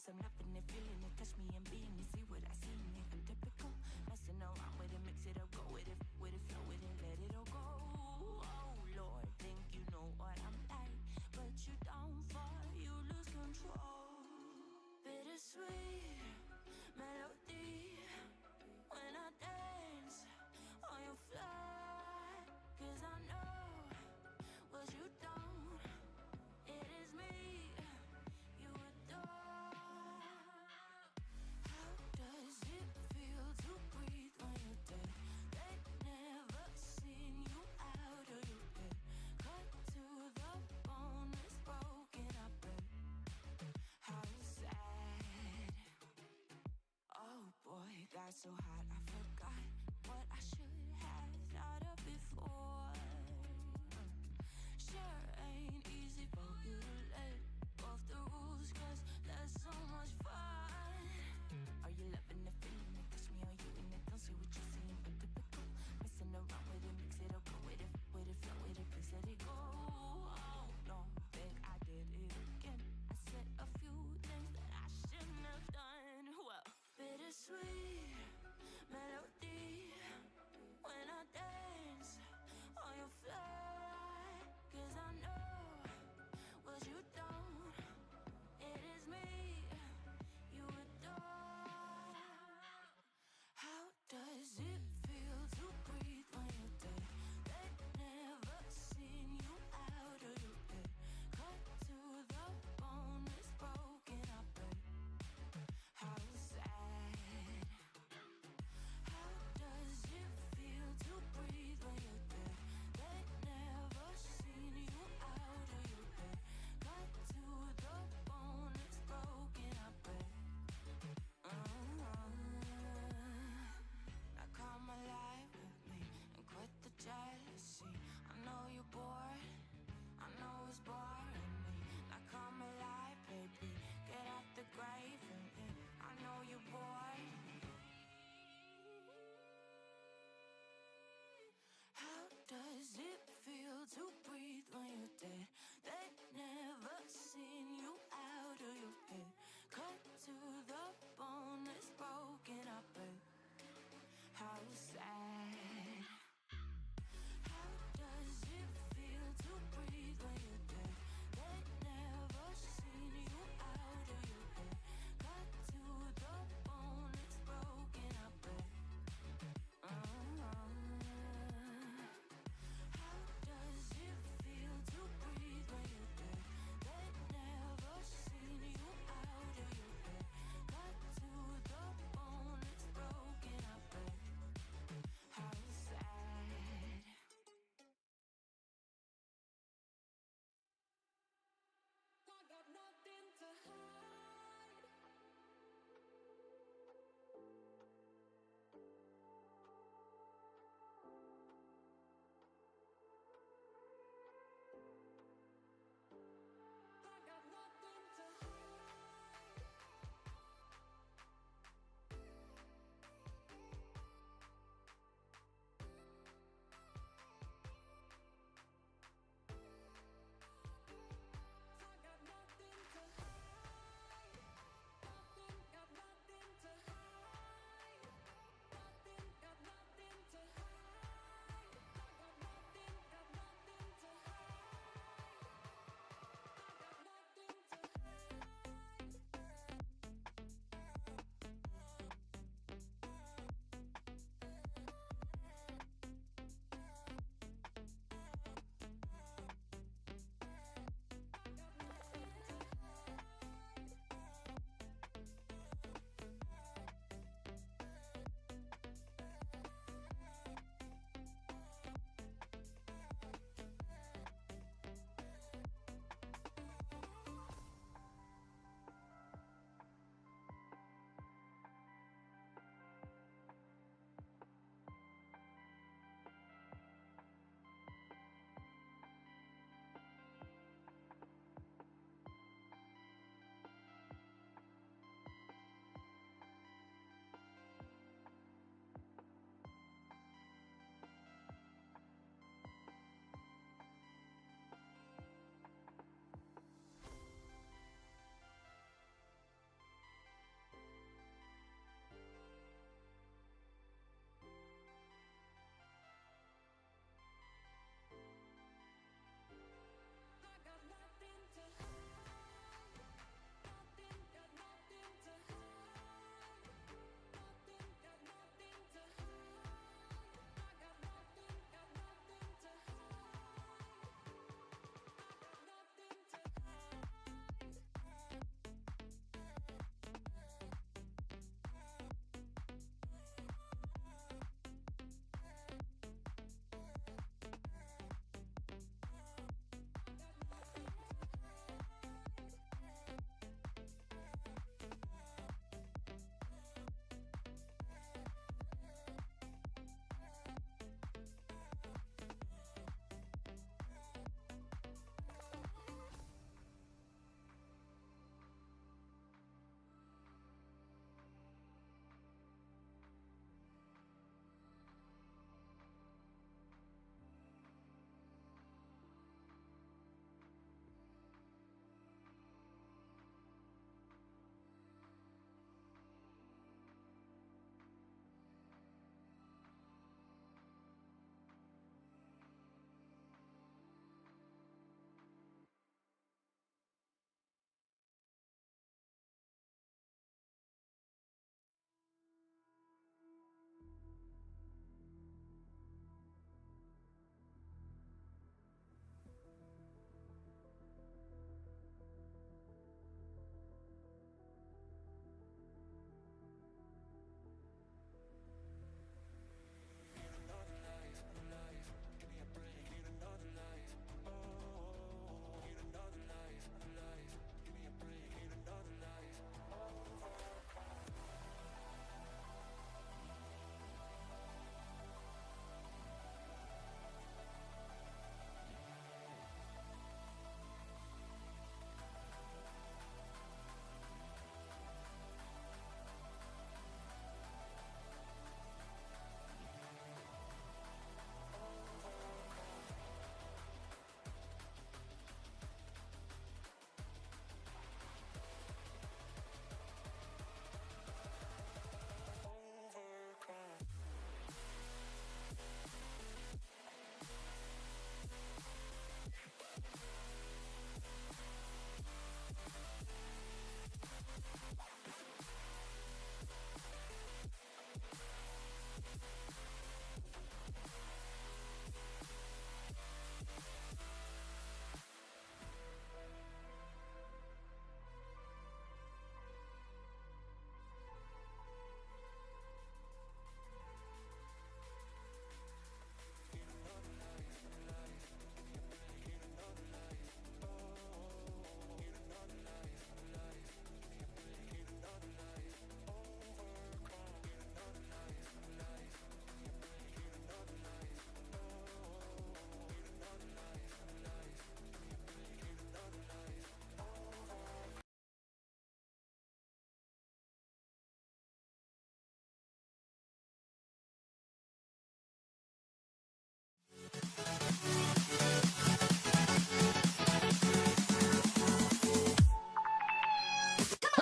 'cause I'm loving it, feeling it, touch me and being it, see what I see in it. I'm typical, messing around with it, mix it up, go with it, flow with it, let it all go. Oh Lord, think you know what I'm like, but you don't fall, you lose control. Bittersweet melody when I dance on your fly, 'cause I know what you don't. It is me you adore. How does it feel to breathe when you're dead? They never seen you out of your bed. Cut to the bone, it's broken, I bet. How sad. Oh boy, got so hot I forgot what I should have thought of before. Sure ain't easy for you to let off the rules, 'cause there's so much fun. Are you loving the feeling it? Touch me, are you in it? Don't say what you're saying, but typical. Messing around with it, mix it up, go with it, flow with it, please let it go. Oh no, think I did it again. I said a few things that I shouldn't have done. Well, bittersweet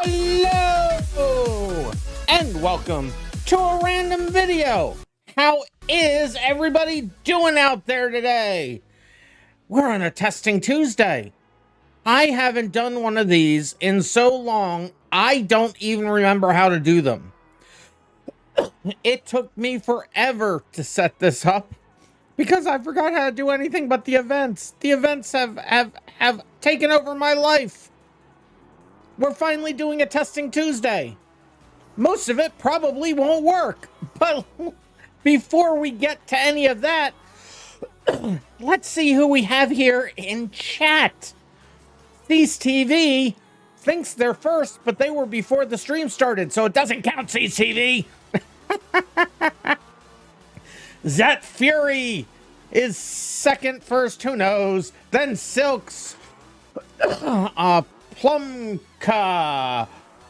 Hello and welcome to a random video. How is everybody doing out there today? We're on a Testing Tuesday. I haven't done one of these in so long, I don't even remember how to do them. It took me forever to set this up because I forgot how to do anything but the events. The events have taken over my life. We're finally doing a Testing Tuesday. Most of it probably won't work, but before we get to any of that, let's see who we have here in chat. Cease TV thinks they're first, but they were before the stream started, so it doesn't count, Cease TV. Zet Fury is second, first, who knows? Then Silks, Plumka,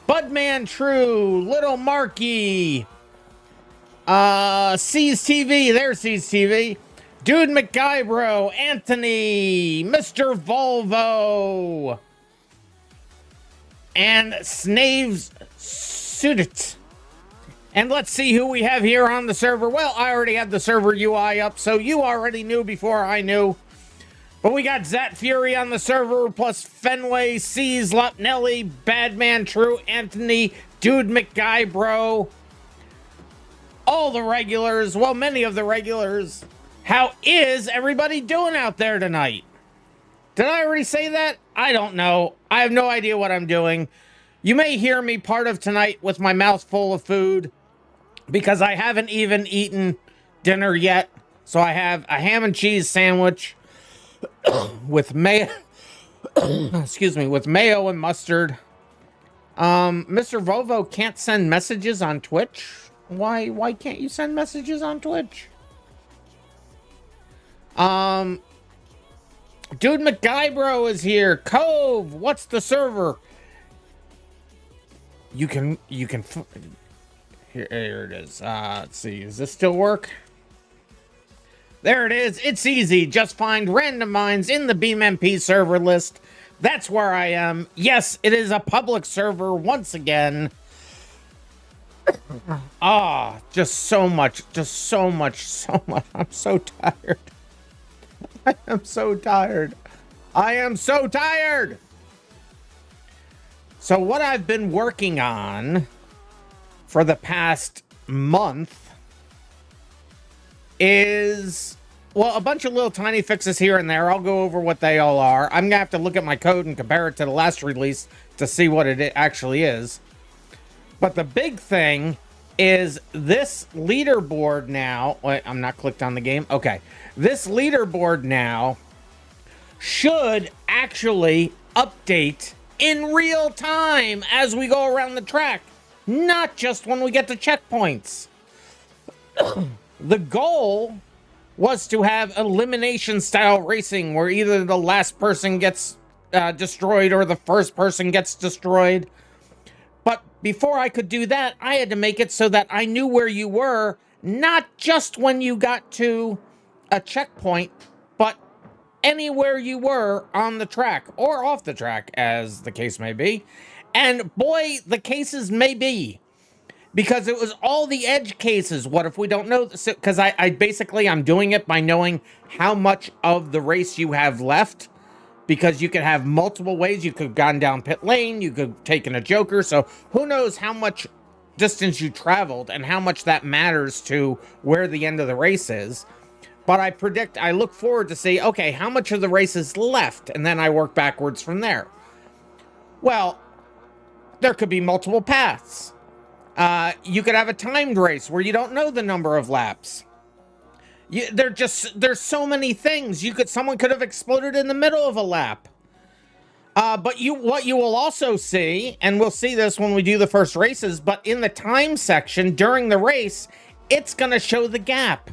Budman True, Little Marky, Sees TV, there's Sees TV, Dude McGuybro, Anthony, Mr. Volvo, and Snaves Sudit. And let's see who we have here on the server. Well, I already had the server UI up, so you already knew before I knew. But we got Zat Fury on the server, plus Fenway, C's, Nelly, Badman True, Anthony, Dude McGuybro, all the regulars, well, many of the regulars. How is everybody doing out there tonight? Did I already say that? I don't know. I have no idea what I'm doing. You may hear me part of tonight with my mouth full of food because I haven't even eaten dinner yet. So I have a ham and cheese sandwich with mayo, excuse me, with mayo and mustard. Mr. Volvo can't send messages on Twitch. Why can't you send messages on Twitch? Dude McGuybro is here. Cove, what's the server? You can here it is. Let's see, does this still work? There it is. It's easy. Just find RandomMinds in the BeamMP server list. That's where I am. Yes, it is a public server once again. Just so much. I'm so tired. I am so tired. So what I've been working on for the past month is, well, a bunch of little tiny fixes here and there. I'll go over what they all are. I'm gonna have to look at my code and compare it to the last release to see what it actually is. But the big thing is this leaderboard now. Wait, I'm not clicked on the game. Okay. This leaderboard now should actually update in real time as we go around the track, not just when we get to checkpoints. The goal was to have elimination style racing where either the last person gets destroyed or the first person gets destroyed. But before I could do that, I had to make it so that I knew where you were, not just when you got to a checkpoint, but anywhere you were on the track or off the track, as the case may be. And boy, the cases may be, because it was all the edge cases. What if we don't know this? Because I'm doing it by knowing how much of the race you have left, because you could have multiple ways. You could have gone down pit lane, you could have taken a joker, so who knows how much distance you traveled and how much that matters to where the end of the race is. But I look forward to see, okay, how much of the race is left? And then I work backwards from there. Well, there could be multiple paths. You could have a timed race where you don't know the number of laps. There's so many things. Someone could have exploded in the middle of a lap. But what you will also see, and we'll see this when we do the first races, but in the time section during the race, it's going to show the gap.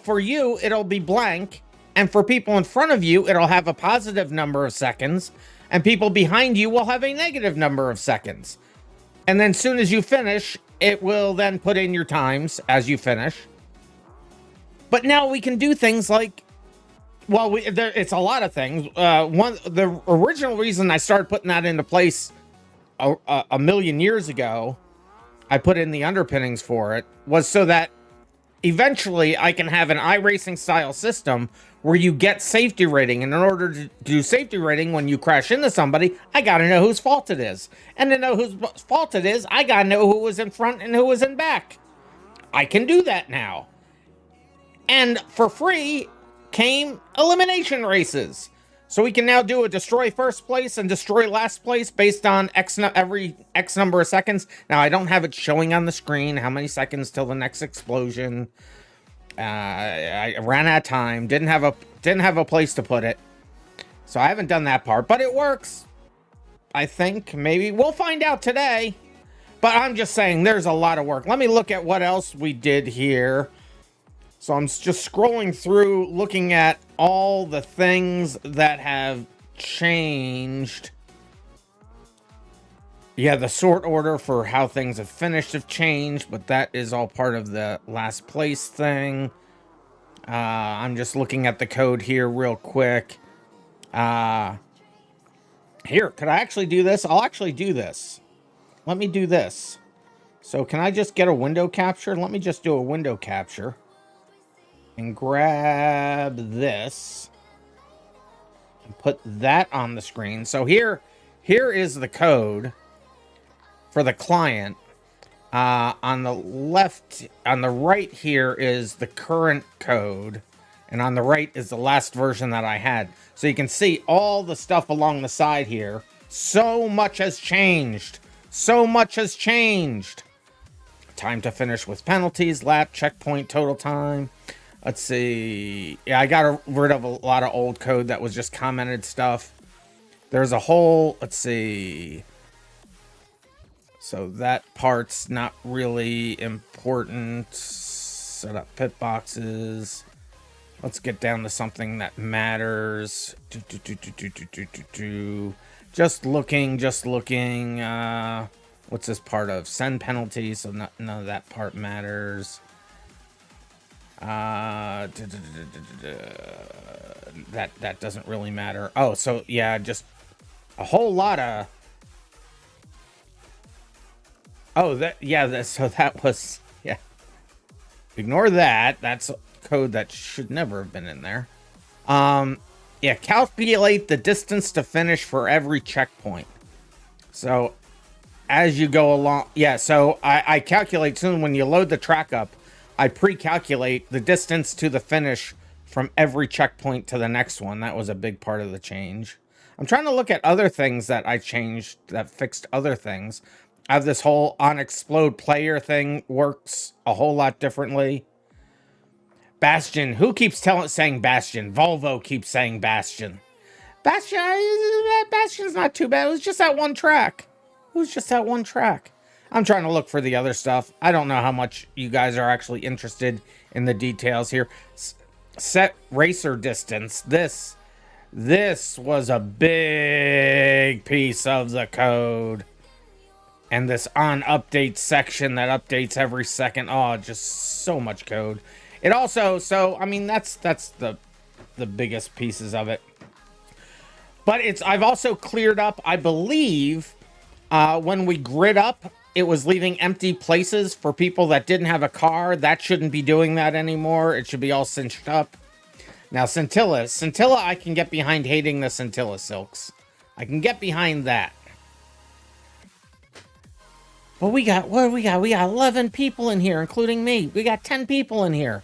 For you, it'll be blank, and for people in front of you, it'll have a positive number of seconds, and people behind you will have a negative number of seconds. And then soon as you finish, it will then put in your times as you finish. But now we can do things like, well, it's a lot of things. The original reason I started putting that into place a million years ago, I put in the underpinnings for it, was so that eventually I can have an iRacing style system where you get safety rating. And in order to do safety rating when you crash into somebody, I gotta know whose fault it is. And to know whose fault it is, I gotta know who was in front and who was in back. I can do that now. And for free came elimination races. So we can now do a destroy first place and destroy last place based on every X number of seconds. Now, I don't have it showing on the screen how many seconds till the next explosion. I ran out of time. Didn't have a place to put it. So I haven't done that part, but it works. I think maybe we'll find out today. But I'm just saying there's a lot of work. Let me look at what else we did here. So I'm just scrolling through, looking at all the things that have changed. Yeah, the sort order for how things have finished have changed, but that is all part of the last place thing. I'm just looking at the code here real quick. Here, could I actually do this? I'll actually do this. Let me do this. So can I just get a window capture? Let me just do a window capture. And grab this and put that on the screen. So here is the code for the client. On the left, on the right here is the current code, and on the right is the last version that I had. So you can see all the stuff along the side here. So much has changed. So much has changed. Time to finish with penalties, lap, checkpoint, total time. Let's see. Yeah, I got rid of a lot of old code that was just commented stuff. There's a whole, let's see. So that part's not really important. Set up pit boxes. Let's get down to something that matters. Just looking. What's this part of? Send penalty, so none of that part matters. That doesn't really matter. Oh, so yeah, just a whole lot of. Oh, so that was, yeah. Ignore that. That's code that should never have been in there. Yeah, calculate the distance to finish for every checkpoint. So as you go along, yeah, so I calculate soon when you load the track up. I pre-calculate the distance to the finish from every checkpoint to the next one. That was a big part of the change. I'm trying to look at other things that I changed that fixed other things. I have this whole on explode player thing works a whole lot differently. Bastion. Who keeps saying Bastion? Volvo keeps saying Bastion. Bastion's not too bad. It was just that one track. I'm trying to look for the other stuff. I don't know how much you guys are actually interested in the details here. Set racer distance. This was a big piece of the code. And this on update section that updates every second. Oh, just so much code. It also, so I mean that's the biggest pieces of it. But I've also cleared up, I believe, when we grid up, it was leaving empty places for people that didn't have a car. That shouldn't be doing that anymore. It should be all cinched up. Now, Scintilla, I can get behind hating the Scintilla silks. I can get behind that. But we got 11 people in here, including me. We got 10 people in here.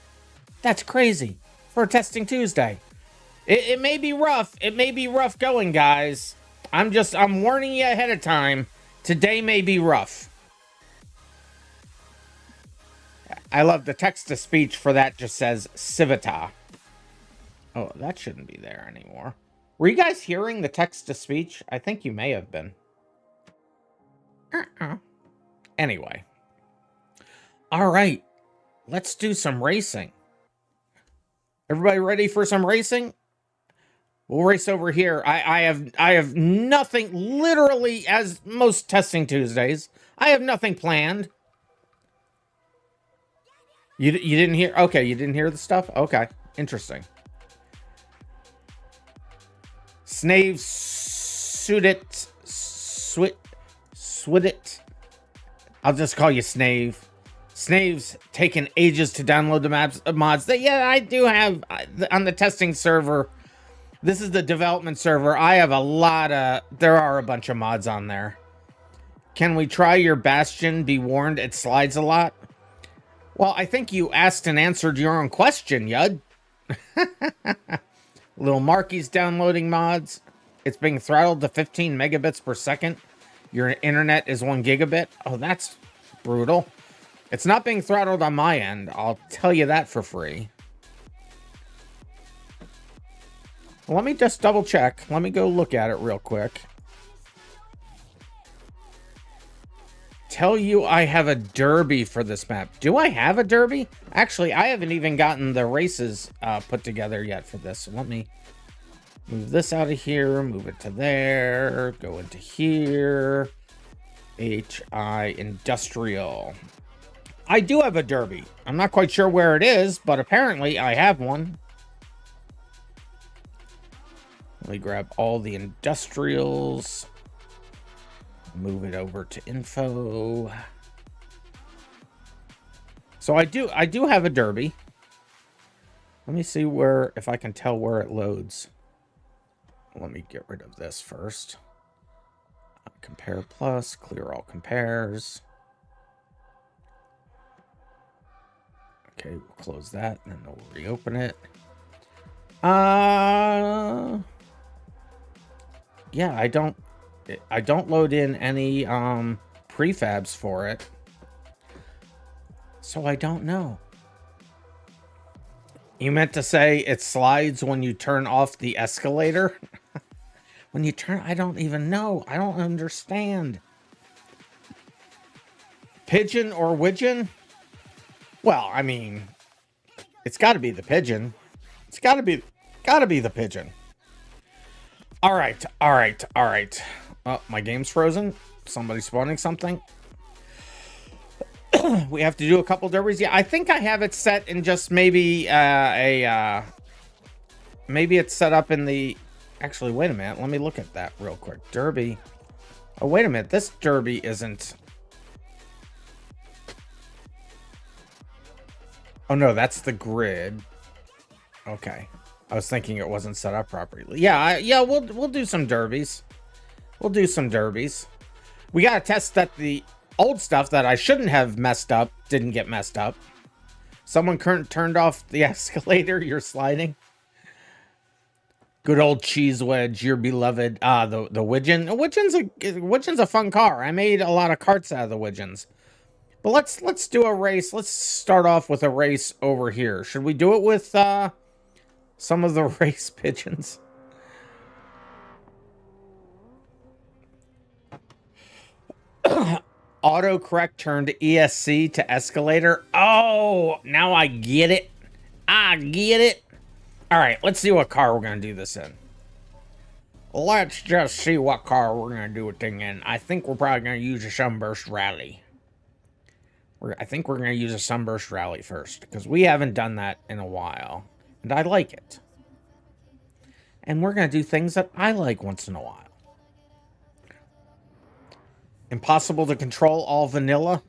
That's crazy for a Testing Tuesday. It may be rough. It may be rough going, guys. I'm warning you ahead of time. Today may be rough. I love the text-to-speech for that just says Civita. Oh, that shouldn't be there anymore. Were you guys hearing the text-to-speech? I think you may have been. Anyway. All right. Let's do some racing. Everybody ready for some racing? We'll race over here. I have nothing, literally, as most Testing Tuesdays. I have nothing planned. You didn't hear? Okay, you didn't hear the stuff? Okay, interesting. Snave Sudit Swidit. I'll just call you Snave. Snave's taken ages to download the mods. Yeah, I do have on the testing server. This is the development server. I have there are a bunch of mods on there. Can we try your Bastion? Be warned, it slides a lot. Well, I think you asked and answered your own question, Yud. Little Marky's downloading mods. It's being throttled to 15 megabits per second. Your internet is 1 gigabit. Oh, that's brutal. It's not being throttled on my end. I'll tell you that for free. Let me just double check. Let me go look at it real quick. Tell you I have a derby for this map. Do I have a derby? Actually, I haven't even gotten the races put together yet for this. So let me move this out of here, move it to there, go into here. HI Industrial. I do have a derby. I'm not quite sure where it is, but apparently I have one. Let me grab all the industrials. Move it over to info. So I do have a derby. Let me see if I can tell where it loads. Let me get rid of this first. Compare plus, clear all compares. Okay, we'll close that and then we'll reopen it. Yeah, I don't load in any prefabs for it. So I don't know. You meant to say it slides when you turn off the escalator? When you turn, I don't even know. I don't understand. Pigeon or widgeon? Well, I mean, it's got to be the pigeon. It's got to be the pigeon. All right. Oh, my game's frozen. Somebody's spawning something. We have to do a couple derbies. Yeah, I think I have it set in just maybe maybe it's set up in the. Actually, wait a minute. Let me look at that real quick. Derby. Oh, wait a minute. This derby isn't. Oh, no, that's the grid. Okay. I was thinking it wasn't set up properly. Yeah, we'll do some derbies. We'll do some derbies. We got to test that the old stuff that I shouldn't have messed up didn't get messed up. Someone turned off the escalator. You're sliding. Good old cheese wedge, your beloved. The Widgeon. Widgeon's a fun car. I made a lot of carts out of the Widgeons. But let's do a race. Let's start off with a race over here. Should we do it with some of the race pigeons? Autocorrect turned ESC to escalator. Oh, now I get it. I get it. All right, let's see what car we're going to do this in. Let's just see what car we're going to do a thing in. I think we're probably going to use a Sunburst Rally. I think we're going to use a Sunburst Rally first, because we haven't done that in a while, and I like it. And we're going to do things that I like once in a while. Impossible to control, all vanilla.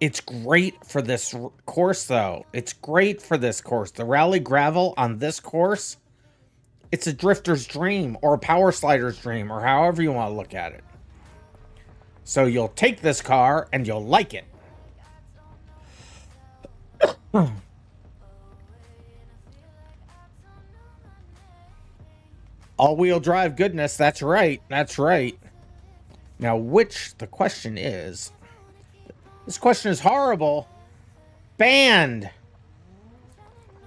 It's great for this course, though. It's great for this course. The rally gravel on this course, it's a drifter's dream, or a power slider's dream, or however you want to look at it. So you'll take this car, and you'll like it. All-wheel drive goodness, that's right. That's right. Now, the question is... This question is horrible. Banned.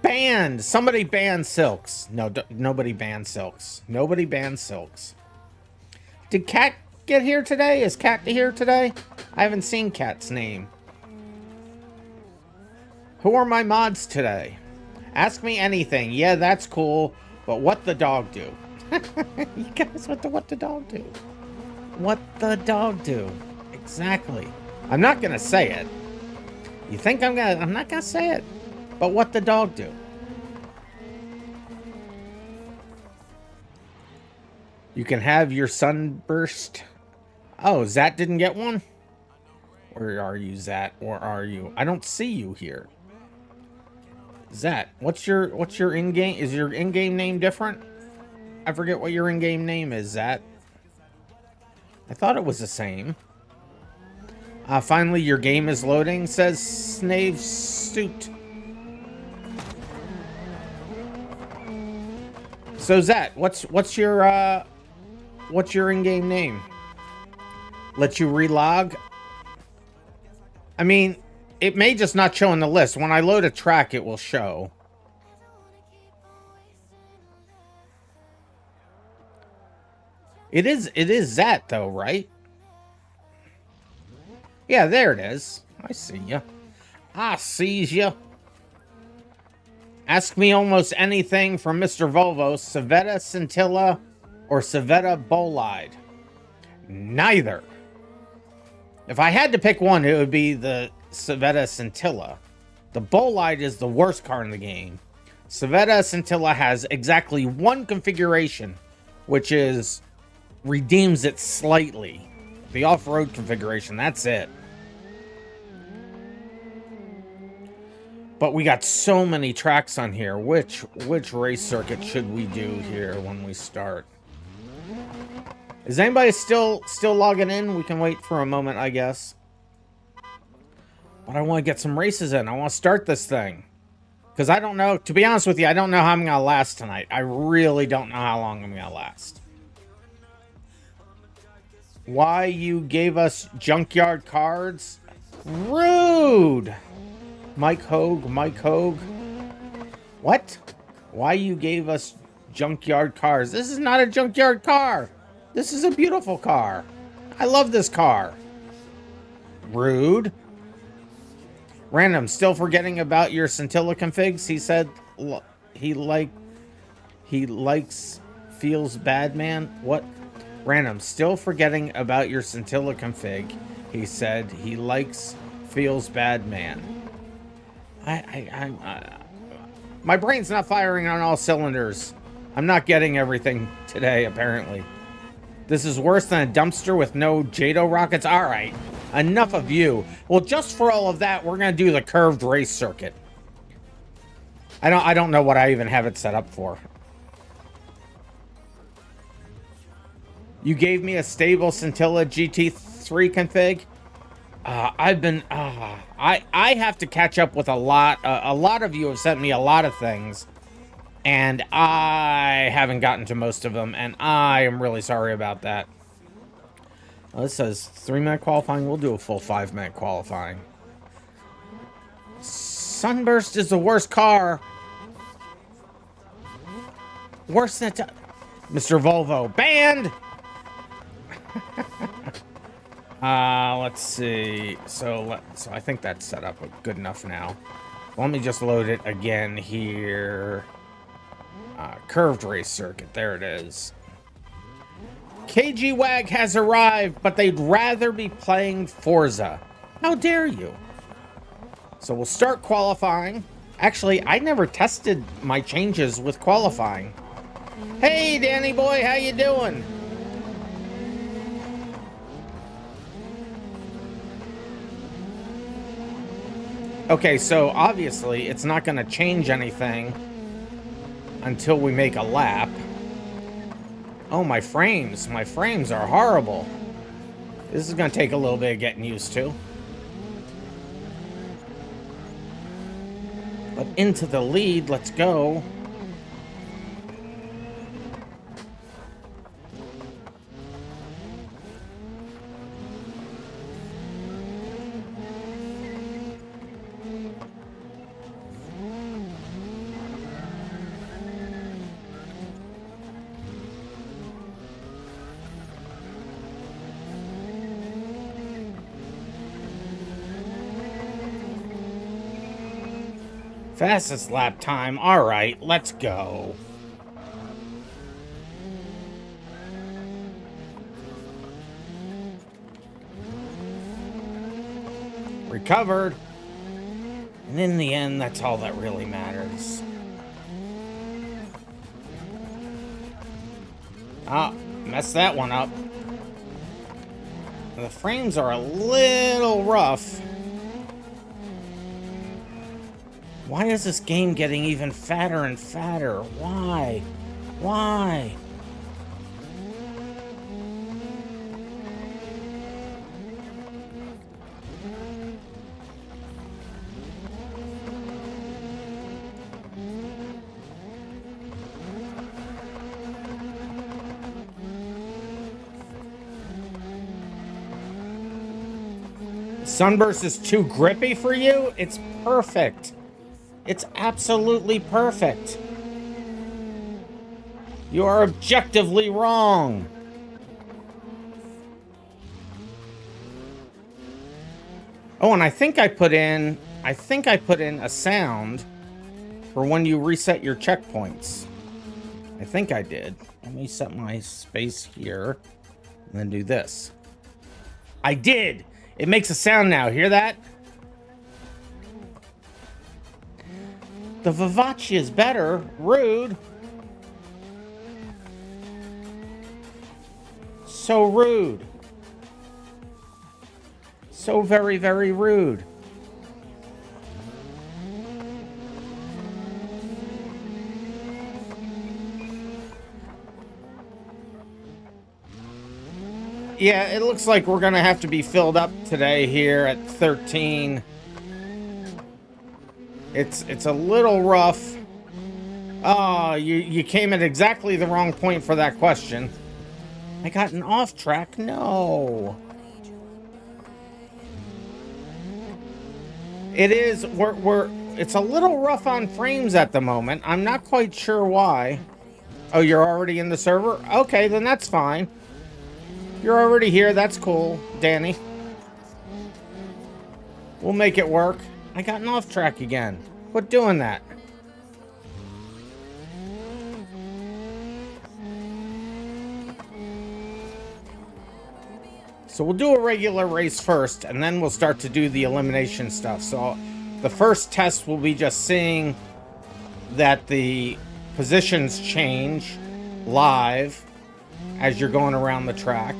Banned. Somebody banned Silks. No, nobody banned Silks. Nobody banned Silks. Did Cat get here today? Is Cat here today? I haven't seen Cat's name. Who are my mods today? Ask me anything. Yeah, that's cool. But what the dog do? You guys, what the dog do? What the dog do? Exactly. I'm not going to say it. You think I'm not going to say it. But what the dog do? You can have your sunburst. Oh, Zat didn't get one? Where are you, Zat? Where are you? I don't see you here. Zat, what's your in-game? Is your in-game name different? I forget what your in-game name is, Zat. I thought it was the same. Finally, your game is loading, says Snave Suit. So Zat, what's your in-game name? Let you relog? I mean, it may just not show in the list. When I load a track, it will show. It is Zat though, right? Yeah, there it is. I see ya. I sees ya. Ask me almost anything from Mr. Volvo, Civetta Scintilla, or Civetta Bolide. Neither. If I had to pick one, it would be the Civetta Scintilla. The Bolide is the worst car in the game. Civetta Scintilla has exactly one configuration, which is redeems it slightly. The off-road configuration, that's it. But we got so many tracks on here. Which race circuit should we do here when we start? Is anybody still logging in? We can wait for a moment, I guess. But I want to get some races in. I want to start this thing. Because I don't know, to be honest with you, I don't know how I'm going to last tonight. I really don't know how long I'm going to last. Why you gave us junkyard cards? Rude! Mike Hogue. What? Why you gave us junkyard cars? This is not a junkyard car. This is a beautiful car. I love this car. Rude. Random, still forgetting about your Scintilla configs. He said he likes feels bad man. What? Random, still forgetting about your Scintilla config. He said he likes feels bad man. My brain's not firing on all cylinders. I'm not getting everything today, apparently. This is worse than a dumpster with no JATO rockets. All right, enough of you. Well, just for all of that, we're gonna do the curved race circuit. I don't know what I even have it set up for. You gave me a stable Scintilla GT3 config. I have to catch up with a lot of you have sent me a lot of things, and I haven't gotten to most of them, and I am really sorry about that. This says 3-minute qualifying. We'll do a full 5-minute qualifying. Sunburst is the worst car. Worse than Mr. Volvo. Banned! Let's see. So I think that's set up good enough now. Let me just load it again here. Curved race circuit. There it is. KG Wag has arrived, but they'd rather be playing Forza. How dare you? So we'll start qualifying. Actually, I never tested my changes with qualifying. Hey, Danny boy, how you doing? Okay, so obviously it's not going to change anything until we make a lap. Oh, my frames are horrible. This is going to take a little bit of getting used to. But into the lead, let's go. Fastest lap time. All right, let's go. Recovered. And in the end, that's all that really matters. Ah, messed that one up. The frames are a little rough. Why is this game getting even fatter and fatter? Why? Why? Sunburst is too grippy for you? It's perfect. It's absolutely perfect. You are objectively wrong. Oh, and I think I put in a sound for when you reset your checkpoints. I think I did. Let me set my space here and then do this. I did. It makes a sound now. Hear that? The Vivace is better. Rude. So rude. So very, very rude. Yeah, it looks like we're gonna have to be filled up today here at 13. It's a little rough. Oh, you came at exactly the wrong point for that question. I got an off track. No. It is. It's a little rough on frames at the moment. I'm not quite sure why. Oh, you're already in the server? Okay, then that's fine. You're already here. That's cool, Danny. We'll make it work. I got an off track again. Quit doing that. So we'll do a regular race first, and then we'll start to do the elimination stuff. So the first test will be just seeing that the positions change live as you're going around the track,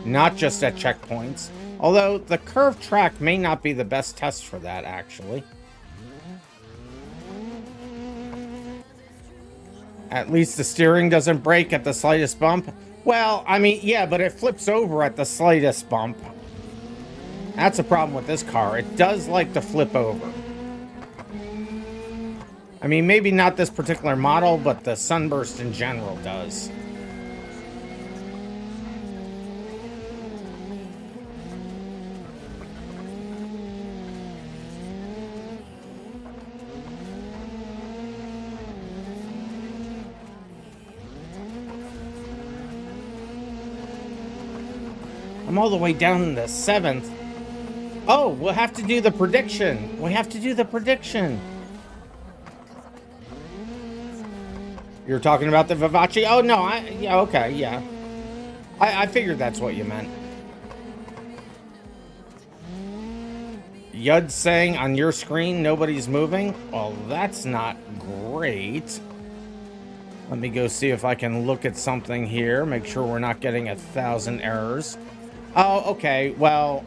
not just at checkpoints. Although the curved track may not be the best test for that, actually. At least the steering doesn't break at the slightest bump. Well, I mean, yeah, but it flips over at the slightest bump. That's a problem with this car. It does like to flip over. I mean, maybe not this particular model, but the Sunburst in general does. I'm all the way down in the 7th. Oh, we'll have to do the prediction. We have to do the prediction. You're talking about the Vivace? Oh, no. Yeah, okay, yeah. I figured that's what you meant. Yud saying on your screen nobody's moving? Well, that's not great. Let me go see if I can look at something here. Make sure we're not getting 1,000 errors. Oh, okay, well...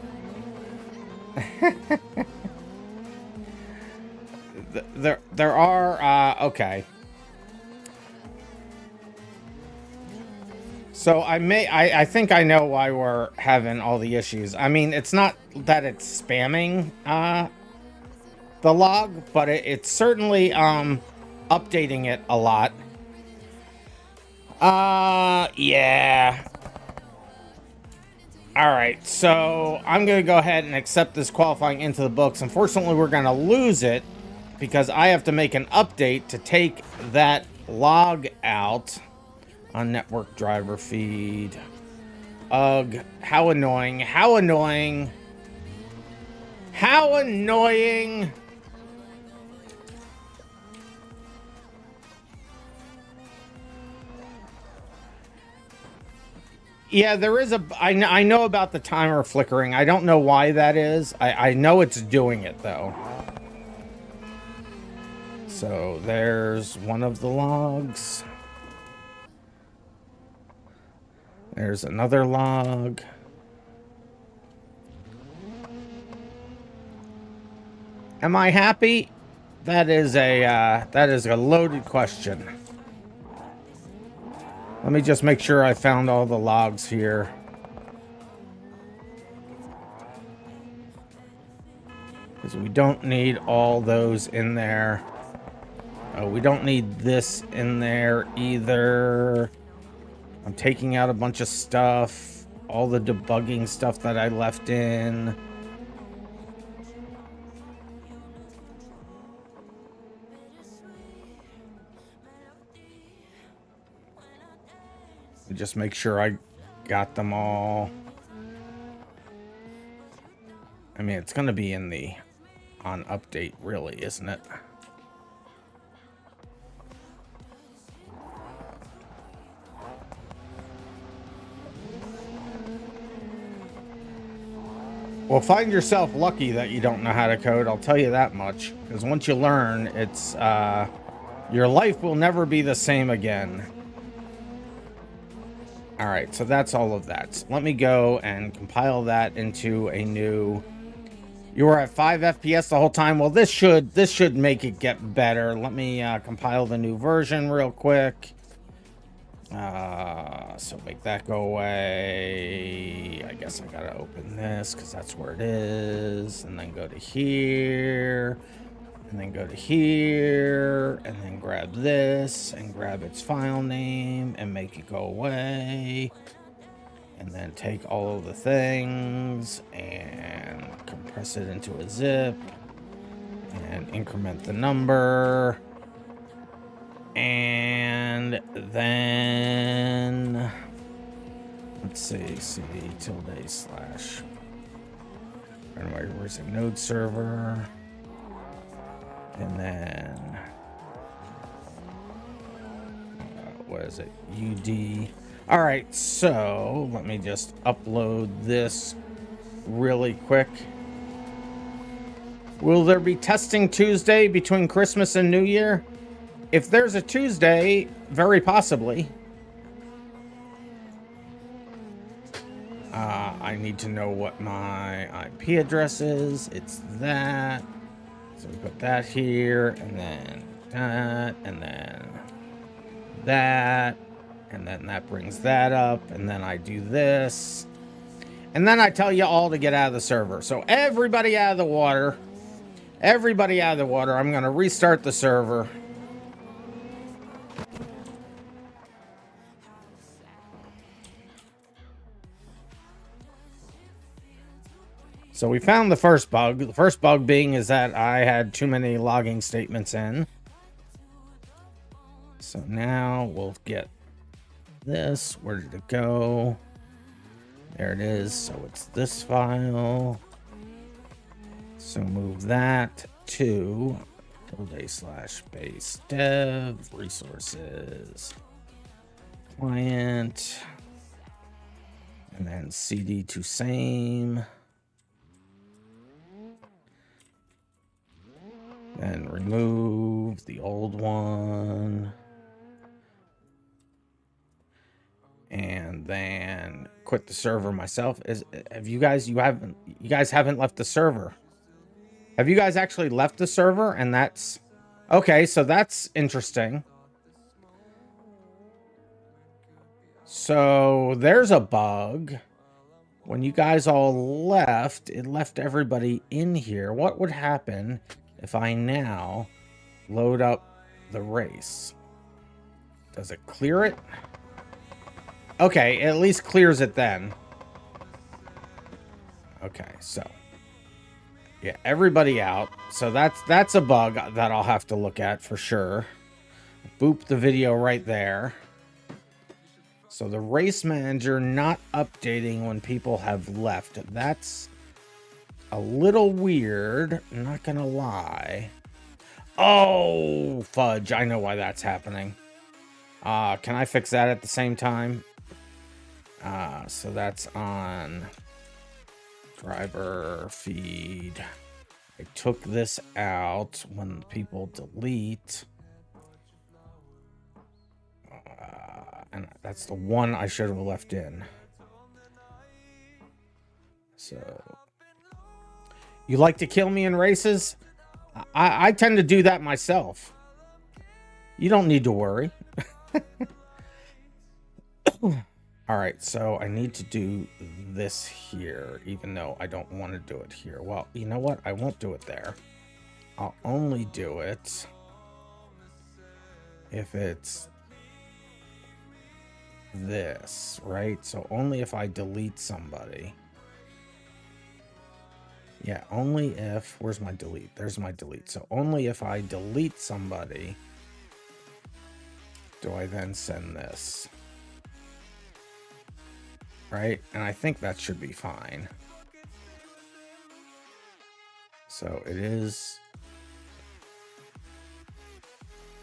there are, okay. So I think I know why we're having all the issues. I mean, it's not that it's spamming, the log, but it's certainly, updating it a lot. Yeah. All right, so I'm going to go ahead and accept this qualifying into the books. Unfortunately, we're going to lose it because I have to make an update to take that log out on network driver feed. Ugh, how annoying, how annoying, how annoying. Yeah, there is a... I know about the timer flickering. I don't know why that is. I know it's doing it, though. So, there's one of the logs. There's another log. Am I happy? That is a loaded question. Let me just make sure I found all the logs here. Because we don't need all those in there. Oh, we don't need this in there either. I'm taking out a bunch of stuff. All the debugging stuff that I left in. Just make sure I got them all. I mean, it's going to be in the on update, really, isn't it? Well, find yourself lucky that you don't know how to code, I'll tell you that much. Because once you learn, it's your life will never be the same again. All right, so that's all of that. Let me go and compile that into a new... You were at 5 FPS the whole time. Well, this should make it get better. Let me compile the new version real quick. So make that go away. I guess I gotta open this because that's where it is, and then go to here, and then go to here, and then grab this and grab its file name and make it go away. And then take all of the things and compress it into a zip and increment the number. And then let's see, cd tilde slash anyway, where's the node server? And then what is it? UD. All right, so let me just upload this really quick. Will there be testing Tuesday between Christmas and New Year? If there's a Tuesday, very possibly. I need to know what my IP address is. It's that. So we put that here, and then that, and then that. And then that brings that up, and then I do this. And then I tell you all to get out of the server. So everybody out of the water. Everybody out of the water. I'm going to restart the server. So we found the first bug. The first bug being is that I had too many logging statements in. So now we'll get this. Where did it go? There it is. So it's this file. So move that to tilde/base dev resources client, and then cd to same. Then remove the old one. And then quit the server myself. Have you guys haven't left the server? Have you guys actually left the server? And that's okay, so that's interesting. So there's a bug. When you guys all left, it left everybody in here. What would happen if I now load up the race? Does it clear it? Okay, it at least clears it then. Okay, so yeah, everybody out. So that's a bug that I'll have to look at for sure. Boop the video right there. So the race manager not updating when people have left. That's a little weird, not gonna lie. Oh, fudge. I know why that's happening. Can I fix that at the same time? So that's on driver feed. I took this out when people delete. And that's the one I should have left in. So, you like to kill me in races? I tend to do that myself. You don't need to worry. All right, so I need to do this here, even though I don't want to do it here. Well, you know what? I won't do it there. I'll only do it if it's this, right? So only if I delete somebody. Yeah, only if... Where's my delete? There's my delete. So only if I delete somebody do I then send this. Right? And I think that should be fine. So it is...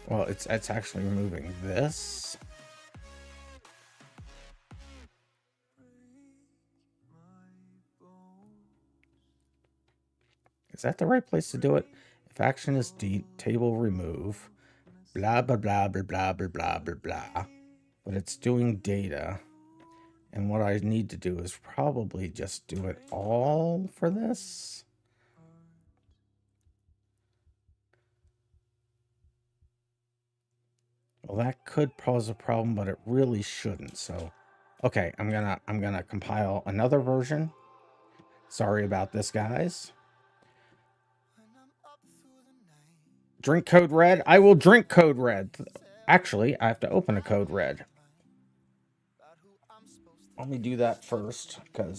Well, it's actually removing this. Is that the right place to do it? If action is table remove, blah, blah, blah, blah, blah, blah, blah, blah, blah. But it's doing data. And what I need to do is probably just do it all for this. Well, that could cause a problem, but it really shouldn't. So, okay, I'm gonna compile another version. Sorry about this, guys. Drink code red. I will drink code red. Actually, I have to open a code red. Let me do that first, because...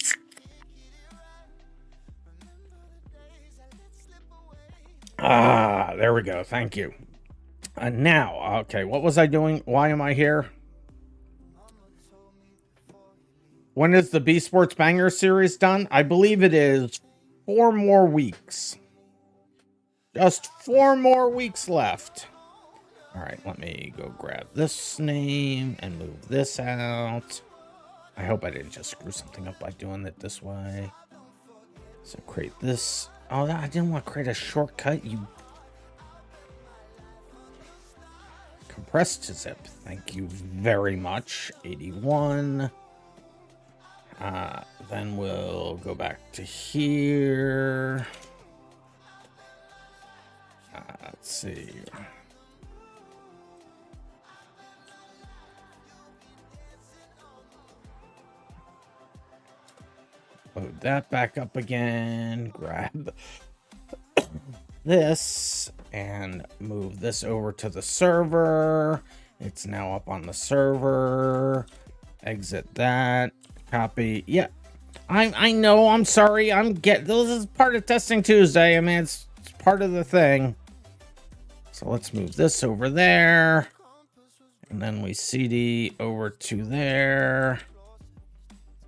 Ah, there we go. Thank you. Now, okay, what was I doing? Why am I here? When is the B Sports Banger series done? I believe it is 4 more weeks. Just 4 more weeks left. All right, let me go grab this name and move this out. I hope I didn't just screw something up by doing it this way. So create this. Oh, I didn't want to create a shortcut. You compressed zip. Thank you very much. 81. Then we'll go back to here. Let's see. Load that back up again. Grab this and move this over to the server. It's now up on the server. Exit that. Copy. Yeah, I know. I'm sorry. This is part of Testing Tuesday. I mean, it's part of the thing. So let's move this over there. And then we CD over to there.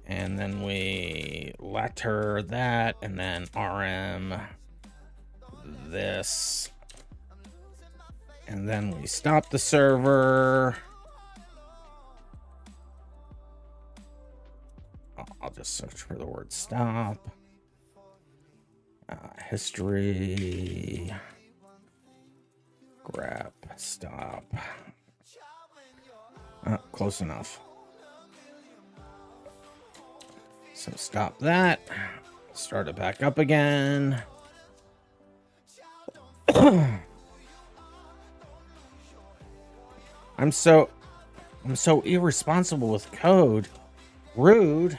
And then we letter that. And then RM this. And then we stop the server. I'll just search for the word stop. History. Grab, stop. Close enough. So stop that. Start it back up again. I'm so irresponsible with code. Rude.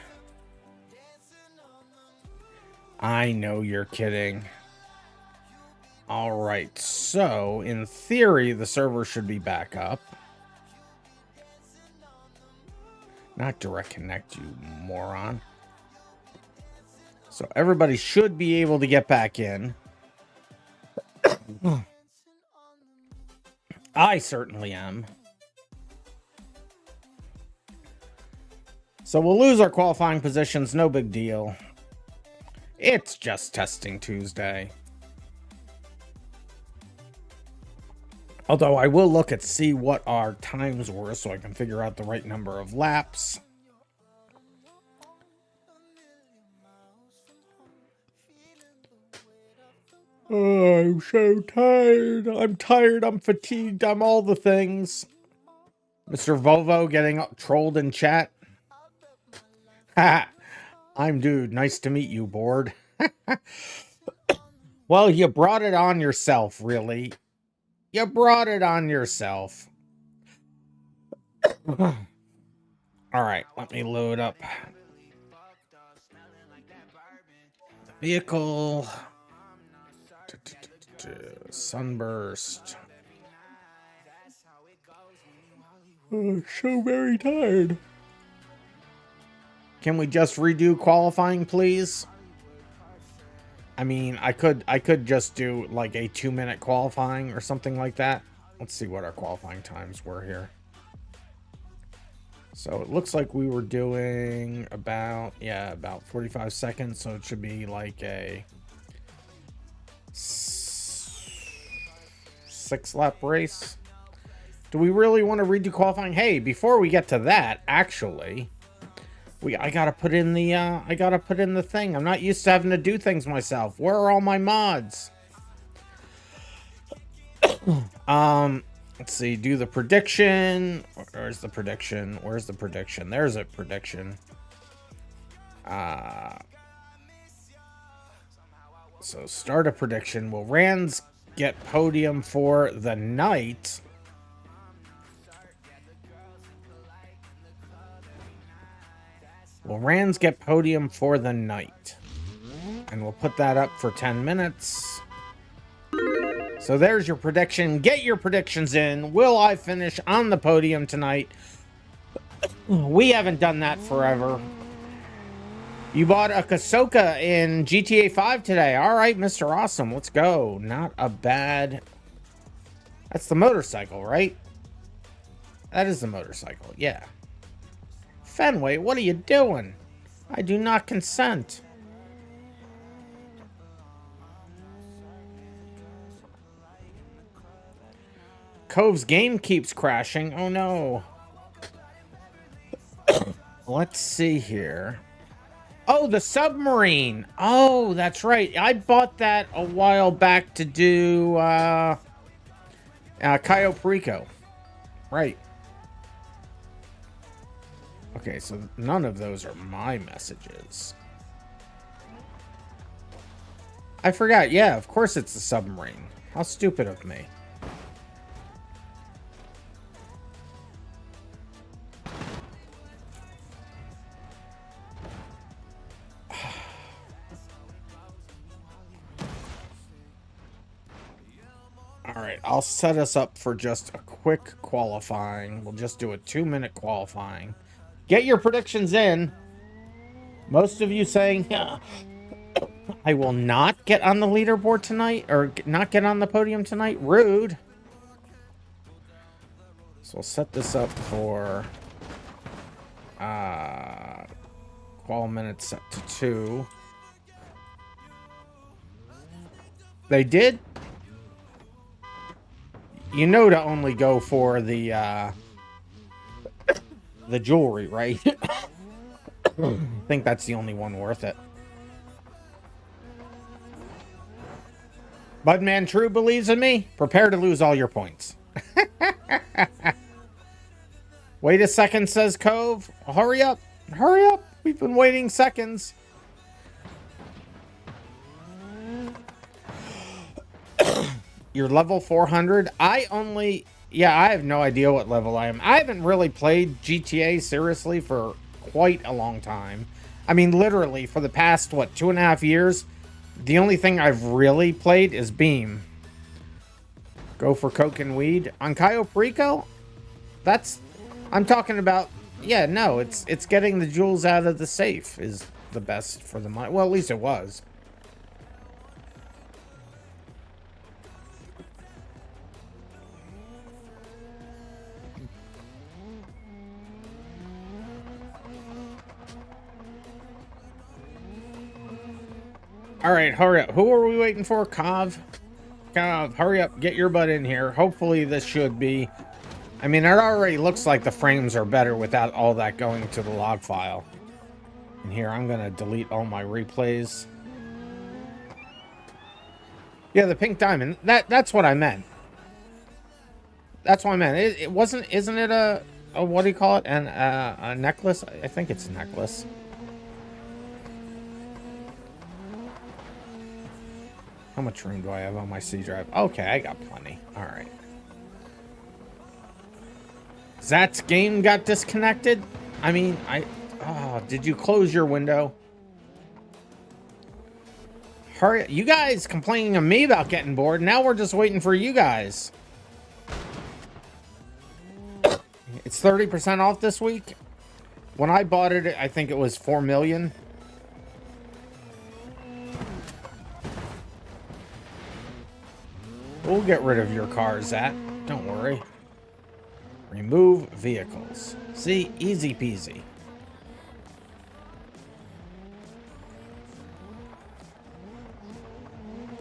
I know you're kidding. All right, so in theory, the server should be back up. Not direct connect, you moron. So everybody should be able to get back in. I certainly am. So we'll lose our qualifying positions, no big deal. It's just Testing Tuesday. Although I will look at see what our times were so I can figure out the right number of laps. Oh, I'm so tired. I'm tired. I'm fatigued. I'm all the things. Mr. Volvo getting trolled in chat. Ha! I'm Dude. Nice to meet you, board. Well, you brought it on yourself, really. You brought it on yourself. All right, let me load up the vehicle. Sunburst. Oh, so very tired. Can we just redo qualifying, please? I mean, I could just do like a 2-minute qualifying or something like that. Let's see what our qualifying times were here. So it looks like we were doing about 45 seconds. So it should be like a 6-lap race. Do we really want to redo qualifying? Hey, before we get to that, actually, I gotta put in the thing. I'm not used to having to do things myself. Where are all my mods? Let's see. Do the prediction. Where's the prediction? Where's the prediction? There's a prediction. So start a prediction. Will Rands get podium for the night? Will Rands get podium for the night? And we'll put that up for 10 minutes. So there's your prediction. Get your predictions in. Will I finish on the podium tonight? We haven't done that forever. You bought a Kasoka in GTA 5 today. All right, Mr. Awesome. Let's go. Not a bad... That's the motorcycle, right? That is the motorcycle, yeah. Fenway, what are you doing? I do not consent. Cove's game keeps crashing. Oh no. Let's see here. Oh, the submarine. Oh, that's right. I bought that a while back to do Cayo Perico. Right. Okay, so none of those are my messages. I forgot. Yeah, of course it's the submarine. How stupid of me. Alright, I'll set us up for just a quick qualifying. We'll just do a 2-minute qualifying. Get your predictions in. Most of you saying, yeah, I will not get on the leaderboard tonight, or not get on the podium tonight. Rude. So we'll set this up for qual minutes set to 2. They did? You know to only go for the jewelry, right? I think that's the only one worth it. Budman True believes in me. Prepare to lose all your points. Wait a second, says Cove. Hurry up. Hurry up. We've been waiting seconds. You're level 400. I have no idea what level I am. I haven't really played GTA seriously for quite a long time. I mean, literally for the past, 2.5 years, the only thing I've really played is Beam. Go for coke and weed. On Cayo Perico, I'm talking about, yeah, no, it's getting the jewels out of the safe is the best for the money. Well, at least it was. All right, hurry up. Who are we waiting for? Cov? Cov, hurry up. Get your butt in here. Hopefully this should be... I mean, it already looks like the frames are better without all that going to the log file. And here, I'm going to delete all my replays. Yeah, the pink diamond. That's what I meant. That's what I meant. It wasn't... Isn't it a what do you call it? A necklace? I think it's a necklace. How much room do I have on my C drive? Okay, I got plenty. All right. Zat's game got disconnected? I mean, oh, did you close your window? Hurry, you guys complaining to me about getting bored. Now we're just waiting for you guys. It's 30% off this week. When I bought it, I think it was 4 million. We'll get rid of your car, Zat. Don't worry. Remove vehicles. See, easy peasy.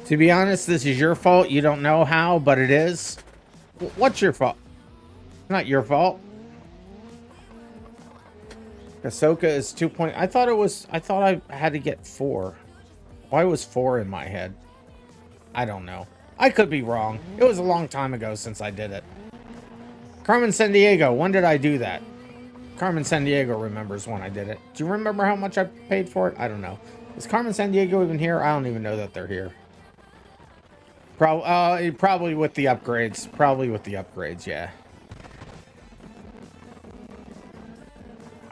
To be honest, this is your fault. You don't know how, but it is. What's your fault? Not your fault. Ahsoka is 2 point. I thought I had to get 4. Why was 4 in my head? I don't know. I could be wrong. It was a long time ago since I did it. Carmen Sandiego, when did I do that? Carmen Sandiego remembers when I did it. Do you remember how much I paid for it? I don't know. Is Carmen Sandiego even here? I don't even know that they're here. Probably with the upgrades. Probably with the upgrades, yeah.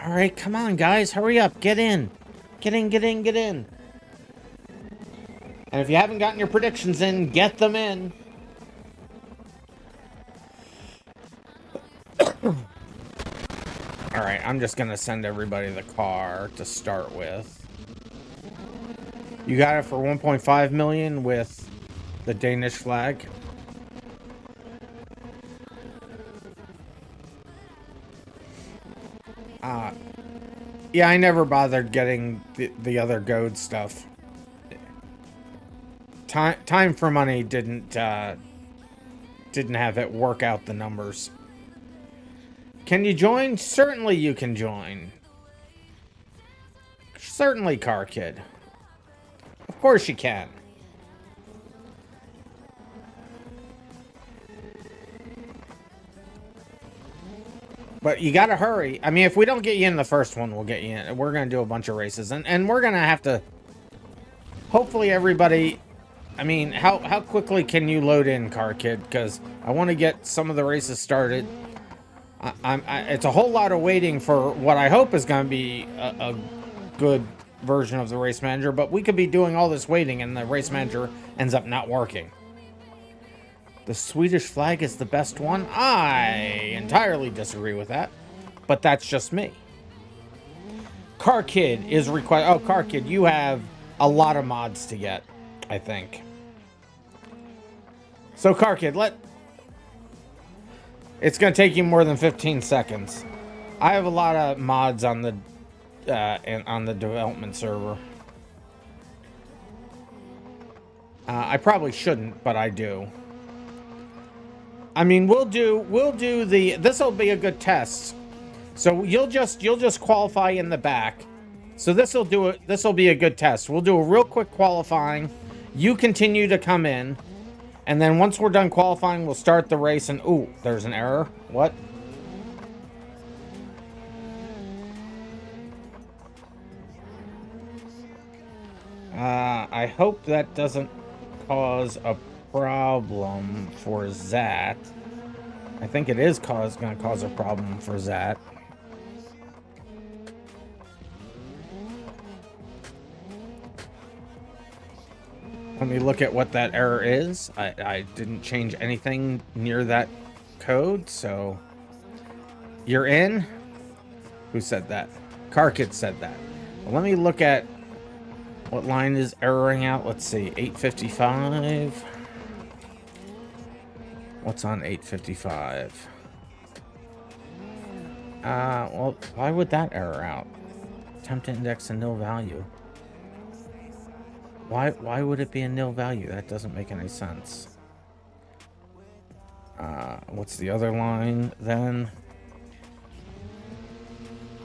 All right, come on, guys. Hurry up. Get in. Get in, get in, get in. And if you haven't gotten your predictions in, get them in. All right, I'm just going to send everybody the car to start with. You got it for 1.5 million with the Danish flag. Yeah, I never bothered getting the other gold stuff. Time for money didn't have it work out the numbers. Can you join? Certainly you can join. Certainly, Car Kid. Of course you can. But you gotta hurry. I mean, if we don't get you in the first one, we'll get you in. We're gonna do a bunch of races. And we're gonna have to... Hopefully everybody... I mean, how quickly can you load in, Car Kid? Because I want to get some of the races started. It's a whole lot of waiting for what I hope is going to be a good version of the race manager, but we could be doing all this waiting and the race manager ends up not working. The Swedish flag is the best one? I entirely disagree with that, but that's just me. Car Kid is required. Oh, Car Kid, you have a lot of mods to get, I think. So, Car Kid, it's going to take you more than 15 seconds. I have a lot of mods on the development server. I probably shouldn't, but I do. I mean, we'll do the... This will be a good test. So you'll just qualify in the back. So this will be a good test. We'll do a real quick qualifying. You continue to come in. And then once we're done qualifying, we'll start the race. And, ooh, there's an error. What? I hope that doesn't cause a problem for Zat. I think it is going to cause a problem for Zat. Let me look at what that error is. I didn't change anything near that code, so... You're in? Who said that? Car Kid said that. Well, let me look at what line is erroring out. Let's see, 855. What's on 855? Well, why would that error out? Attempt to index a nil value. Why would it be a nil value? That doesn't make any sense. What's the other line then?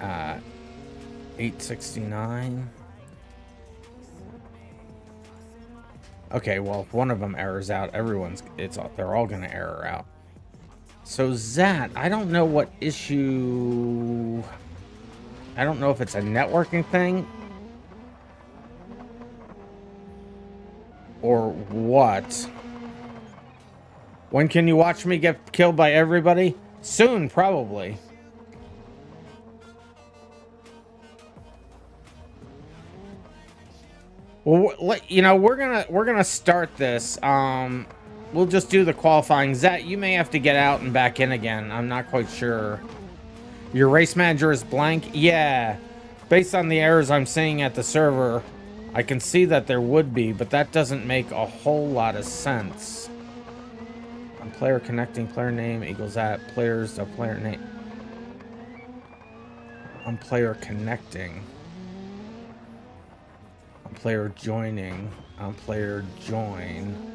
869. Okay, well, if one of them errors out, they're all gonna error out. So Zat, I don't know what issue... I don't know if it's a networking thing or What? When can you watch me get killed by everybody? Soon, probably. Well, you know, we're gonna start this. We'll just do the qualifying. Zat, you may have to get out and back in again. I'm not quite sure. Your race manager is blank? Yeah. Based on the errors I'm seeing at the server, I can see that there would be, but that doesn't make a whole lot of sense. On player connecting, player name equals that, players, the player name. On player connecting. On player joining. On player join.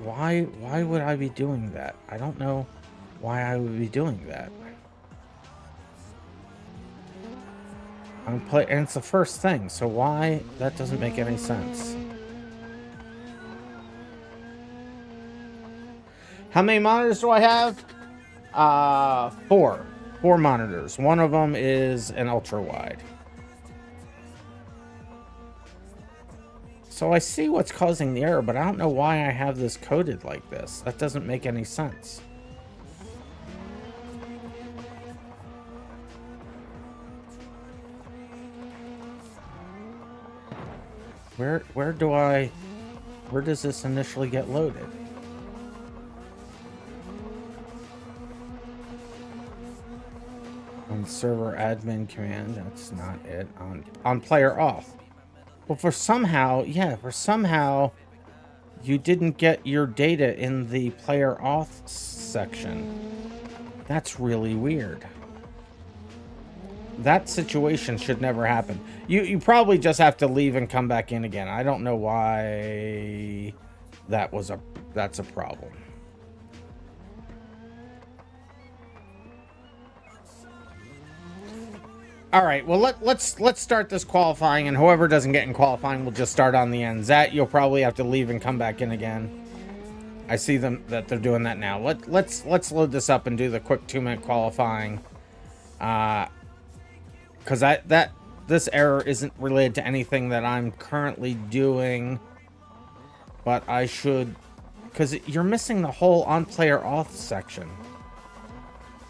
Why would I be doing that? I don't know why I would be doing that. And it's the first thing, so why? That doesn't make any sense. How many monitors do I have? 4. 4 monitors. One of them is an ultra wide. So I see what's causing the error, but I don't know why I have this coded like this. That doesn't make any sense. Where does this initially get loaded? On server admin command, that's not it. On player off. Well, for somehow you didn't get your data in the player auth section. That's really weird. That situation should never happen. You probably just have to leave and come back in again. I don't know why that's a problem. All right, well let's start this qualifying, and whoever doesn't get in qualifying will just start on the end. Zat, you'll probably have to leave and come back in again. I see them that they're doing that now. Let's load this up and do the quick 2-minute qualifying. Because this error isn't related to anything that I'm currently doing, but I should, because you're missing the whole on player auth section.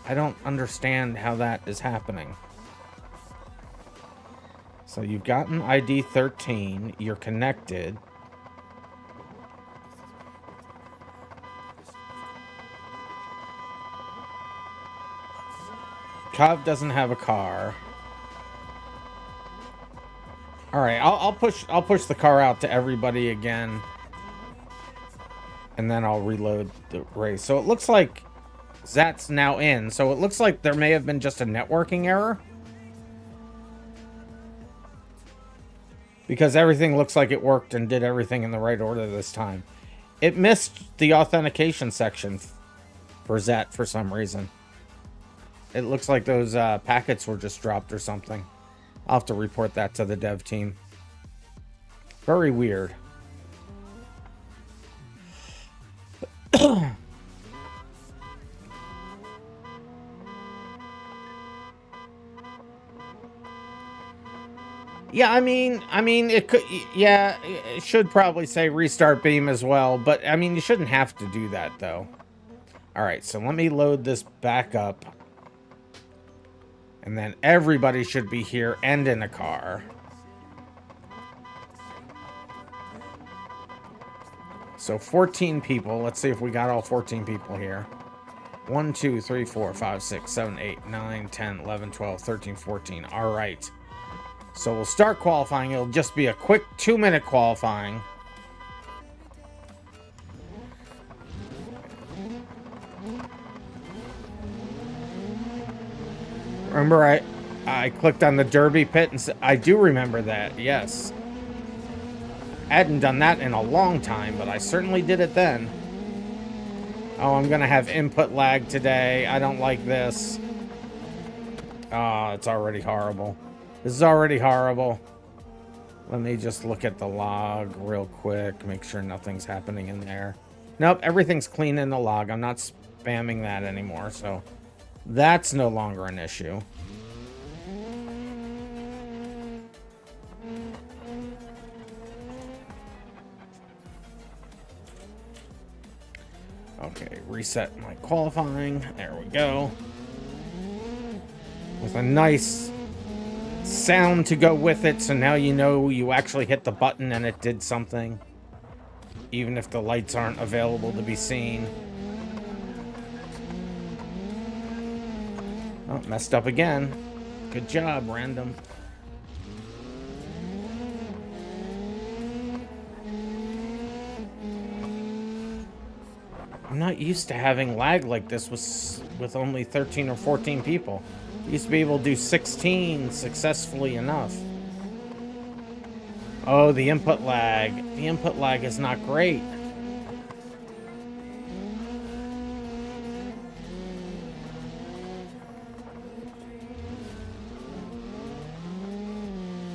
I don't understand how that is happening. So you've gotten ID 13, you're connected. Cobb doesn't have a car. All right, I'll push the car out to everybody again, and then I'll reload the race. So it looks like Zat's now in. So it looks like there may have been just a networking error, because everything looks like it worked and did everything in the right order this time. It missed the authentication section for Zat for some reason. It looks like those packets were just dropped or something. I'll have to report that to the dev team. Very weird. Yeah, I mean, it could, yeah, it should probably say restart Beam as well, but I mean, you shouldn't have to do that though. All right, so let me load this back up. And then everybody should be here and in a car. So 14 people. Let's see if we got all 14 people here. 1, 2, 3, 4, 5, 6, 7, 8, 9, 10, 11, 12, 13, 14. All right. So we'll start qualifying. It'll just be a quick 2-minute qualifying. Remember, I clicked on the Derby pit, and I do remember that, yes. I hadn't done that in a long time, but I certainly did it then. Oh, I'm gonna have input lag today. I don't like this. Oh, it's already horrible. This is already horrible. Let me just look at the log real quick, make sure nothing's happening in there. Nope, everything's clean in the log. I'm not spamming that anymore, so that's no longer an issue. Okay, reset my qualifying. There we go. With a nice sound to go with it, so now you know you actually hit the button and it did something. Even if the lights aren't available to be seen. Oh, messed up again. Good job, Random. I'm not used to having lag like this with only 13 or 14 people. I used to be able to do 16 successfully enough. Oh, the input lag. The input lag is not great.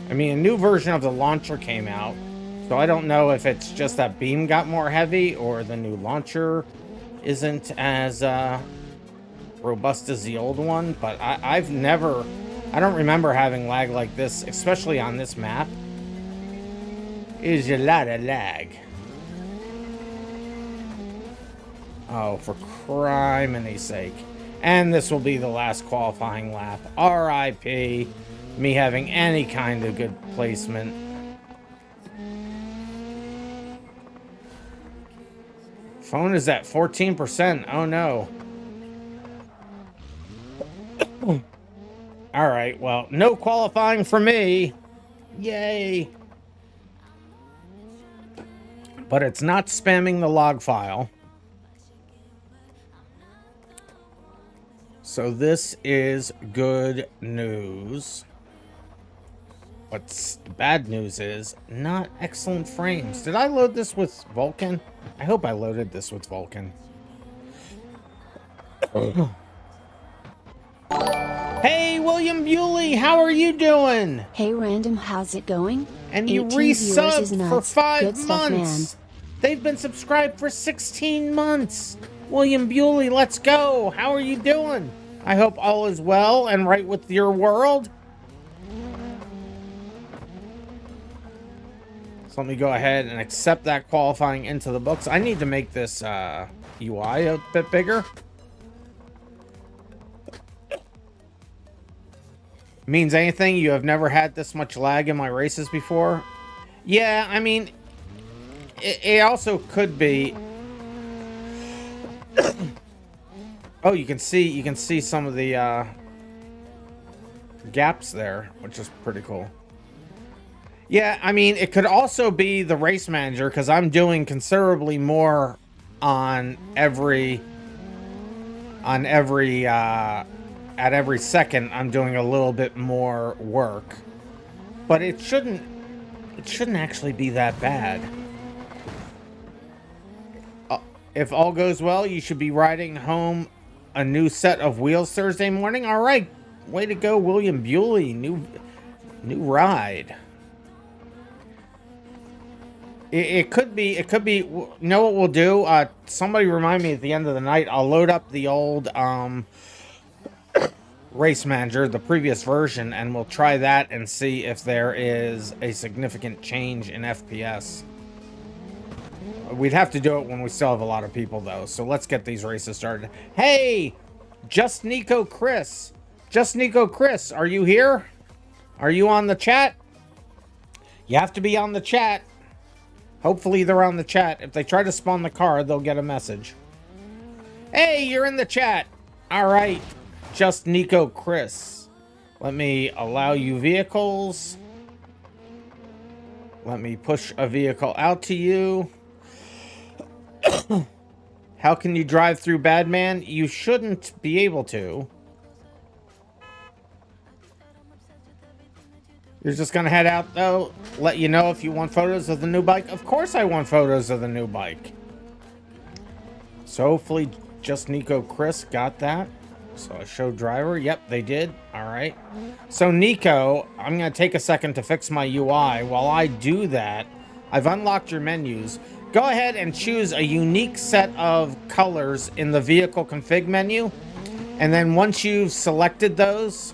I mean, a new version of the launcher came out, so I don't know if it's just that Beam got more heavy or the new launcher isn't as robust as the old one, but I don't remember having lag like this, especially on this map. Is a lot of lag. Oh, for criminy sake. And this will be the last qualifying lap. RIP. Me having any kind of good placement. Phone is at 14%. Oh no. Alright, well, no qualifying for me. Yay. But it's not spamming the log file. So this is good news. What's bad news is not excellent frames. Did I load this with Vulkan? I hope I loaded this with Vulkan. Hey, William Bewley, how are you doing? Hey, Random, how's it going? And you 18 viewers is resubbed for nuts. 5 Good stuff, months. man. They've been subscribed for 16 months. William Bewley, let's go. How are you doing? I hope all is well and right with your world. So let me go ahead and accept that qualifying into the books. I need to make this UI a bit bigger. Means anything? You have never had this much lag in my races before? Yeah, I mean, it also could be. Oh, you can see some of the gaps there, which is pretty cool. Yeah, I mean, it could also be the race manager, because I'm doing considerably more on every at every second. I'm doing a little bit more work, but it shouldn't actually be that bad. If all goes well, you should be riding home a new set of wheels Thursday morning. All right, way to go, William Bewley. New ride. It could be, you know what we'll do? Somebody remind me at the end of the night. I'll load up the old race manager, the previous version, and we'll try that and see if there is a significant change in FPS. We'd have to do it when we still have a lot of people, though. So let's get these races started. Hey, Just Nico Chris. Just Nico Chris, are you here? Are you on the chat? You have to be on the chat. Hopefully they're on the chat. If they try to spawn the car, they'll get a message. Hey, you're in the chat. All right, Just Nico Chris. Let me allow you vehicles. Let me push a vehicle out to you. How can you drive through Badman? You shouldn't be able to. You're just gonna head out, though? Let you know if you want photos of the new bike? Of course I want photos of the new bike. So hopefully Just Nico Chris got that. So I show driver. Yep, they did. All right. So Nico, I'm gonna take a second to fix my UI. While I do that, I've unlocked your menus. Go ahead and choose a unique set of colors in the vehicle config menu. And then once you've selected those,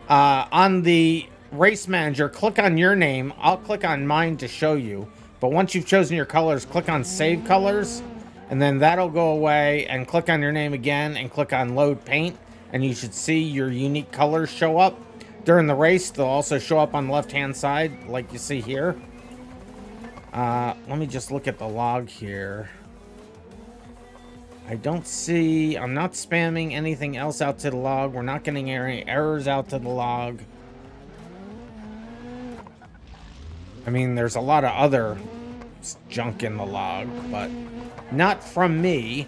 on the race manager, click on your name. I'll click on mine to show you. But once you've chosen your colors, click on save colors. And then that'll go away, and click on your name again and click on load paint, and you should see your unique colors show up. During the race, they'll also show up on the left-hand side, like you see here. Let me just look at the log here. I don't see... I'm not spamming anything else out to the log. We're not getting any errors out to the log. I mean, there's a lot of other junk in the log, but not from me.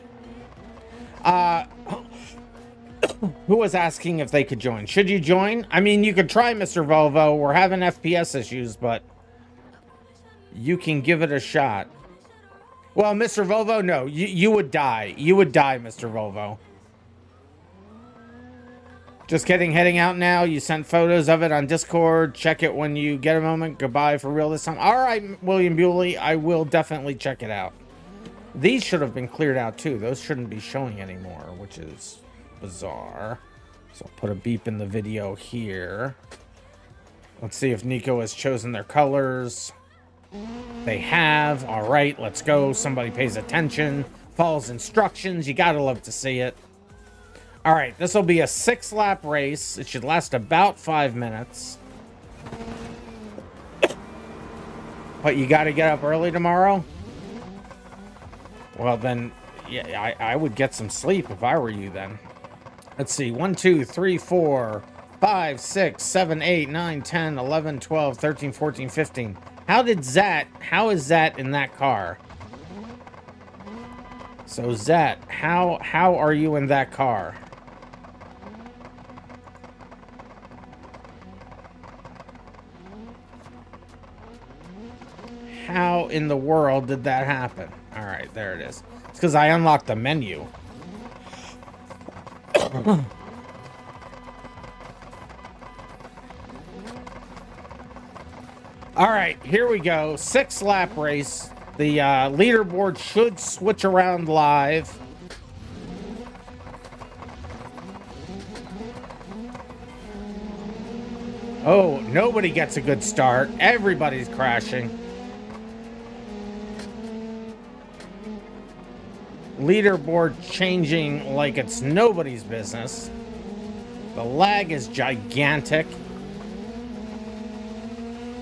Who was asking if they could join? Should you join? I mean, you could try, Mr. Volvo. We're having FPS issues, but you can give it a shot. Well, Mr. Volvo, no. You would die. You would die, Mr. Volvo. Just kidding. Heading out now. You sent photos of it on Discord. Check it when you get a moment. Goodbye for real this time. All right, William Bewley. I will definitely check it out. These should have been cleared out, too. Those shouldn't be showing anymore, which is bizarre. So I'll put a beep in the video here. Let's see if Nico has chosen their colors. They have. All right, let's go. Somebody pays attention, follows instructions. You gotta love to see it. All right, this will be a 6-lap race. It should last about 5 minutes. But you gotta get up early tomorrow? Well, then, yeah, I would get some sleep if I were you then. Let's see. 1, 2, 3, 4, 5, 6, 7, 8, 9, 10, 11, 12, 13, 14, 15. How is Zat in that car? So Zat, how are you in that car? How in the world did that happen? All right, there it is. It's because I unlocked the menu. All right, here we go. 6-lap race. The leaderboard should switch around live. Oh, nobody gets a good start. Everybody's crashing. Leaderboard changing like it's nobody's business. The lag is gigantic.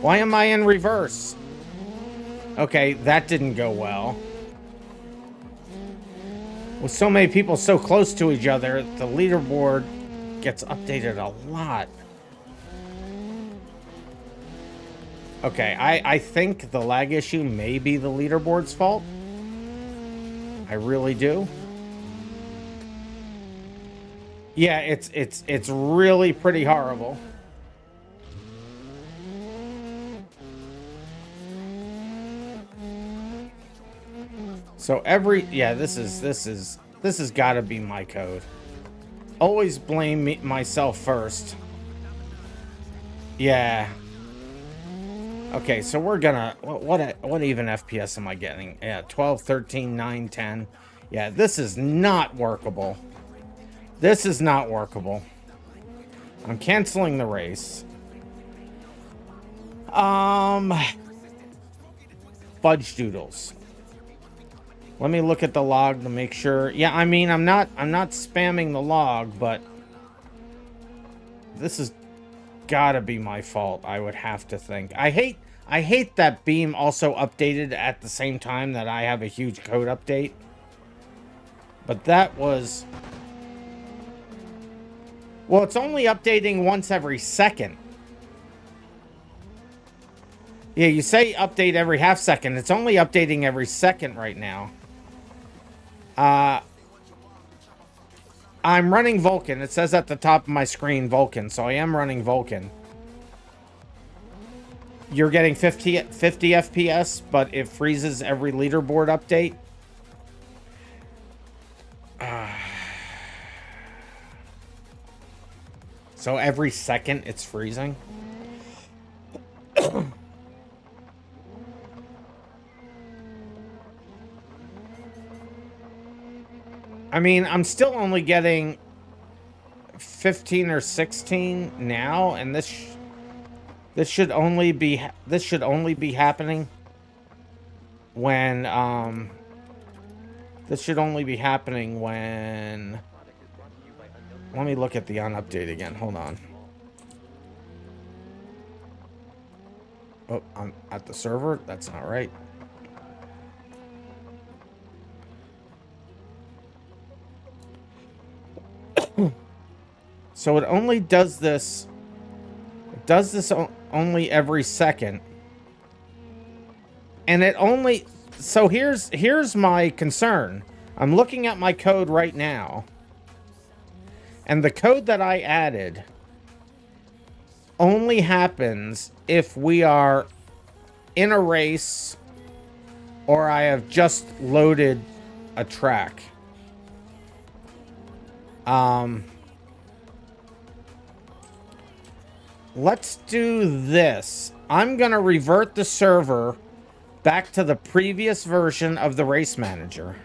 Why am I in reverse? Okay, that didn't go well. With so many people so close to each other, the leaderboard gets updated a lot. Okay, I think the lag issue may be the leaderboard's fault. I really do. Yeah, it's really pretty horrible. So this has got to be my code. Always blame myself first. Yeah. Okay, so we're gonna what even FPS am I getting? Yeah, 12, 13, 9, 10. Yeah, this is not workable. This is not workable. I'm canceling the race. Fudge doodles. Let me look at the log to make sure. Yeah, I mean, I'm not spamming the log, but this has gotta be my fault, I would have to think. I hate that Beam also updated at the same time that I have a huge code update. But that was... Well, it's only updating once every second. Yeah, you say update every half second. It's only updating every second right now. I'm running Vulkan. It says at the top of my screen Vulkan, so I am running Vulkan. You're getting 50 FPS, but it freezes every leaderboard update. So every second it's freezing. I mean, I'm still only getting 15 or 16 now, and this should only be happening when This should only be happening when... Let me look at the on update again. Hold on. Oh, I'm at the server? That's not right. So it only does this... It does this only every second. And it only... So here's my concern. I'm looking at my code right now. And the code that I added only happens if we are in a race or I have just loaded a track. Let's do this. I'm going to revert the server back to the previous version of the race manager.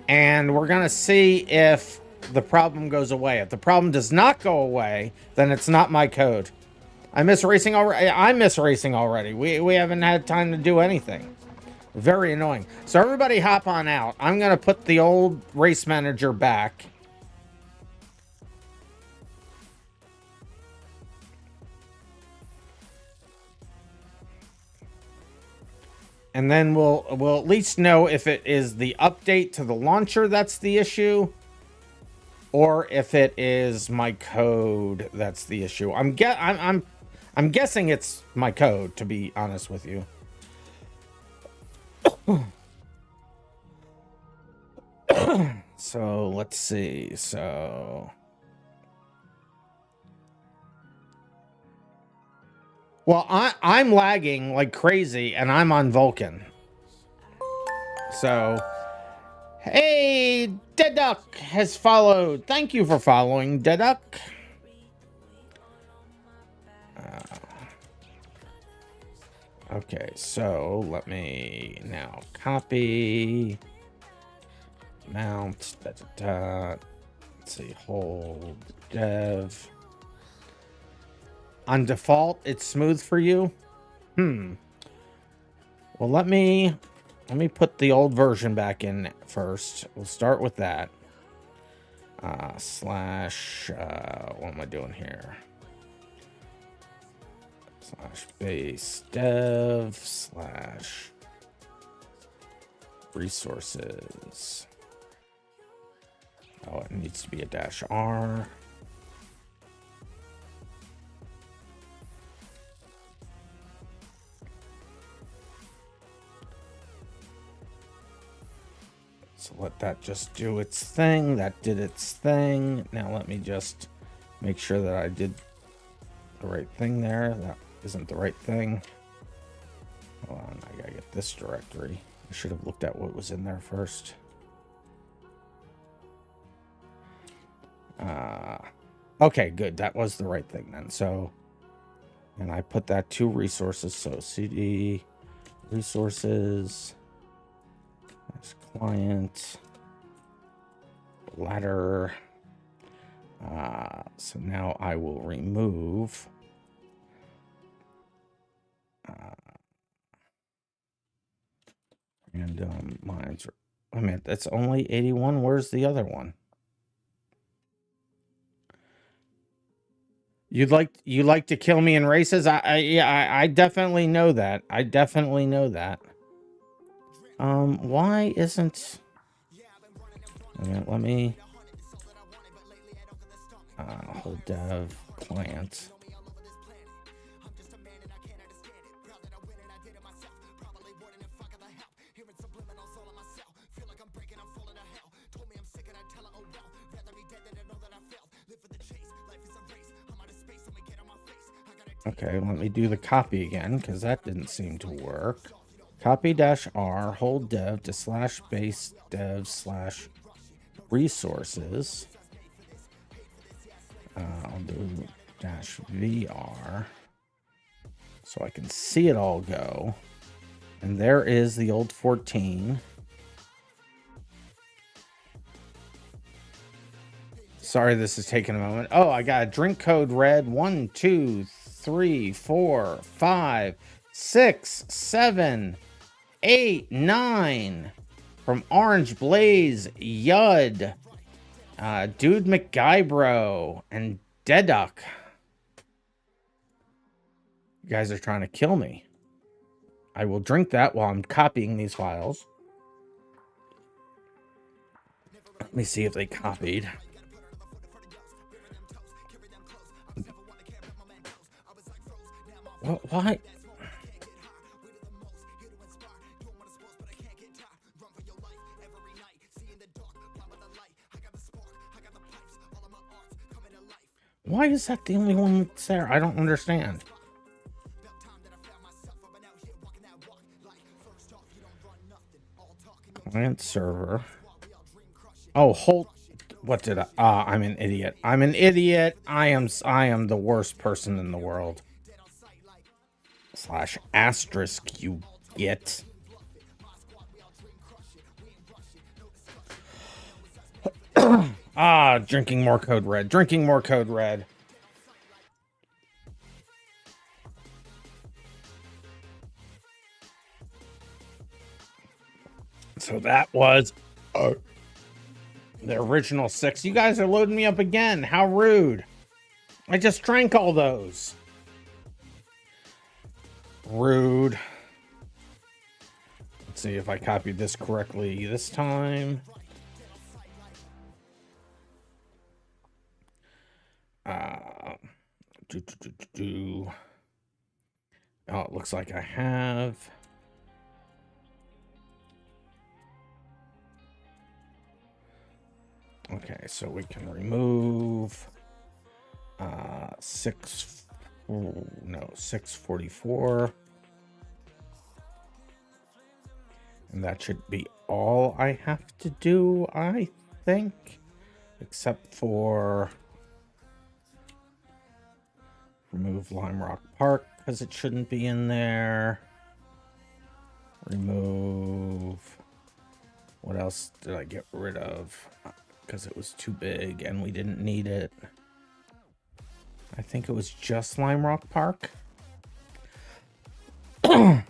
And we're going to see if the problem goes away. If the problem does not go away, then it's not my code. I miss racing already. I miss racing already. We haven't had time to do anything. Very annoying. So everybody hop on out. I'm going to put the old race manager back. And then we'll at least know if it is the update to the launcher that's the issue, or if it is my code that's the issue. I'm guessing it's my code, to be honest with you. So let's see. So well, I'm lagging like crazy, and I'm on Vulcan. So, hey, Dead Duck has followed. Thank you for following, Dead Duck. Okay, so let me now copy, mount, let's see, hold dev. On default, it's smooth for you. Well, let me put the old version back in first. We'll start with that. Slash, what am I doing here? Slash base dev slash resources. Oh, it needs to be a -R. So let that just do its thing. That did its thing. Now let me just make sure that I did the right thing there. That isn't the right thing. Hold on, I gotta get this directory. I should have looked at what was in there first. Okay, good. That was the right thing then. So, and I put that to resources. So cd resources. That's client ladder. So now I will remove RandomMinds. Wait a minute, that's only 81. Where's the other one? You like to kill me in races? I definitely know that. I definitely know that. Why isn't... Let me... hold dev client. Okay, let me do the copy again, because that didn't seem to work. Copy -R, hold dev to slash base dev slash resources. I'll do -VR so I can see it all go. And there is the old 14. Sorry, this is taking a moment. Oh, I got a drink code red. 1, 2, 3, 4, 5, 6, 7, 8, 9, From Orange Blaze, Yud, Dude McGuybro, and Deduck. You guys are trying to kill me. I will drink that while I'm copying these files. Let me see if they copied. What? Why? Why is that the only one that's there? I don't understand. Client server. Oh, hold. What did I? I'm an idiot. I'm an idiot. I am the worst person in the world. Slash asterisk, you get. Drinking more code red. Drinking more code red. So that was the original 6. You guys are loading me up again. How rude. I just drank all those. Rude. Let's see if I copied this correctly this time. Oh, it looks like I have. Okay, so we can remove 644. And that should be all I have to do, I think. Except for remove Lime Rock Park because it shouldn't be in there. Remove. What else did I get rid of? Because it was too big and we didn't need it. I think it was just Lime Rock Park. All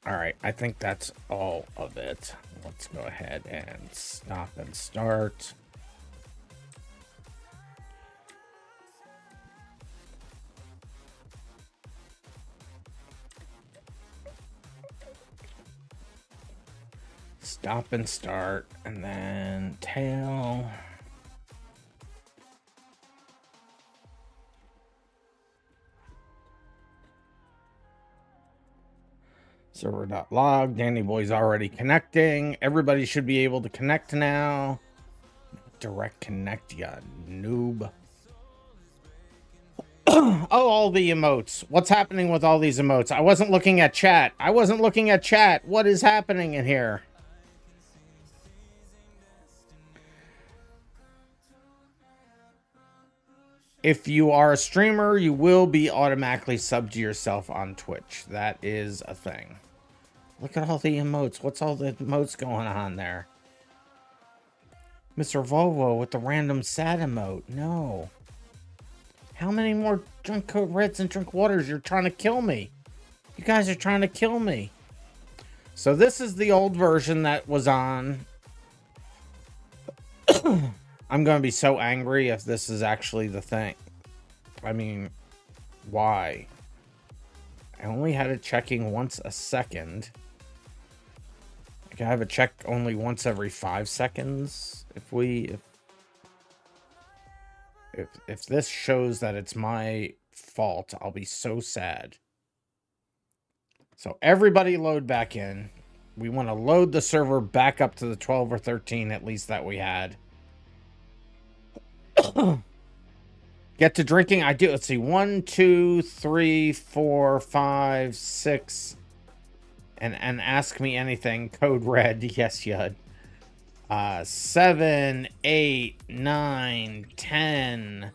right, I think that's all of it. Let's go ahead and stop and start. Stop and start, and then tail. Server.log. Danny Boy's already connecting. Everybody should be able to connect now. Direct connect, ya noob. Oh, all the emotes. What's happening with all these emotes? I wasn't looking at chat. I wasn't looking at chat. What is happening in here? If you are a streamer, you will be automatically subbed to yourself on Twitch. That is a thing. Look at all the emotes. What's all the emotes going on there? Mr. Volvo with the random sad emote. No. How many more drink code reds and drink waters? You're trying to kill me. You guys are trying to kill me. So this is the old version that was on. I'm going to be so angry if this is actually the thing. I mean, why? I only had it checking once a second. I can have it check only once every 5 seconds. If this shows that it's my fault, I'll be so sad. So everybody load back in. We want to load the server back up to the 12 or 13 at least that we had. Get to drinking. I do. Let's see. 1, 2, 3, 4, 5, 6. And ask me anything. Code red. Yes, Yud. 7, 8, 9, 10,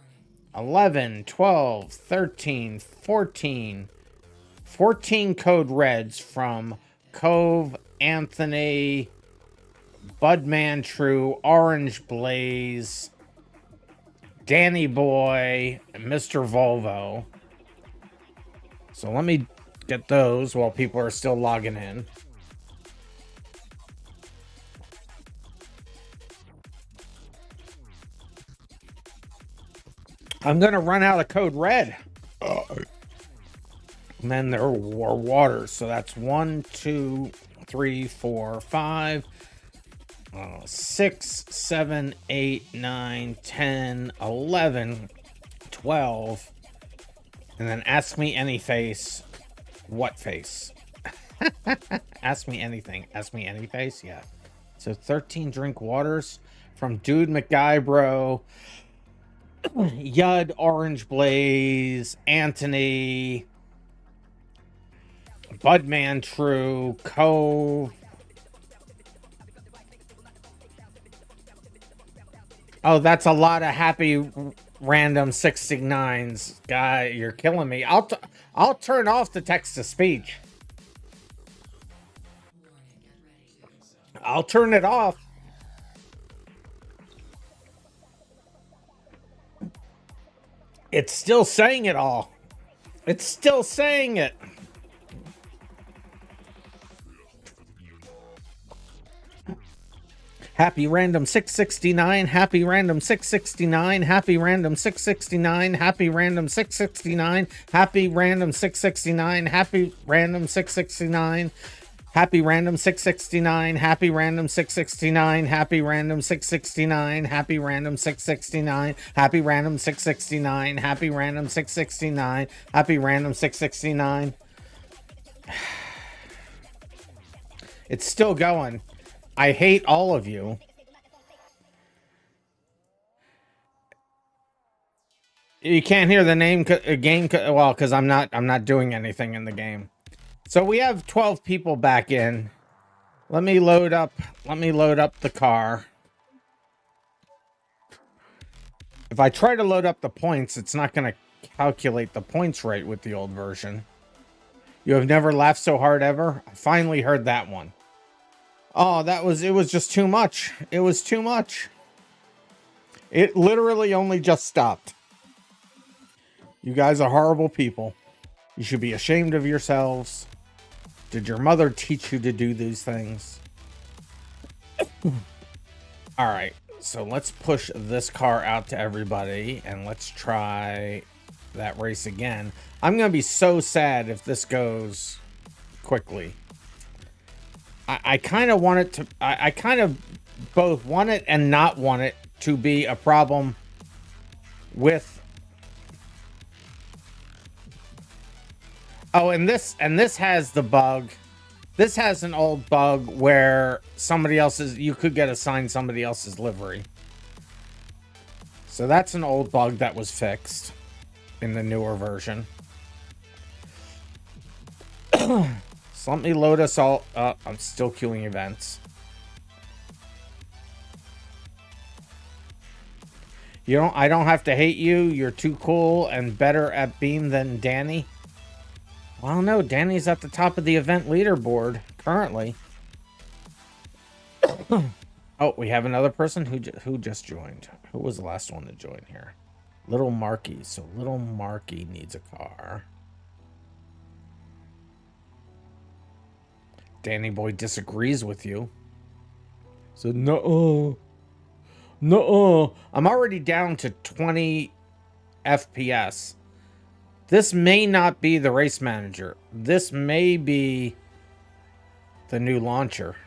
11, 12, 13, 14. 14 code reds from Cove, Anthony, Budman True, Orange Blaze, Danny Boy, and Mr. Volvo. So let me get those while people are still logging in. I'm gonna run out of code red. And then there were waters. So that's 1, 2, 3, 4, 5, 6, 7, 8, 9, 10, 11, 12. And then ask me any face. What face? Ask me anything. Ask me any face? Yeah. So 13 drink waters from Dude McGuybro, Yud, Orange Blaze, Anthony, Budman True, Cove. Oh, that's a lot of happy random 69s. Guy, you're killing me. I'll turn off the text to speech. I'll turn it off. It's still saying it all. It's still saying it. Happy random 669, happy random 669, happy random 669, happy random 669, happy random 669, happy random 669, happy random 669, happy random 669, happy random 669, happy random 669, happy random 669, happy random 669, happy random 669. It's still going. I hate all of you. You can't hear the name game, well, because I'm not doing anything in the game. So we have 12 people back in. Let me load up the car. If I try to load up the points, it's not going to calculate the points right with the old version. You have never laughed so hard ever? I finally heard that one. Oh, it was just too much. It was too much. It literally only just stopped. You guys are horrible people. You should be ashamed of yourselves. Did your mother teach you to do these things? All right, so let's push this car out to everybody and let's try that race again. I'm going to be so sad if this goes quickly. I kind of want it to, I kind of both want it and not want it to be a problem with. Oh, and this has the bug. This has an old bug where you could get assigned somebody else's livery. So that's an old bug that was fixed in the newer version. So let me load us all up. I'm still queuing events. I don't have to hate you. You're too cool and better at Beam than Danny. Well, no, Danny's at the top of the event leaderboard currently. Oh, we have another person who just joined. Who was the last one to join here? Little Marky. So Little Marky needs a car. Danny Boy disagrees with you. So no. I'm already down to 20 FPS. This may not be the race manager. This may be the new launcher,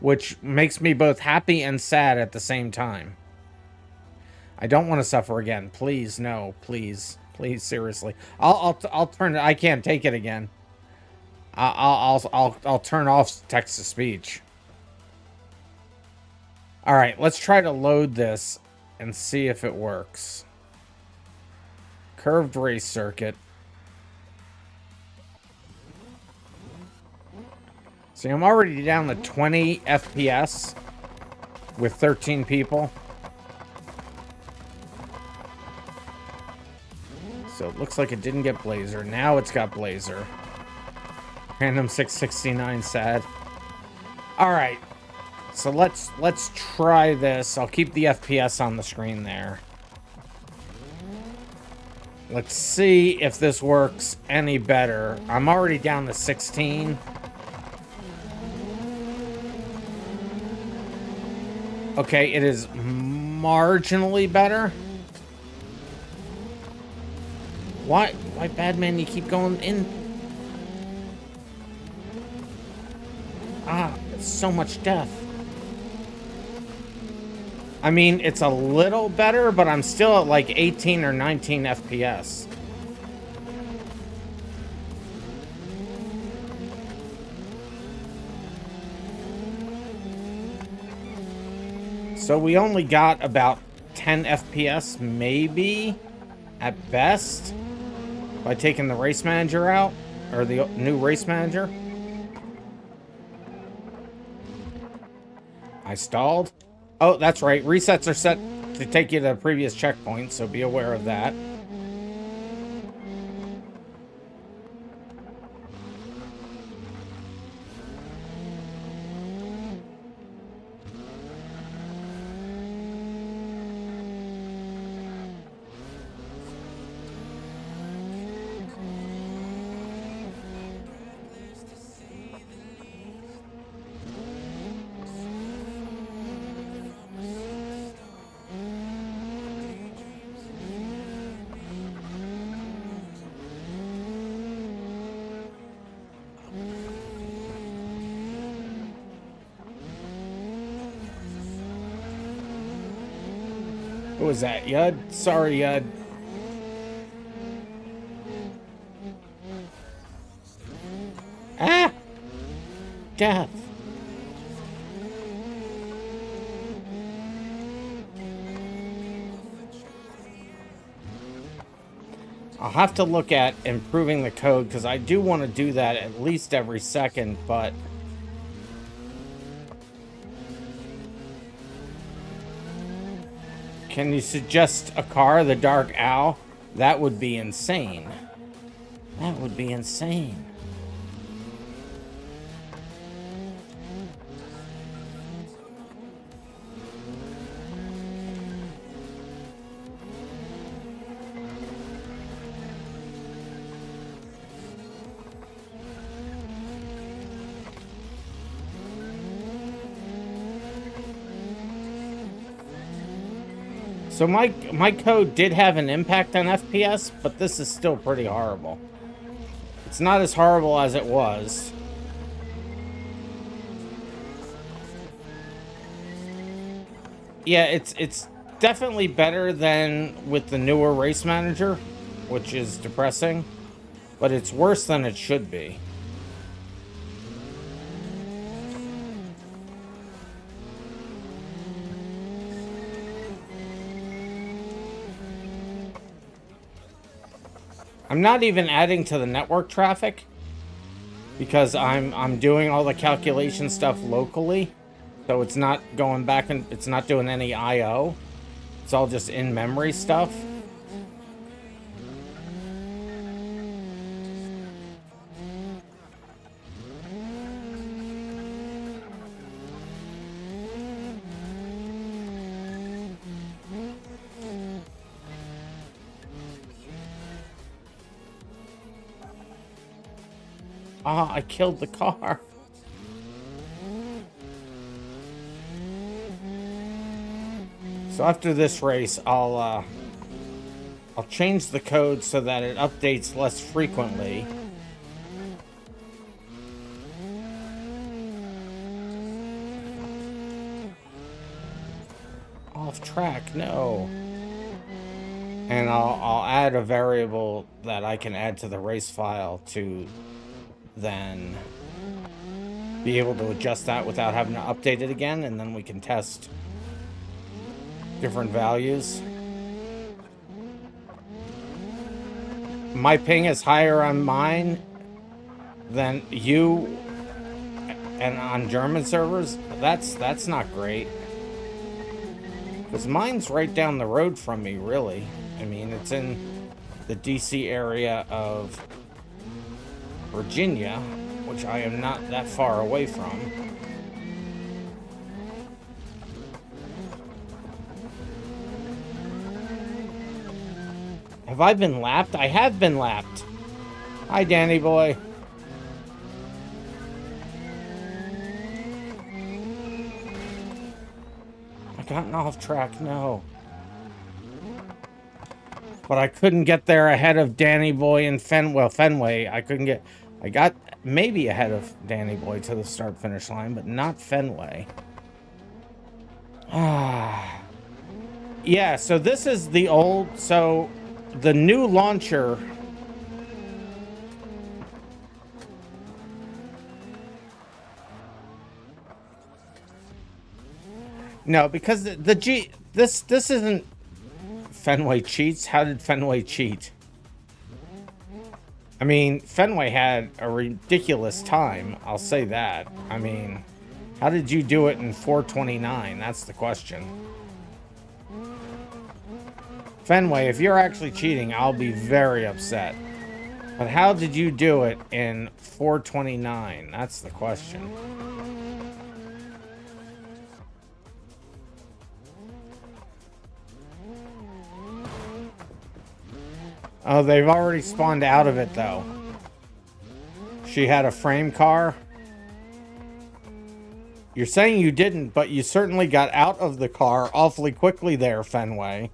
which makes me both happy and sad at the same time. I don't want to suffer again. Please, no, please, seriously. I'll turn it. I can't take it again. I'll turn off text to speech. All right, let's try to load this and see if it works. Curved race circuit. See, I'm already down to 20 FPS with 13 people. So it looks like it didn't get Blazer. Now it's got Blazer. Random 669 sad. All right. So let's try this. I'll keep the FPS on the screen there. Let's see if this works any better. I'm already down to 16. Okay, it is marginally better. Why, Badman, you keep going in? Ah, it's so much death. I mean, it's a little better, but I'm still at like 18 or 19 FPS. So we only got about 10 FPS, maybe, at best, by taking the race manager out, or the new race manager. I stalled. Oh, that's right. Resets are set to take you to the previous checkpoint, so be aware of that. Who was that, Yud? Sorry, Yud. Ah! Death. I'll have to look at improving the code, because I do want to do that at least every second, but... Can you suggest a car, the Dark Owl? That would be insane. That would be insane. So my code did have an impact on FPS, but this is still pretty horrible. It's not as horrible as it was. Yeah, it's definitely better than with the newer race manager, which is depressing, but it's worse than it should be. I'm not even adding to the network traffic because I'm doing all the calculation stuff locally, so it's not going back and it's not doing any I/O. It's all just in-memory stuff. Ah, I killed the car. So after this race, I'll change the code so that it updates less frequently. Off track, no. And I'll add a variable that I can add to the race file to then be able to adjust that without having to update it again, and then we can test different values. My ping is higher on mine than you and on German servers. That's not great, because mine's right down the road from me, really. I mean, it's in the DC area of Virginia, which I am not that far away from. Have I been lapped? I have been lapped. Hi, Danny boy. I gotten off track, no. But I couldn't get there ahead of Danny Boy and Fenway. I got maybe ahead of Danny Boy to the start finish line, but not Fenway. Ah. Yeah, so this is the old, so the new launcher. No, because this isn't Fenway cheats. How did Fenway cheat? I mean, Fenway had a ridiculous time. I'll say that. I mean, how did you do it in 4:29? That's the question. Fenway, if you're actually cheating, I'll be very upset. But how did you do it in 4:29? That's the question. Oh, they've already spawned out of it, though. She had a frame car. You're saying you didn't, but you certainly got out of the car awfully quickly there, Fenway.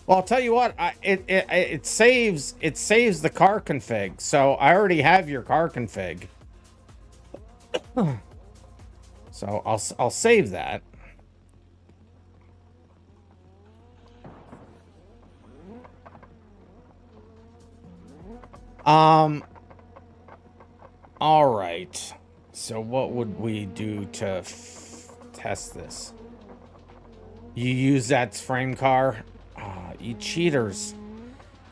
Well, I'll tell you what, it saves the car config, so I already have your car config. So I'll save that. All right. So what would we do to test this? You use that frame car? Ah, you cheaters.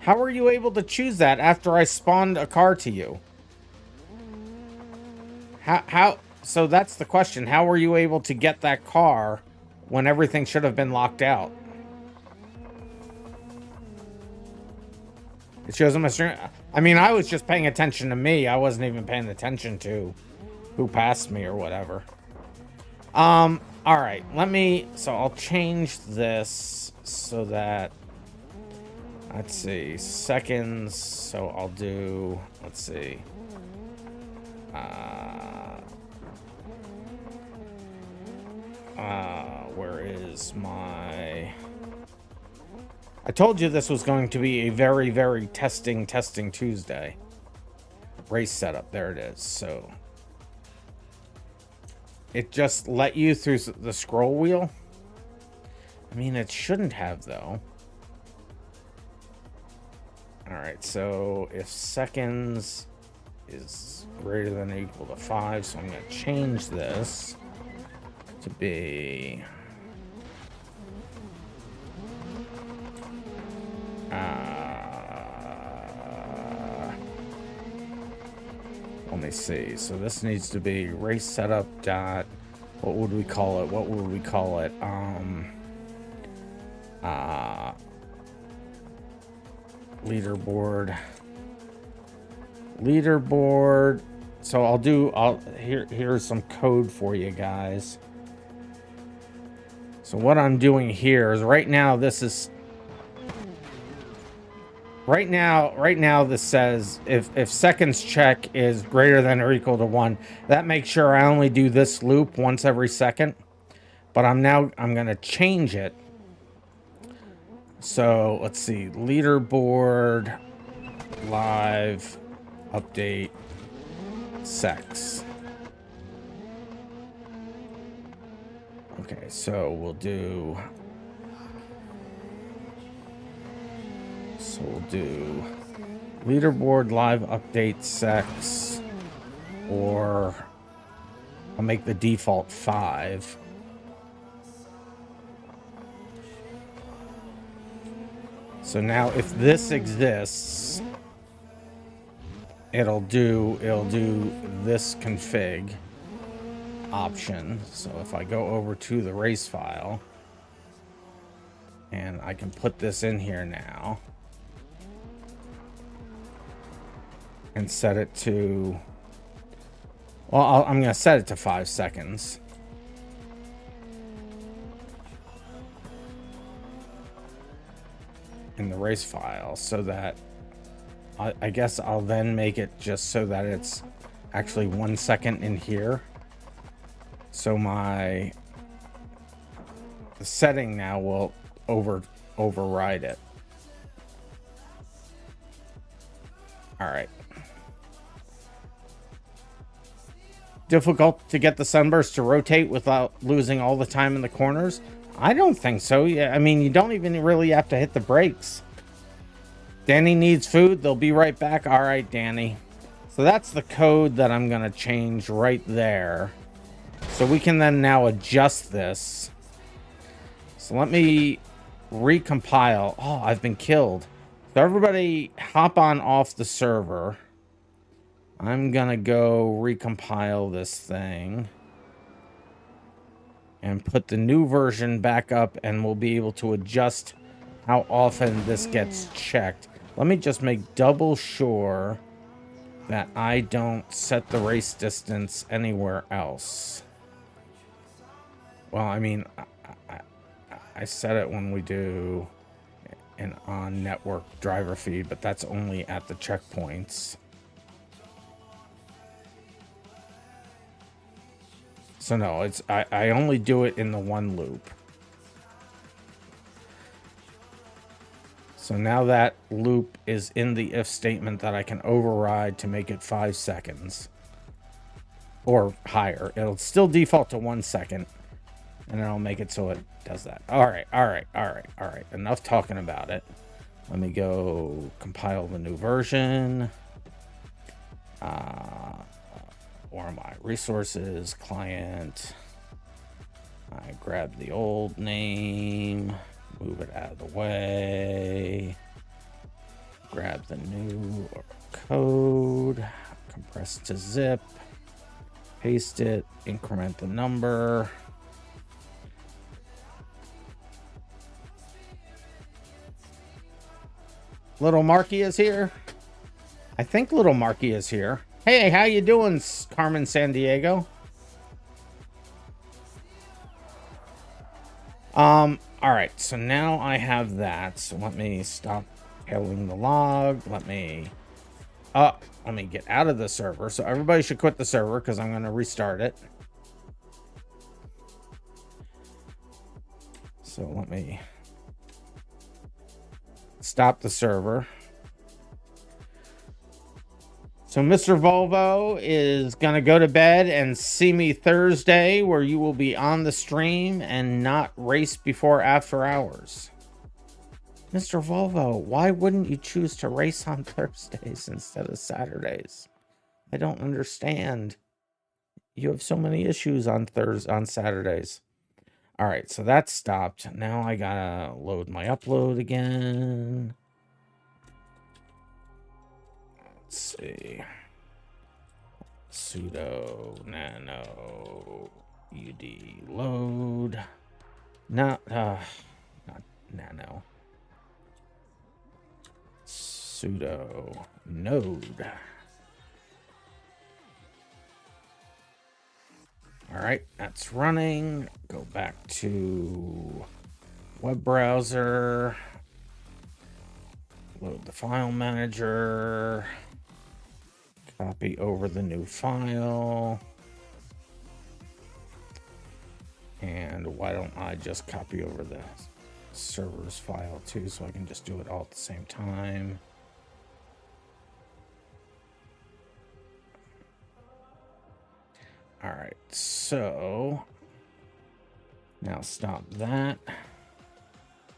How were you able to choose that after I spawned a car to you? How? So that's the question. How were you able to get that car when everything should have been locked out? It shows on my stream. I mean, I was just paying attention to me. I wasn't even paying attention to who passed me or whatever. All right, so I'll change this so that, let's see, seconds. So I'll do, let's see. Where is my... I told you this was going to be a very, very testing Tuesday. Race setup, there it is. So it just let you through the scroll wheel? I mean, it shouldn't have, though. Alright, so if seconds is greater than or equal to 5, so I'm going to change this to be... let me see. So this needs to be race setup dot. What would we call it? Leaderboard. So here's some code for you guys. So what I'm doing here is right now this says if seconds check is greater than or equal to 1, that makes sure I only do this loop once every second. But I'm gonna change it. So let's see, leaderboard live update sex. Okay, so we'll do leaderboard live update sex, or I'll make the default 5. So now if this exists, it'll do this config option. So if I go over to the race file and I can put this in here now and set it to, well, I'm going to set it to 5 seconds. In the race file, so that I guess I'll then make it just so that it's actually 1 second in here. So the setting now will override it. All right. Difficult to get the sunburst to rotate without losing all the time in the corners? I don't think so. Yeah, I mean, you don't even really have to hit the brakes. Danny needs food. They'll be right back. All right, Danny. So that's the code that I'm going to change right there. So we can then now adjust this. So let me recompile. Oh, I've been killed. So everybody hop on off the server. I'm going to go recompile this thing. And put the new version back up, and we'll be able to adjust how often this gets checked. Let me just make double sure that I don't set the race distance anywhere else. Well, I mean, I set it when we do an on-network driver feed, but that's only at the checkpoints. So no, it's I only do it in the one loop. So now that loop is in the if statement that I can override to make it 5 seconds. Or higher. It'll still default to 1 second. And then I'll make it so it does that. Alright. Enough talking about it. Let me go compile the new version. Or my resources, client. I grab the old name. Move it out of the way. Grab the new code. Compress to zip. Paste it. Increment the number. Little Marky is here. I think Little Marky is here. Hey, how you doing, Carmen Sandiego? All right, so now I have that. So let me stop hailing the log. Let me get out of the server. So everybody should quit the server because I'm going to restart it. So let me stop the server. So Mr. Volvo is going to go to bed and see me Thursday, where you will be on the stream and not race before after hours. Mr. Volvo, why wouldn't you choose to race on Thursdays instead of Saturdays? I don't understand. You have so many issues on Saturdays. All right, so that's stopped. Now I gotta load my upload again. Let's see. Sudo nano ud load. Not nano. Sudo node. All right, that's running. Go back to web browser. Load the file manager. Copy over the new file. And why don't I just copy over the server's file too, so I can just do it all at the same time. All right, so now stop that.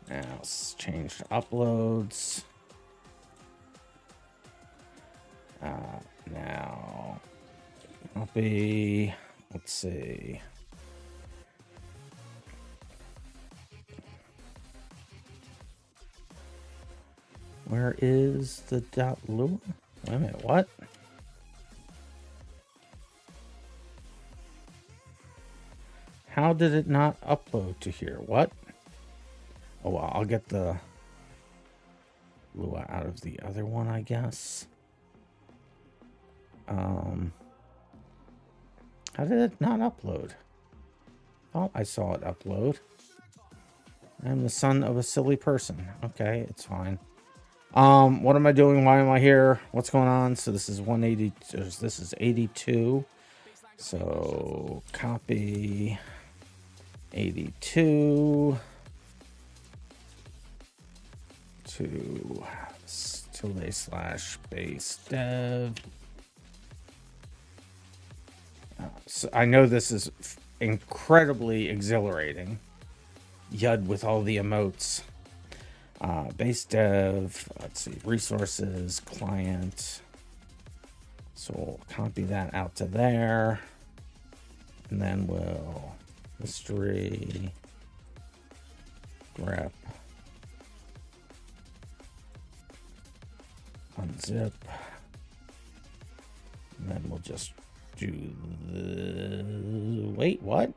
Now let's change to uploads. Now copy. Let's see. Where is the .lua? Wait a minute, what? How did it not upload to here? What? Oh, well, I'll get the Lua out of the other one, I guess. How did it not upload? Oh, I saw it upload. I'm the son of a silly person. Okay, it's fine. What am I doing? Why am I here? What's going on? So this is 180. This is 82. So copy 82 to /base dev. So I know this is incredibly exhilarating. Yud with all the emotes. Base dev, let's see, resources, client. So we'll copy that out to there. And then we'll history, grep, unzip. And then we'll just do the, wait, what?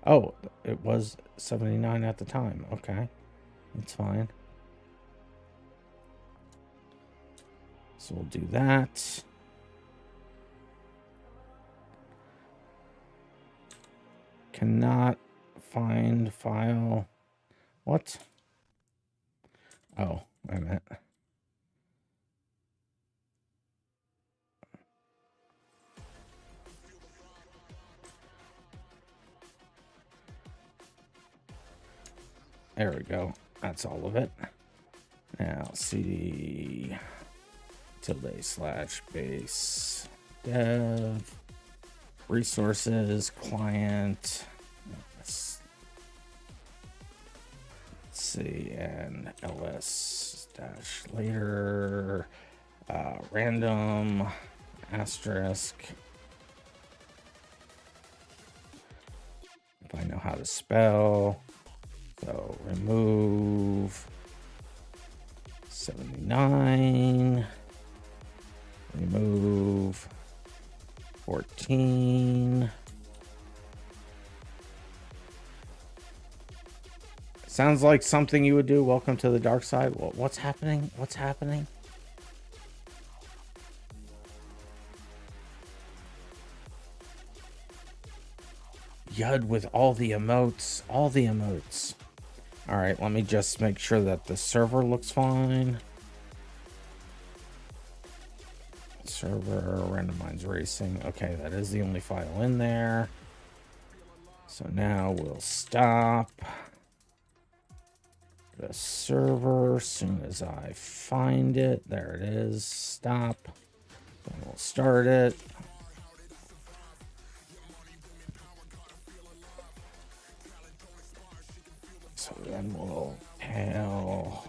Oh, it was 79 at the time. Okay, that's fine. So we'll do that. Cannot find file. What? Oh, wait a minute. There we go. That's all of it. Now cd /base dev resources client. Let's see, and ls dash later random asterisk. If I know how to spell. So remove 79, remove 14. Sounds like something you would do. Welcome to the dark side. Well, what's happening? What's happening? Yud with all the emotes. All the emotes. All right, let me just make sure that the server looks fine. Server, RandomMinds racing. Okay, that is the only file in there. So now we'll stop the server as soon as I find it. There it is. Stop. Then we'll start it. So then we'll tail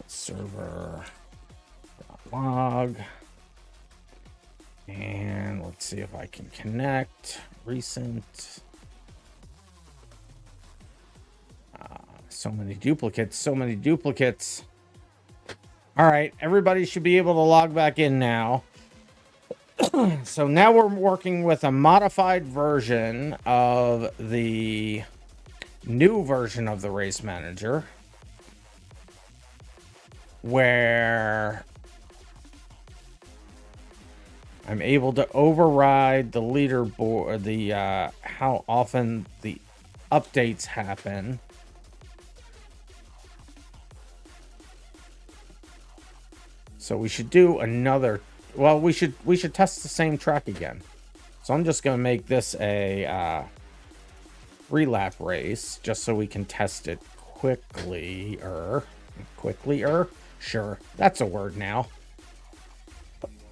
server.log. And let's see if I can connect. Recent. So many duplicates, so many duplicates. All right, everybody should be able to log back in now. So now we're working with a modified version of the new version of the race manager, where I'm able to override the leaderboard, the how often the updates happen. So we should do another, well, we should test the same track again. So I'm just going to make this a relap race just so we can test it quickly. Sure, that's a word now.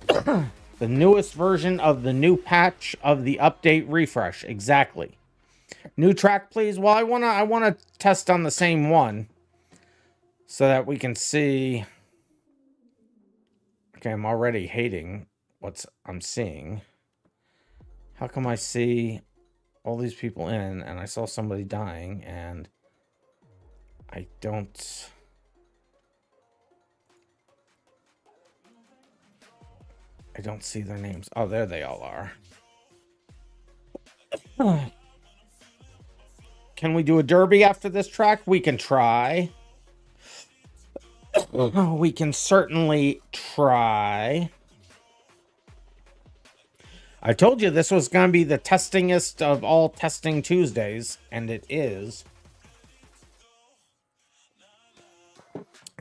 The newest version of the new patch of the update refresh. Exactly. New track, please. Well, I wanna test on the same one so that we can see. Okay, I'm already hating what I'm seeing. How come I see all these people in and I saw somebody dying and I don't see their names. Oh, there they all are. Can we do a derby after this track? We can try. We can certainly try. I told you this was going to be the testingest of all testing Tuesdays, and it is.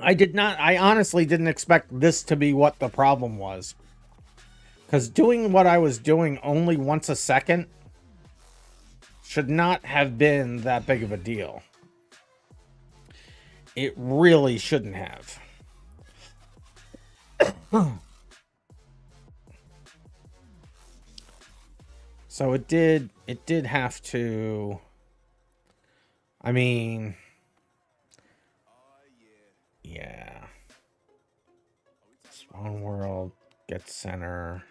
I honestly didn't expect this to be what the problem was. Because doing what I was doing only once a second should not have been that big of a deal. it really shouldn't have. So it did have to, I mean, yeah. Spawn world, get center.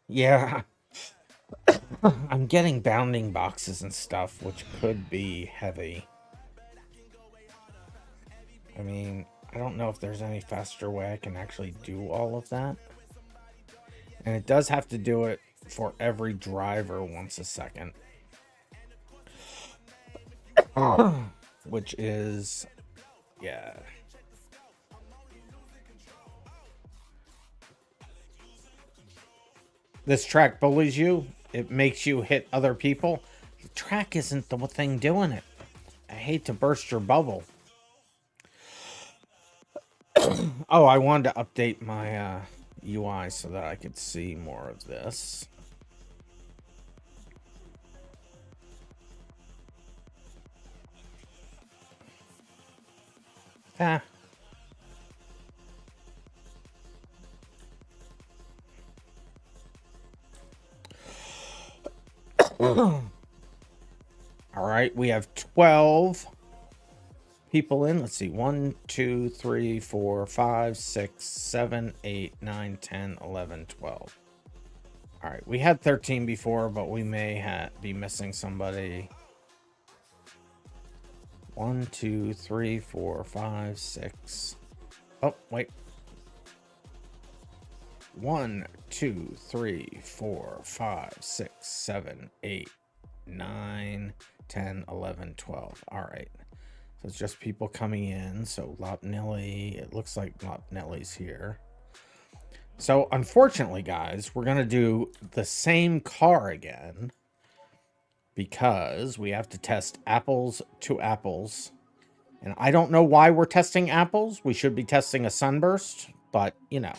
Yeah. I'm getting bounding boxes and stuff, which could be heavy. I mean, I don't know if there's any faster way I can actually do all of that. And it does have to do it for every driver once a second. Which is, yeah. This track bullies you. It makes you hit other people. The track isn't the thing doing it. I hate to burst your bubble. Oh, I wanted to update my UI so that I could see more of this. Ah. All right, we have 12 people in. Let's see. 1, 2, 3, 4, 5, 6, 7, 8, 9, 10, 11, 12. All right, we had 13 before, but we may be missing somebody. 1, 2, 3, 4, 5, 6. Oh, wait. 1, 2, 3, 4, 5, 6, 7, 8, 9, 10, 11, 12. All right. So it's just people coming in. So Lopnelli, it looks like Lopnelli's here. So unfortunately, guys, we're going to do the same car again because we have to test apples to apples. And I don't know why we're testing apples. We should be testing a sunburst, but you know.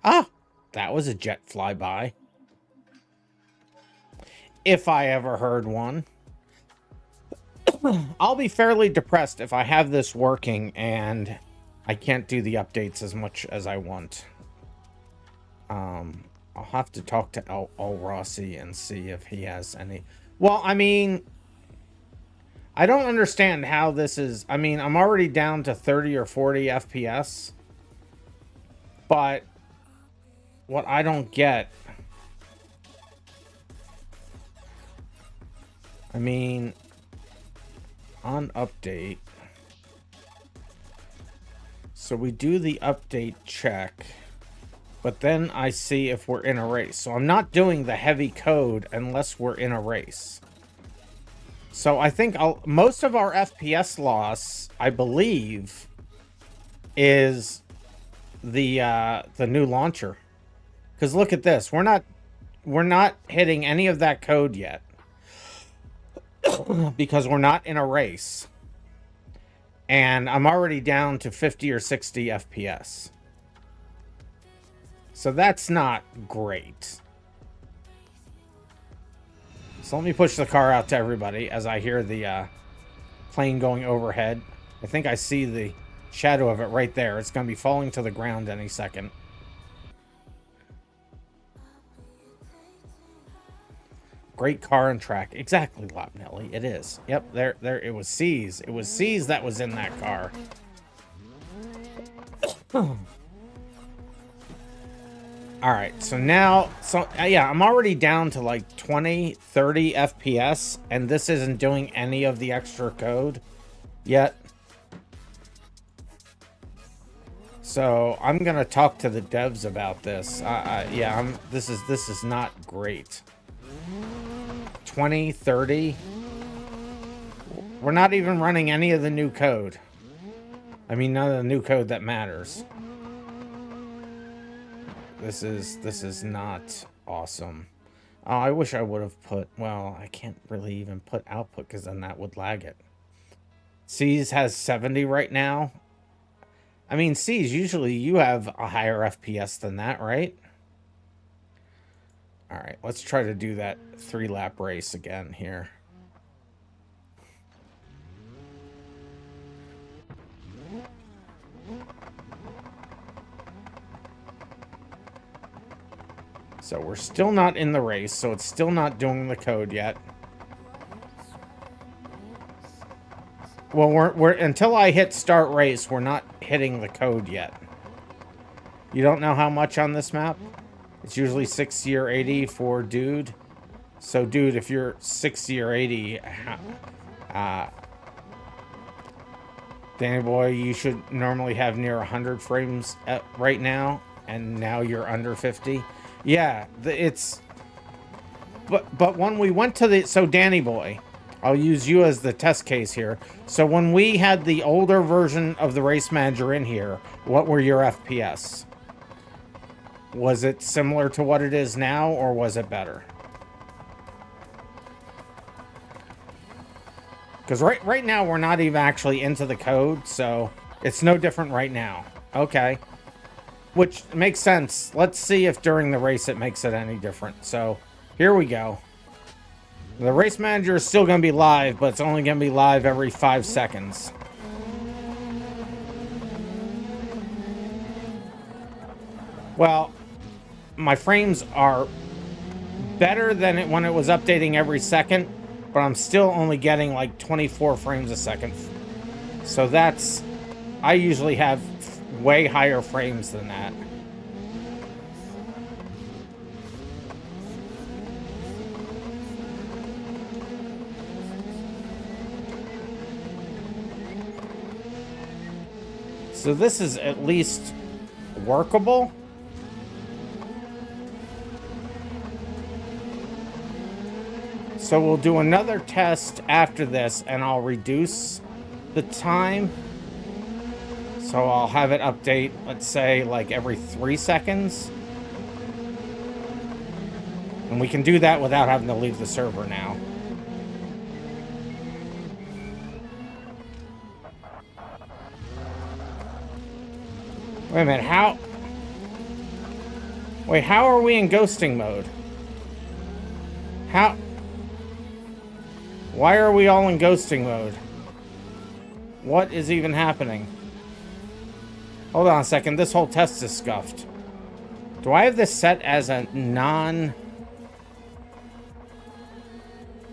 Ah, that was a jet flyby. If I ever heard one. I'll be fairly depressed if I have this working and I can't do the updates as much as I want. I'll have to talk to Al Rossi and see if he has any. Well, I mean, I don't understand how this is. I mean, I'm already down to 30 or 40 FPS. But what I don't get, I mean, on update, so we do the update check, but then I see if we're in a race. So I'm not doing the heavy code unless we're in a race. So I think most of our FPS loss, I believe, is the new launcher. Because look at this, we're not hitting any of that code yet. Because we're not in a race. And I'm already down to 50 or 60 FPS. So that's not great. So let me push the car out to everybody as I hear the plane going overhead. I think I see the shadow of it right there. It's going to be falling to the ground any second. Great car and track. Exactly, Lopnelli. It is. Yep, there. It was C's. It was C's that was in that car. All right, so now, yeah, I'm already down to like 20, 30 FPS, and this isn't doing any of the extra code yet. So I'm gonna talk to the devs about this. Yeah, this is not great. 20, 30. We're not even running any of the new code. I mean, none of the new code that matters. This is not awesome. Oh, I wish I would have put, well, I can't really even put output because then that would lag it. C's has 70 right now. I mean, C's, usually you have a higher FPS than that, right? All right, let's try to do that 3-lap race again here. So we're still not in the race, so it's still not doing the code yet. Well, we're until I hit start race, we're not hitting the code yet. You don't know how much on this map? It's usually 60 or 80 for dude. So, dude, if you're 60 or 80, Danny boy, you should normally have near 100 frames right now, and now you're under 50. Yeah, it's... But when we went to the... So, Danny boy, I'll use you as the test case here. So, when we had the older version of the race manager in here, what were your FPS? Was it similar to what it is now, or was it better? Because right now, we're not even actually into the code, so it's no different right now. Okay. Which makes sense. Let's see if during the race it makes it any different. So, here we go. The race manager is still going to be live, but it's only going to be live every 5 seconds. Well, my frames are better than it when it was updating every second, but I'm still only getting like 24 frames a second. So that's... I usually have way higher frames than that. So this is at least workable. So we'll do another test after this, and I'll reduce the time. So I'll have it update, let's say, like every 3 seconds. And we can do that without having to leave the server now. Wait a minute, how... Wait, how are we in ghosting mode? How... Why are we all in ghosting mode? What is even happening? Hold on a second, this whole test is scuffed. Do I have this set as a non...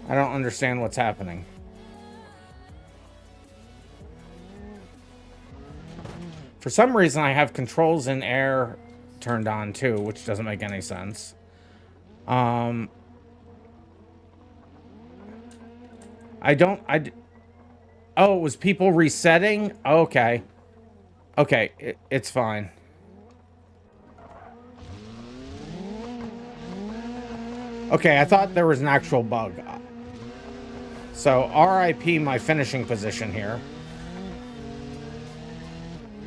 I don't understand what's happening. For some reason, I have controls in air turned on too, which doesn't make any sense. Oh, it was people resetting? Okay. Okay, it's fine. Okay, I thought there was an actual bug. So, RIP my finishing position here.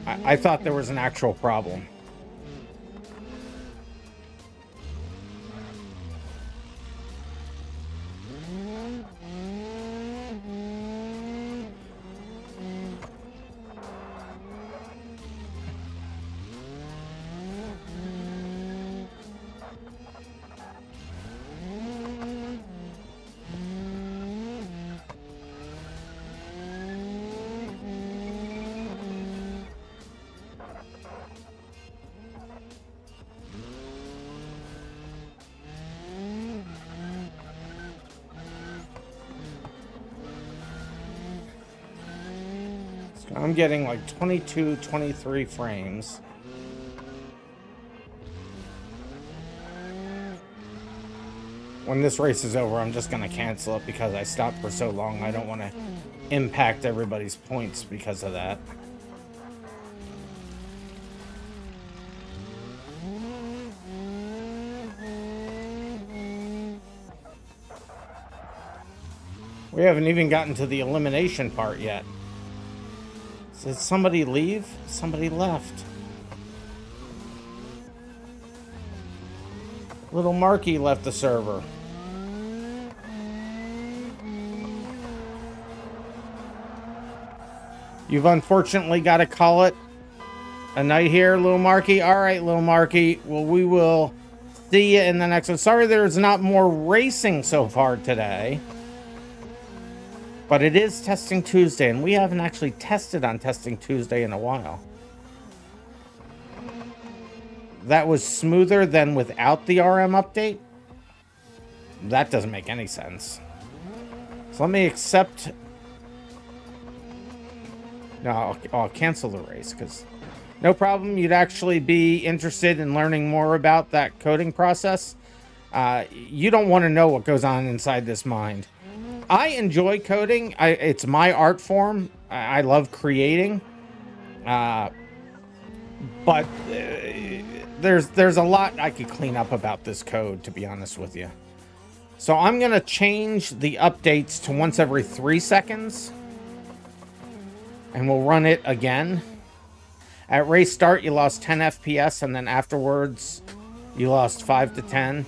I thought there was an actual problem. I'm getting like 22, 23 frames. When this race is over, I'm just going to cancel it because I stopped for so long. I don't want to impact everybody's points because of that. We haven't even gotten to the elimination part yet. Did somebody leave? Somebody left. Little Marky left the server. You've unfortunately got to call it a night here, Little Marky. All right, Little Marky. Well, we will see you in the next one. Sorry there's not more racing so far today. But it is Testing Tuesday, and we haven't actually tested on Testing Tuesday in a while. That was smoother than without the RM update? That doesn't make any sense. So let me accept... No, I'll cancel the race, because... No problem, you'd actually be interested in learning more about that coding process. You don't want to know what goes on inside this mind. I enjoy coding. It's my art form. I love creating. But there's a lot I could clean up about this code, to be honest with you. So I'm going to change the updates to once every 3 seconds. And we'll run it again. At race start, you lost 10 FPS, and then afterwards, you lost 5 to 10.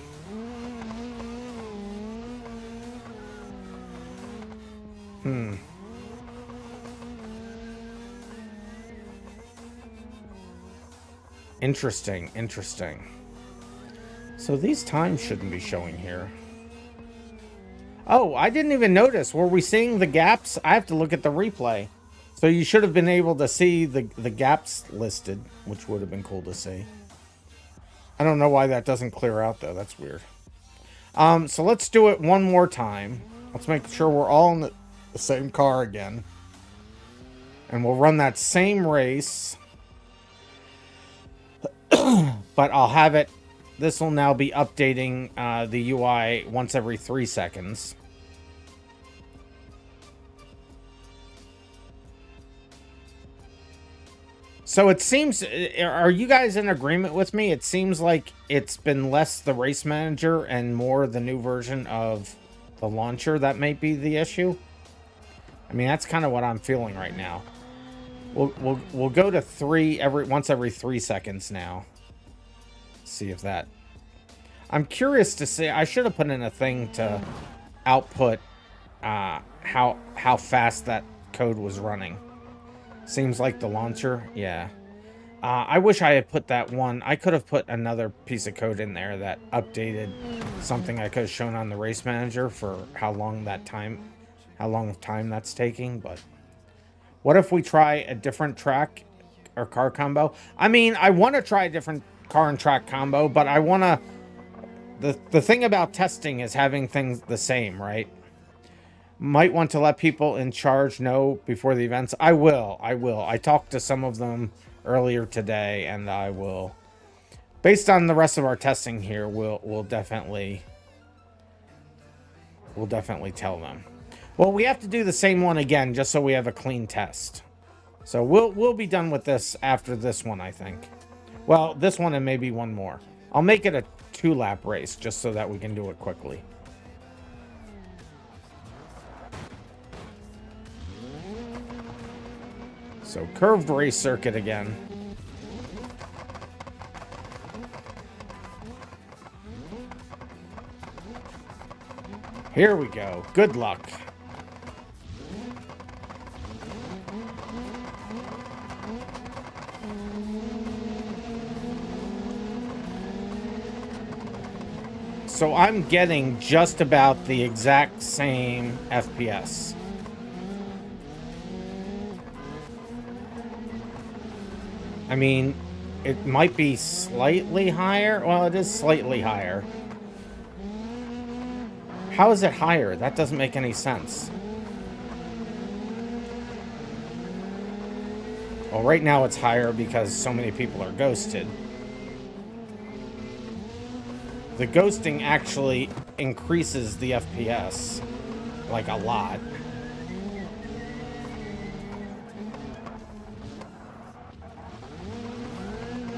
Interesting, interesting. So these times shouldn't be showing here. Oh, I didn't even notice. Were we seeing the gaps? I have to look at the replay. So you should have been able to see the gaps listed, which would have been cool to see. I don't know why that doesn't clear out, though. That's weird. So let's do it one more time. Let's make sure we're all in the same car again. And we'll run that same race. But I'll have it... This will now be updating the UI once every 3 seconds. So it seems... Are you guys in agreement with me? It seems like it's been less the race manager and more the new version of the launcher that might be the issue. I mean, that's kind of what I'm feeling right now. We'll go to once every 3 seconds now. See if that... I'm curious to see... I should have put in a thing to output how fast that code was running. Seems like the launcher, yeah. I wish I had put that one. I could have put another piece of code in there that updated something I could have shown on the race manager for how long of time that's taking, but... What if we try a different track or car combo? I mean, I want to try a different car and track combo, but I want to... The thing about testing is having things the same, right? Might want to let people in charge know before the events. I will. I talked to some of them earlier today, and I will... Based on the rest of our testing here, we'll definitely tell them. Well, we have to do the same one again, just so we have a clean test. So we'll be done with this after this one, I think. Well, this one and maybe one more. I'll make it a 2-lap race, just so that we can do it quickly. So, curved race circuit again. Here we go. Good luck. So I'm getting just about the exact same FPS. I mean, it might be slightly higher. Well, it is slightly higher. How is it higher? That doesn't make any sense. Well, right now it's higher because so many people are ghosted. The ghosting actually increases the FPS, like a lot.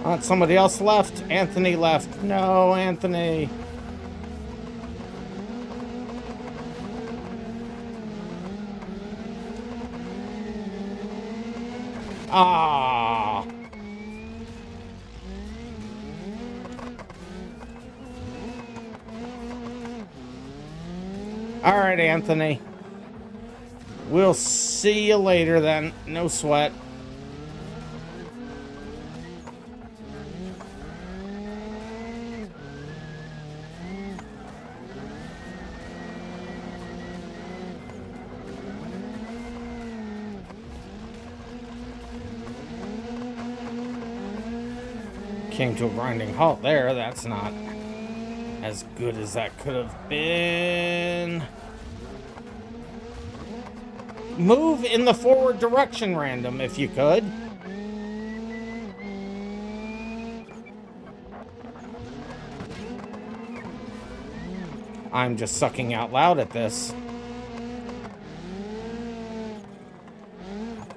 Oh, somebody else left. Anthony left. No, Anthony. Ah. All right, Anthony. We'll see you later then. No sweat. Came to a grinding halt there. That's not as good as that could have been. Move in the forward direction, Random, if you could. I'm just sucking out loud at this.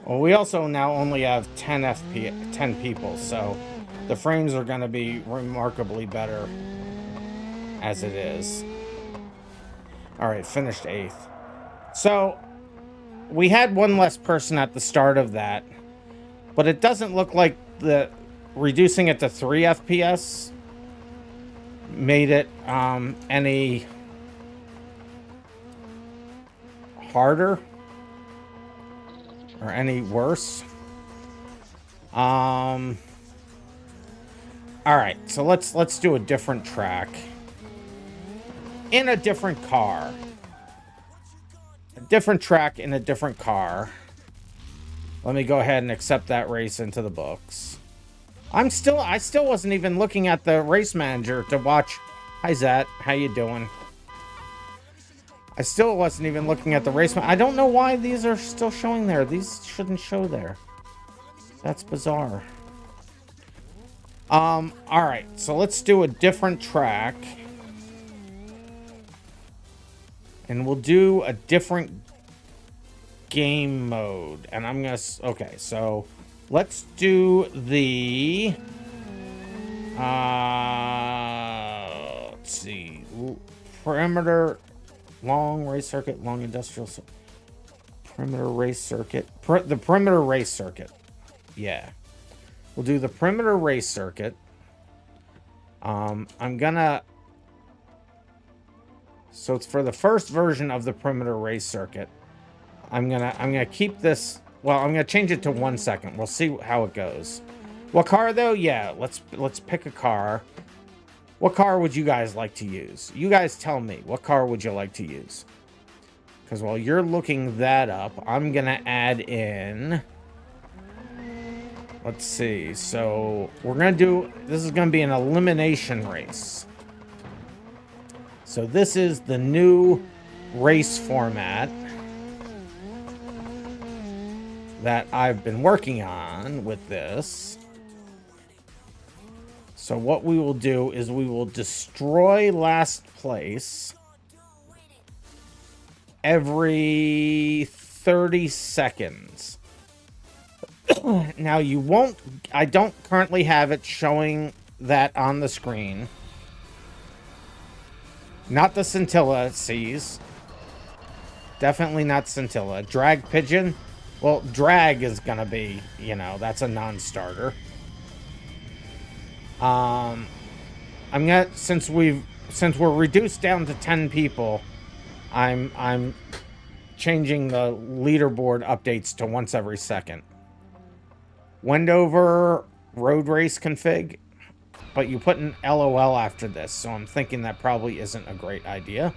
Well, we also now only have 10 people, so the frames are going to be remarkably better as it is. All right, finished 8th. So we had one less person at the start of that, but it doesn't look like the reducing it to 3 FPS made it any harder or any worse. All right, so let's do a different track in a different car. A different track in a different car. Let me go ahead and accept that race into the books. I still wasn't even looking at the race manager to watch. Hi Zat, how you doing? I still wasn't even looking at the race. I don't know why these are still showing there. These shouldn't show there. That's bizarre. All right, so let's do a different track. And we'll do a different game mode. And I'm gonna, okay, so let's do the, let's see, perimeter, long race circuit, long industrial, perimeter race circuit, the perimeter race circuit. Yeah. We'll do the perimeter race circuit. I'm gonna, so it's for the first version of the perimeter race circuit. I'm gonna keep this, well, I'm gonna change it to 1 second. We'll see how it goes. What car though? Yeah, let's pick a car. What car would you guys like to use? You guys tell me, what car would you like to use? Because while you're looking that up, I'm gonna add in, let's see, so we're gonna do, this is gonna be an elimination race. So this is the new race format that I've been working on with this. So what we will do is we will destroy last place every 30 seconds. Now you won't, I don't currently have it showing that on the screen. Not the scintilla sees. Definitely not scintilla. Drag pigeon. Well, drag is gonna be, you know, that's a non-starter. I'm gonna, since we're reduced down to 10 people, I'm changing the leaderboard updates to once every second. Wendover road race config, but you put an LOL after this, so I'm thinking that probably isn't a great idea.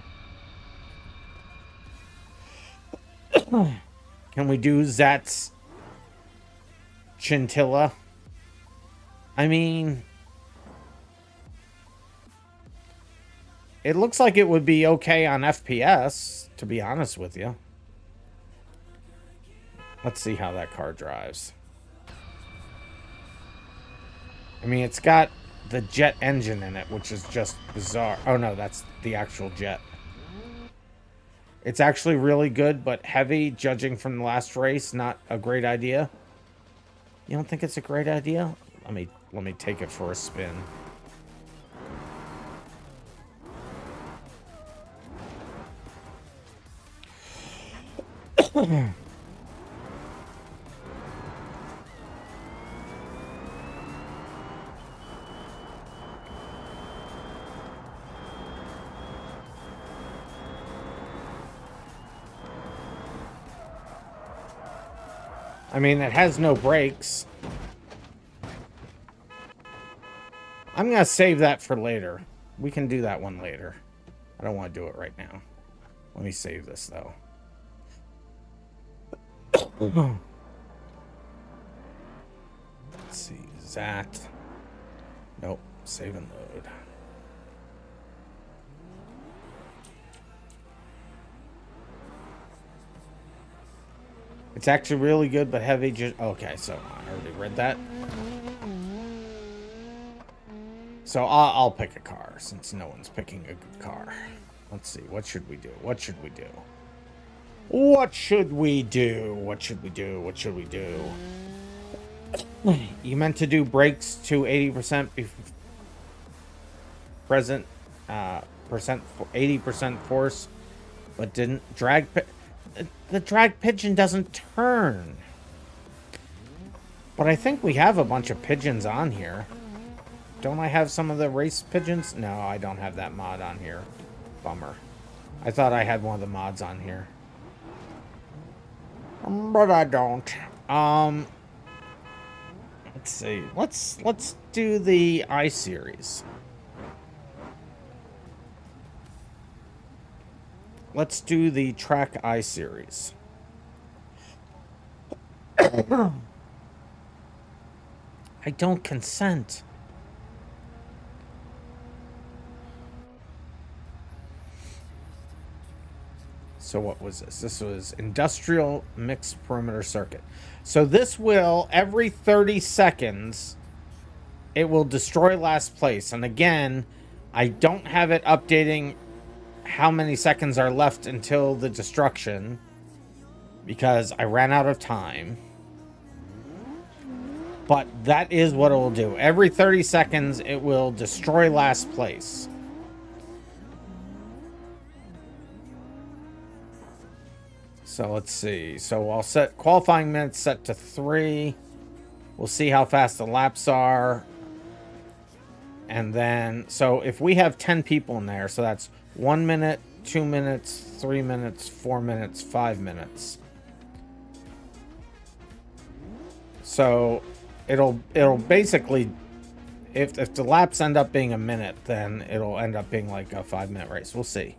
Can we do Zat's Chintilla? I mean, it looks like it would be okay on FPS, to be honest with you. Let's see how that car drives. I mean, it's got the jet engine in it, which is just bizarre. Oh no, that's the actual jet. It's actually really good, but heavy, judging from the last race, not a great idea. You don't think it's a great idea? Let me take it for a spin. I mean, it has no brakes. I'm going to save that for later. We can do that one later. I don't want to do it right now. Let me save this, though. Let's see. Zat. Nope. Save and load. It's actually really good, but heavy. Okay, so I already read that. So I'll pick a car since no one's picking a good car. Let's see. What should we do? What should we do? What should we do? What should we do? What should we do? You meant to do brakes to 80% present percent 80% force, but didn't drag. The drag pigeon doesn't turn. But I think we have a bunch of pigeons on here. Don't I have some of the race pigeons? No, I don't have that mod on here. Bummer. I thought I had one of the mods on here. But I don't. Let's see. Let's do the I series. Let's do the track I series. I don't consent. So what was this? This was industrial mixed perimeter circuit. So this will, every 30 seconds, it will destroy last place. And again, I don't have it updating how many seconds are left until the destruction because I ran out of time. But that is what it will do. Every 30 seconds, it will destroy last place. So let's see. So I'll set qualifying minutes set to 3. We'll see how fast the laps are. And then, so if we have 10 people in there, so that's 1 minute, 2 minutes, 3 minutes, 4 minutes, 5 minutes. So it'll basically, if the laps end up being a minute, then it'll end up being like a 5-minute race. We'll see.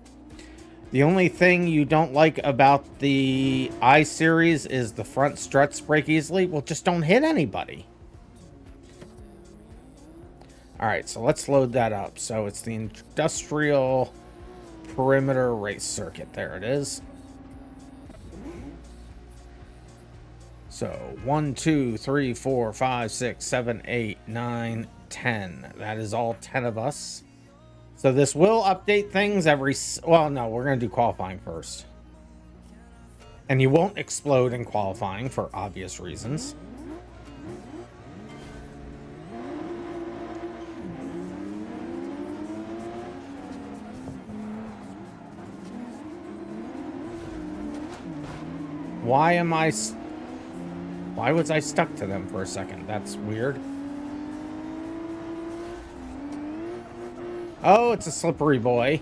The only thing you don't like about the I series is the front struts break easily. Well, just don't hit anybody. All right, so let's load that up. So it's the industrial perimeter race circuit. There it is. So 1, 2, 3, 4, 5, 6, 7, 8, 9, 10. That is all 10 of us. So this will update things every... Well, no, we're going to do qualifying first. And you won't explode in qualifying for obvious reasons. Why am I... Why was I stuck to them for a second? That's weird. Oh, it's a slippery boy.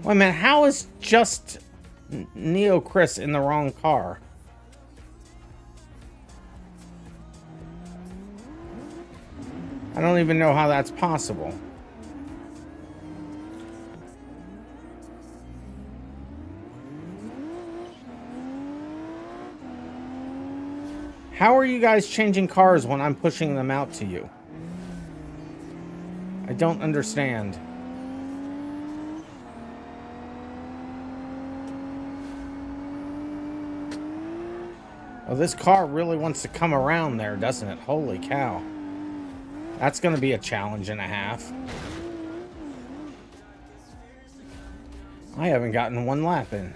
Wait a minute, how is just Neo Chris in the wrong car? I don't even know how that's possible. How are you guys changing cars when I'm pushing them out to you? I don't understand. Well, this car really wants to come around there, doesn't it? Holy cow. That's going to be a challenge and a half. I haven't gotten one lap in.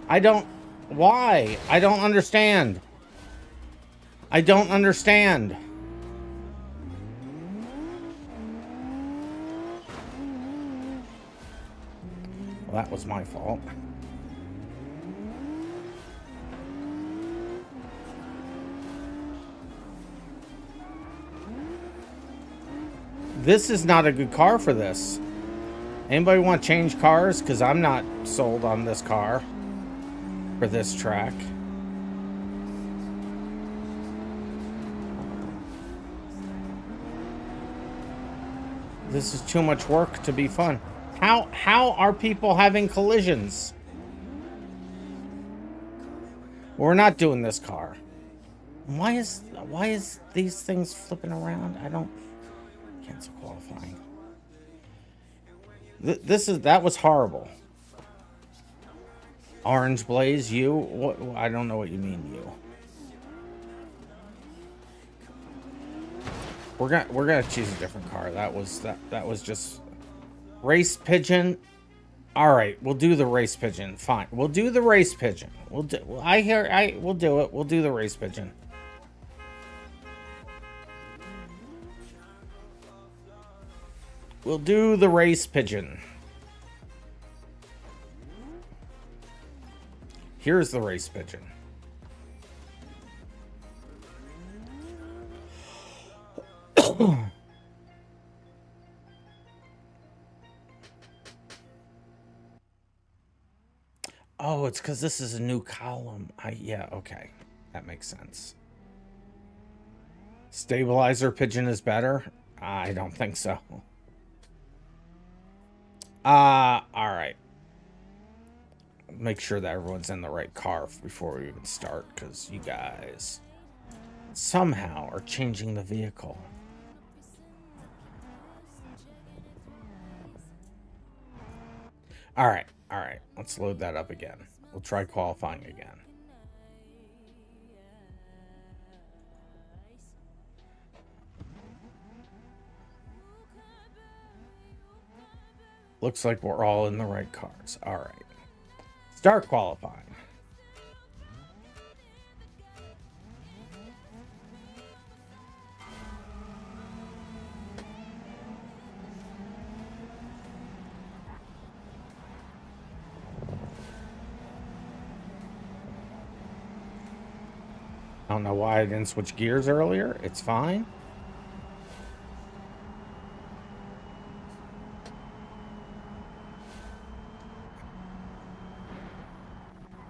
I don't... Why? I don't understand. I don't understand. Well, that was my fault. This is not a good car for this. Anybody want to change cars? Because I'm not sold on this car for this track. This is too much work to be fun. How are people having collisions? We're not doing this car. Why is these things flipping around? I don't cancel qualifying. That was horrible. Orange Blaze, you? What? I don't know what you mean, you. We're gonna choose a different car. That was just race pigeon. All right, we'll do the race pigeon. Fine, we'll do the race pigeon. We'll do. We'll do it. We'll do the race pigeon. We'll do the race pigeon. Here's the race pigeon. Oh, it's because this is a new column. Yeah, okay. That makes sense. Stabilizer pigeon is better? I don't think so. Alright. Make sure that everyone's in the right car before we even start, because you guys somehow are changing the vehicle. Alright, alright. Let's load that up again. We'll try qualifying again. Looks like we're all in the right cars. Alright. Start qualifying. I don't know why I didn't switch gears earlier. It's fine.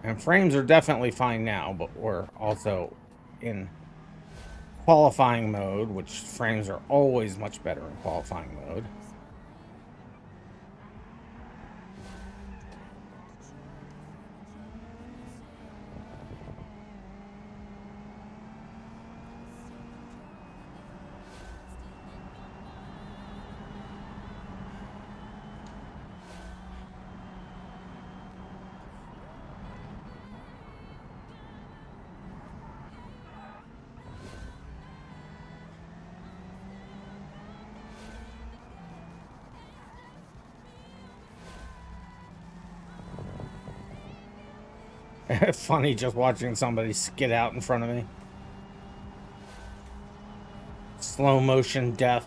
And frames are definitely fine now, but we're also in qualifying mode, which frames are always much better in qualifying mode. Funny just watching somebody skid out in front of me. Slow motion death.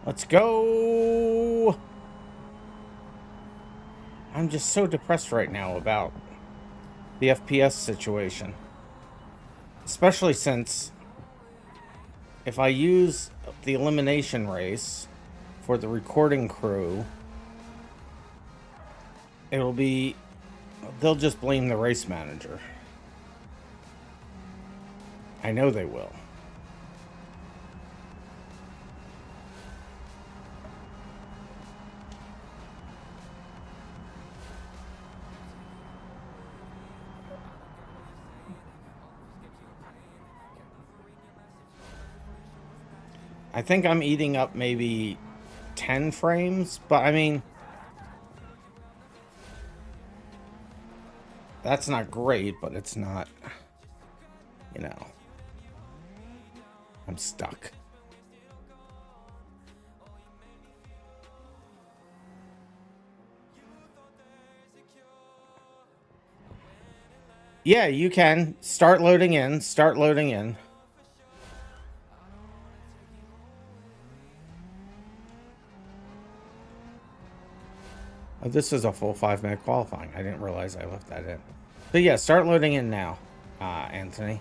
Let's go. I'm just so depressed right now about the FPS situation. Especially since if I use the elimination race for the recording crew, it'll be, they'll just blame the race manager. I know they will. I think I'm eating up maybe 10 frames, but I mean, that's not great, but it's not, you know, I'm stuck. Yeah, you can start loading in, start loading in. Oh, this is a full 5-minute qualifying. I didn't realize I left that in. But yeah, start loading in now, Anthony.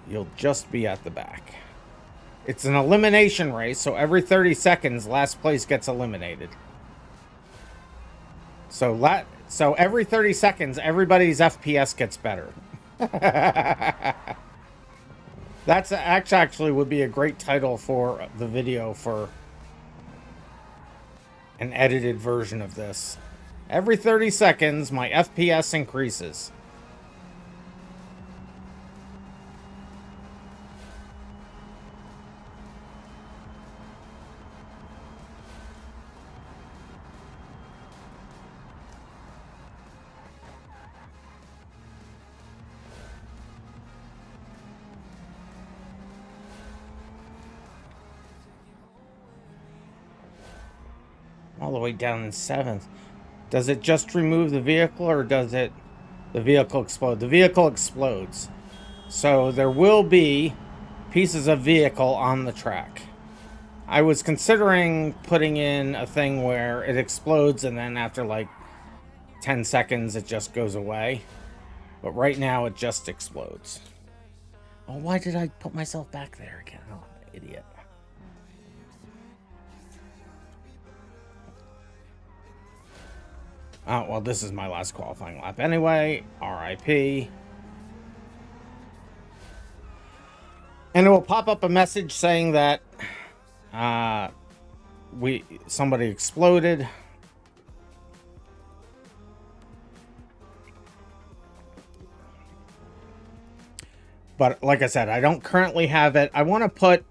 You'll just be at the back. It's an elimination race, so every 30 seconds, last place gets eliminated. So every 30 seconds, everybody's FPS gets better. That's actually would be a great title for the video for an edited version of this. Every 30 seconds, my FPS increases. All the way down in 7th. Does it just remove the vehicle, or does the vehicle explode? The vehicle explodes. So there will be pieces of vehicle on the track. I was considering putting in a thing where it explodes and then after like 10 seconds it just goes away. But right now it just explodes. Oh, why did I put myself back there again? Oh, idiot. Oh, well, this is my last qualifying lap anyway. RIP. And it will pop up a message saying that somebody exploded. But like I said, I don't currently have it. I want to put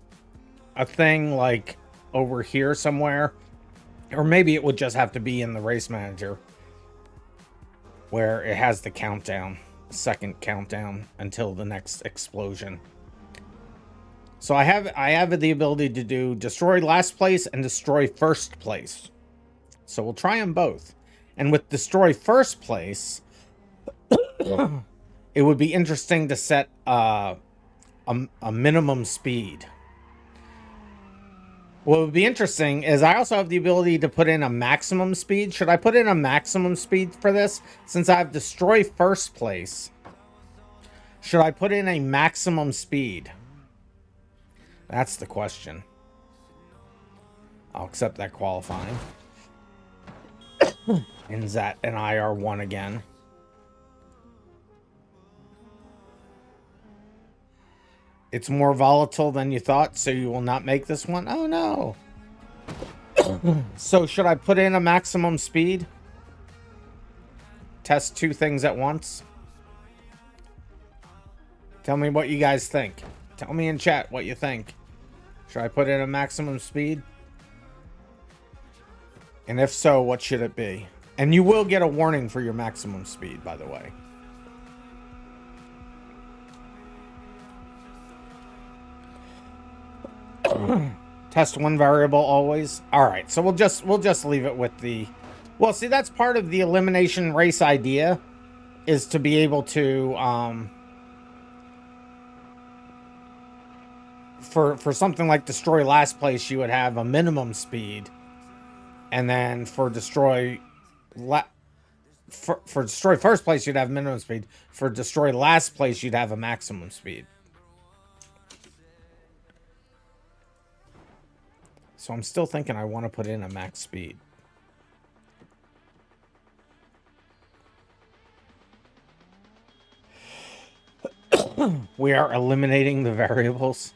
a thing like over here somewhere. Or maybe it would just have to be in the race manager, where it has the countdown, second countdown until the next explosion. So I have the ability to do destroy last place and destroy first place. So we'll try them both. And with destroy first place, it would be interesting to set a minimum speed. What would be interesting is I also have the ability to put in a maximum speed. Should I put in a maximum speed for this? Since I have destroy first place, should I put in a maximum speed? That's the question. I'll accept that qualifying. And Zat and I are one again. It's more volatile than you thought, so you will not make this one? Oh, no. So should I put in a maximum speed? Test two things at once? Tell me what you guys think. Tell me in chat what you think. Should I put in a maximum speed? And if so, what should it be? And you will get a warning for your maximum speed, by the way. Test one variable always. All right, so we'll just leave it with the. Well, see, that's part of the elimination race idea, is to be able to for something like destroy last place, you would have a minimum speed, and then for destroy for destroy first place, you'd have minimum speed. For destroy last place, you'd have a maximum speed. So I'm still thinking I want to put in a max speed. We are eliminating the variables.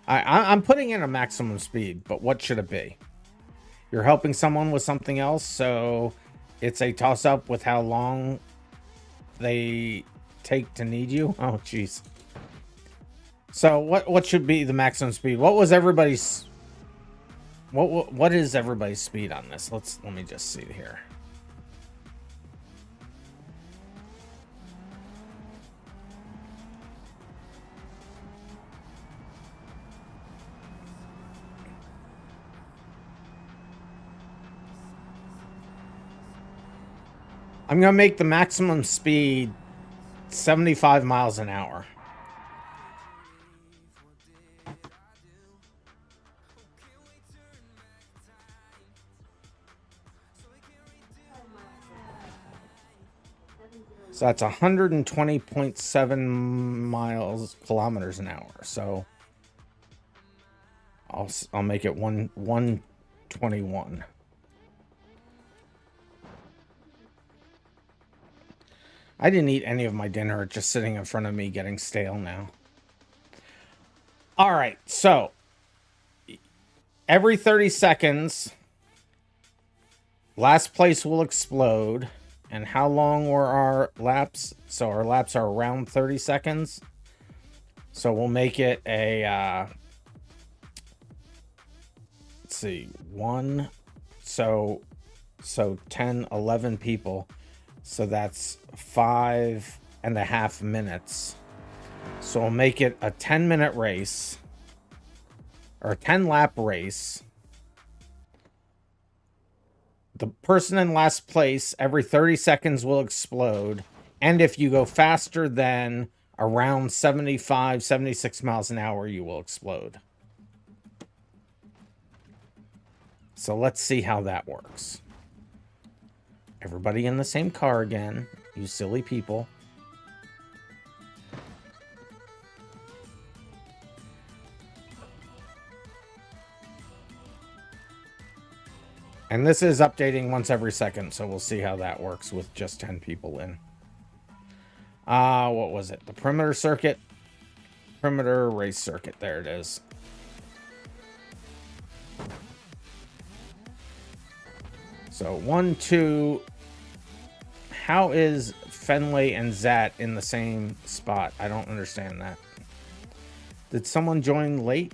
I'm putting in a maximum speed, but what should it be? You're helping someone with something else, so it's a toss-up with how long they take to need you? Oh, jeez. So what should be the maximum speed? What was everybody's... What is everybody's speed on this? Let me just see here. I'm going to make the maximum speed 75 miles an hour. So that's 120.7 kilometers an hour. So I'll make it 121. I didn't eat any of my dinner. It's just sitting in front of me getting stale now. All right, so every 30 seconds, last place will explode. And how long were our laps? So our laps are around 30 seconds. So we'll make it a, let's see, so 10, 11 people. So that's 5.5 minutes. So we'll make it a 10-minute race, or a 10-lap race. The person in last place every 30 seconds will explode. And if you go faster than around 75, 76 miles an hour, you will explode. So let's see how that works. Everybody in the same car again, you silly people. And this is updating once every second, so we'll see how that works with just 10 people in. What was it? The perimeter circuit? Perimeter race circuit. There it is. So 1, 2. How is Fenway and Zat in the same spot? I don't understand that. Did someone join late?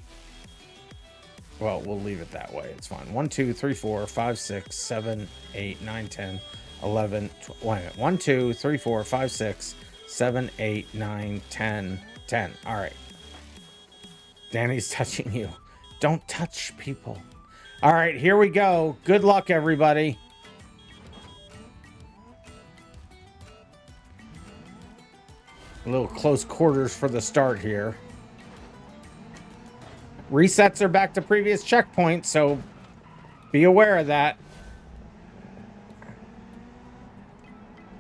Well, we'll leave it that way. It's fine. 1, 2, 3, 4, 5, 6, 7, 8, 9, 10, 11, 12. Wait a minute. 1, 2, 3, 4, 5, 6, 7, 8, 9, 10, 10. All right. Danny's touching you. Don't touch people. All right, here we go. Good luck, everybody. A little close quarters for the start here. Resets are back to previous checkpoints, so be aware of that.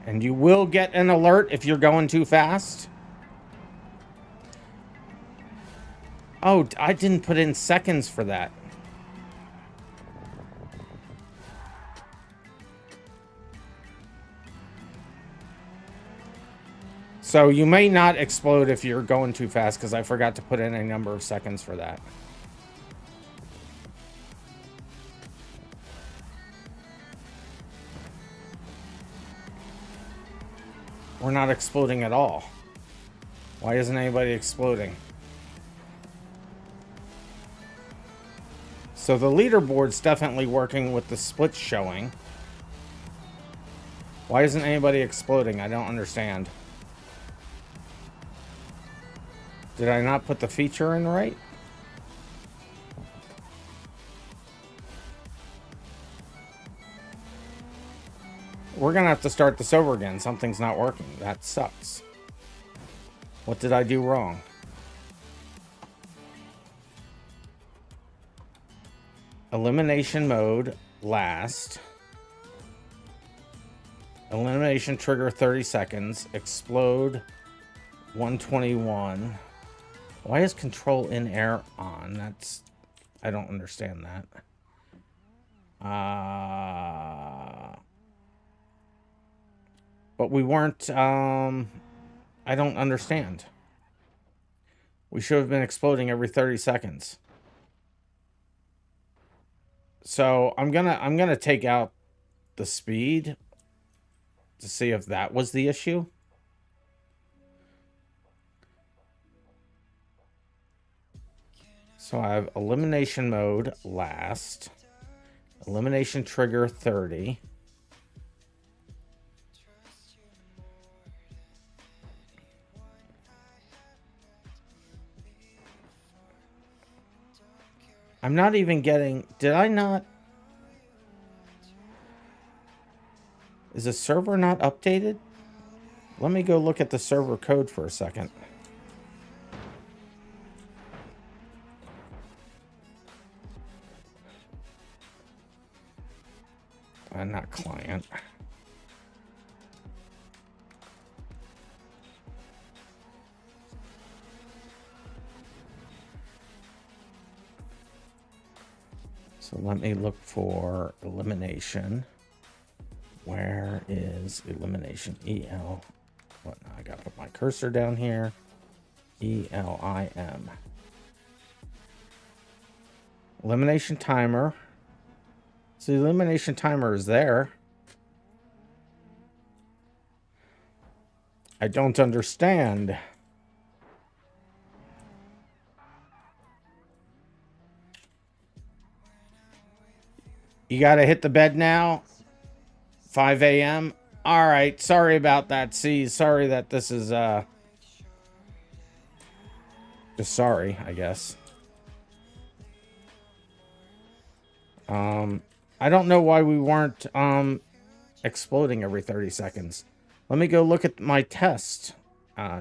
And you will get an alert if you're going too fast. Oh, I didn't put in seconds for that. So you may not explode if you're going too fast, because I forgot to put in a number of seconds for that. We're not exploding at all. Why isn't anybody exploding? So the leaderboard's definitely working with the splits showing. Why isn't anybody exploding? I don't understand. Did I not put the feature in right? We're gonna have to start this over again. Something's not working. That sucks. What did I do wrong? Elimination mode, last. Elimination trigger 30 seconds. Explode 121. Why is control in air on? That's... I don't understand that. But we weren't... I don't understand. We should have been exploding every 30 seconds. So I'm gonna take out the speed to see if that was the issue. If that So I have elimination mode last. Elimination trigger 30. I'm not even getting... Did I not... Is the server not updated? Let me go look at the server code for a second. Not client. So let me look for elimination. Where is elimination? EL. What? I gotta put my cursor down here. ELIM. Elimination timer. So the elimination timer is there. I don't understand. You gotta hit the bed now. 5 a.m. All right. Sorry about that. See, sorry that this is just sorry, I guess. I don't know why we weren't exploding every 30 seconds. Let me go look at my test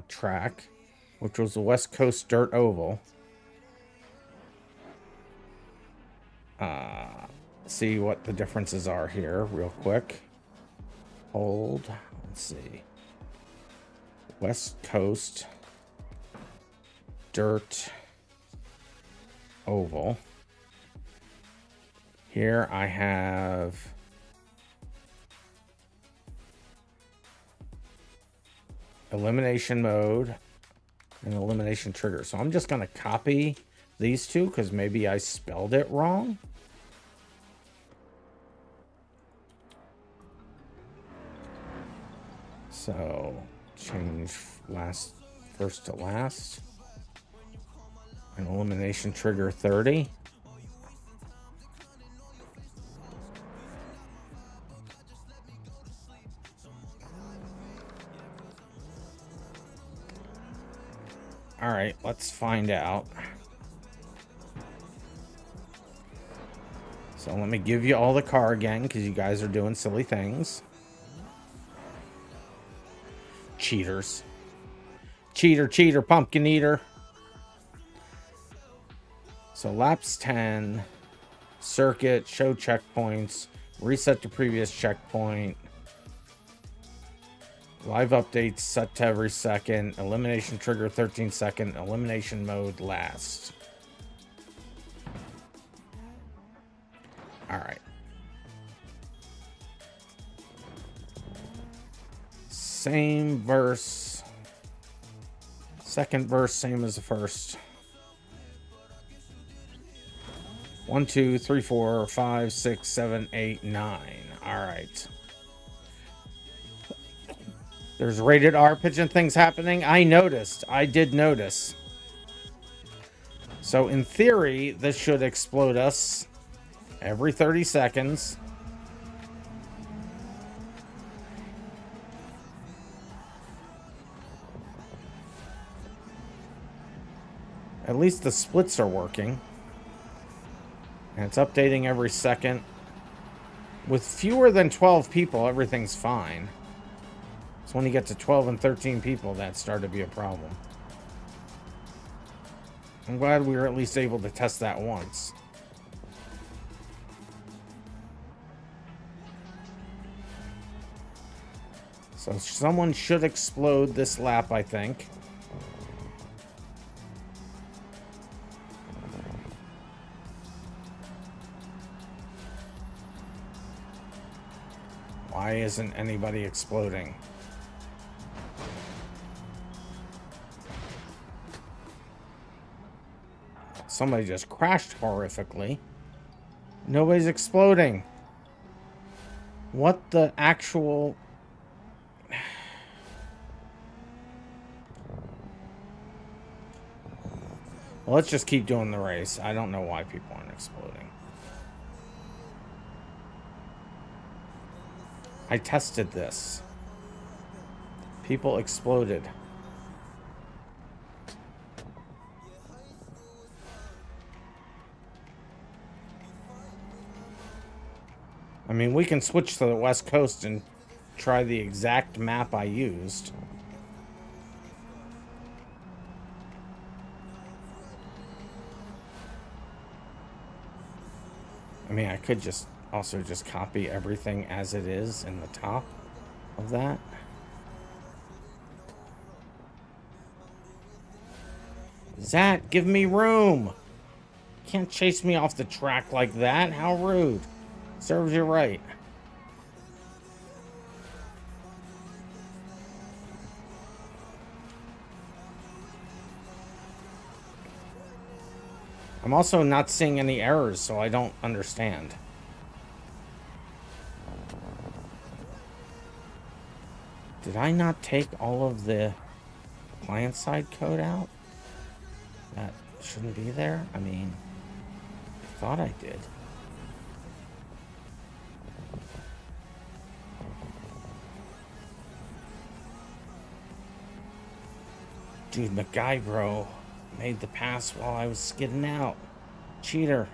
track, which was the West Coast Dirt Oval. See what the differences are here real quick. Hold. Let's see. West Coast Dirt Oval. Here I have elimination mode and elimination trigger. So I'm just going to copy these two because maybe I spelled it wrong. So change first to last. And elimination trigger 30. All right, let's find out. So let me give you all the car again because you guys are doing silly things. Cheaters. Cheater, cheater, pumpkin eater. So laps 10, circuit, show checkpoints, reset to previous checkpoint, live updates set to every second, elimination trigger 13 second, elimination mode last. All right. Same verse. Second verse, same as the first. 1, 2, 3, 4, 5, 6, 7, 8, 9. All right. There's rated R pigeon things happening. I noticed. I did notice. So in theory, this should explode us every 30 seconds. At least the splits are working. And it's updating every second. With fewer than 12 people, everything's fine. So when you get to 12 and 13 people, that started to be a problem. I'm glad we were at least able to test that once. So someone should explode this lap, I think. Why isn't anybody exploding? Somebody just crashed horrifically. Nobody's exploding. What the actual... Well, let's just keep doing the race. I don't know why people aren't exploding. I tested this. People exploded. I mean, we can switch to the West Coast and try the exact map I used. I mean, I could just also just copy everything as it is in the top of that. Zach, give me room. You can't chase me off the track like that. How rude. Serves you right. I'm also not seeing any errors, so I don't understand. Did I not take all of the client-side code out? That shouldn't be there? I mean, I thought I did. Dude, MacGyver made the pass while I was skidding out. Cheater.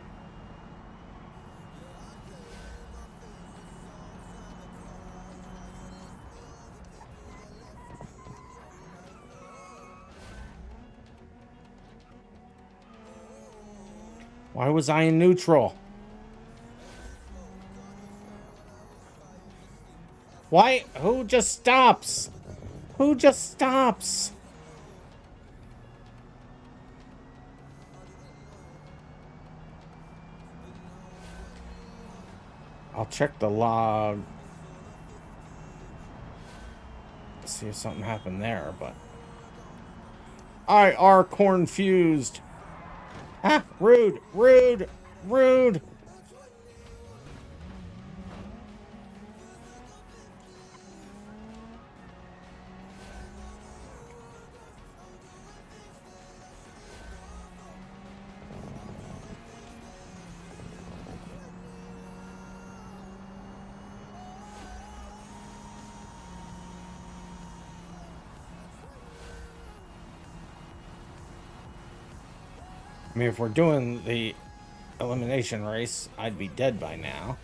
Why was I in neutral? Why? Who just stops? Who just stops? I'll check the log. See if something happened there, but I are confused. Ah, rude, rude, rude. I mean, if we're doing the elimination race, I'd be dead by now.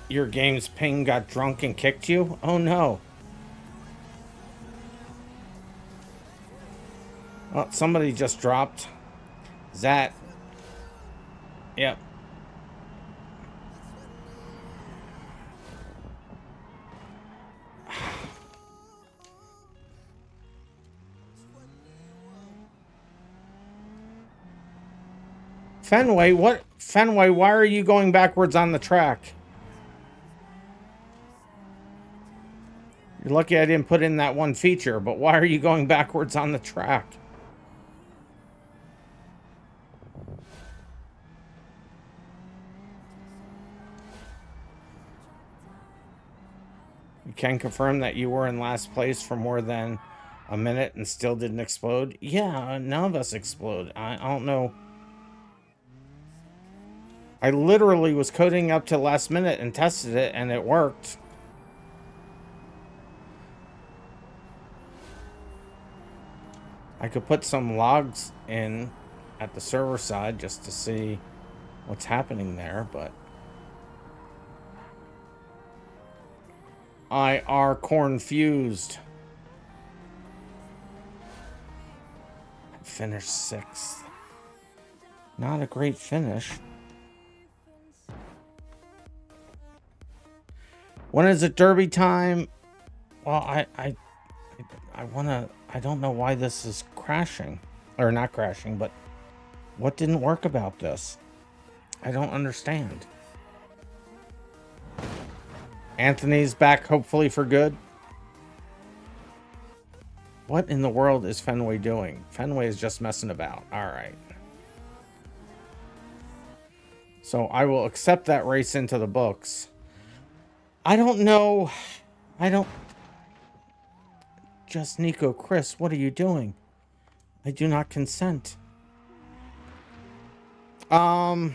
Your game's ping got drunk and kicked you? Oh no. Well, somebody just dropped. Zat. Yep. Fenway, what? Fenway, why are you going backwards on the track? You're lucky I didn't put in that one feature, but why are you going backwards on the track? You can confirm that you were in last place for more than a minute and still didn't explode? Yeah, none of us explode. I don't know. I literally was coding up to last minute and tested it, and it worked. I could put some logs in at the server side just to see what's happening there, but I are confused. I finished 6th. Not a great finish. When is it derby time? Well, I wanna. I don't know why this is crashing, or not crashing, but what didn't work about this? I don't understand. Anthony's back, hopefully for good. What in the world is Fenway doing? Fenway is just messing about. All right. So I will accept that race into the books. I don't know. I don't... Just Nico, Chris, what are you doing? I do not consent. What?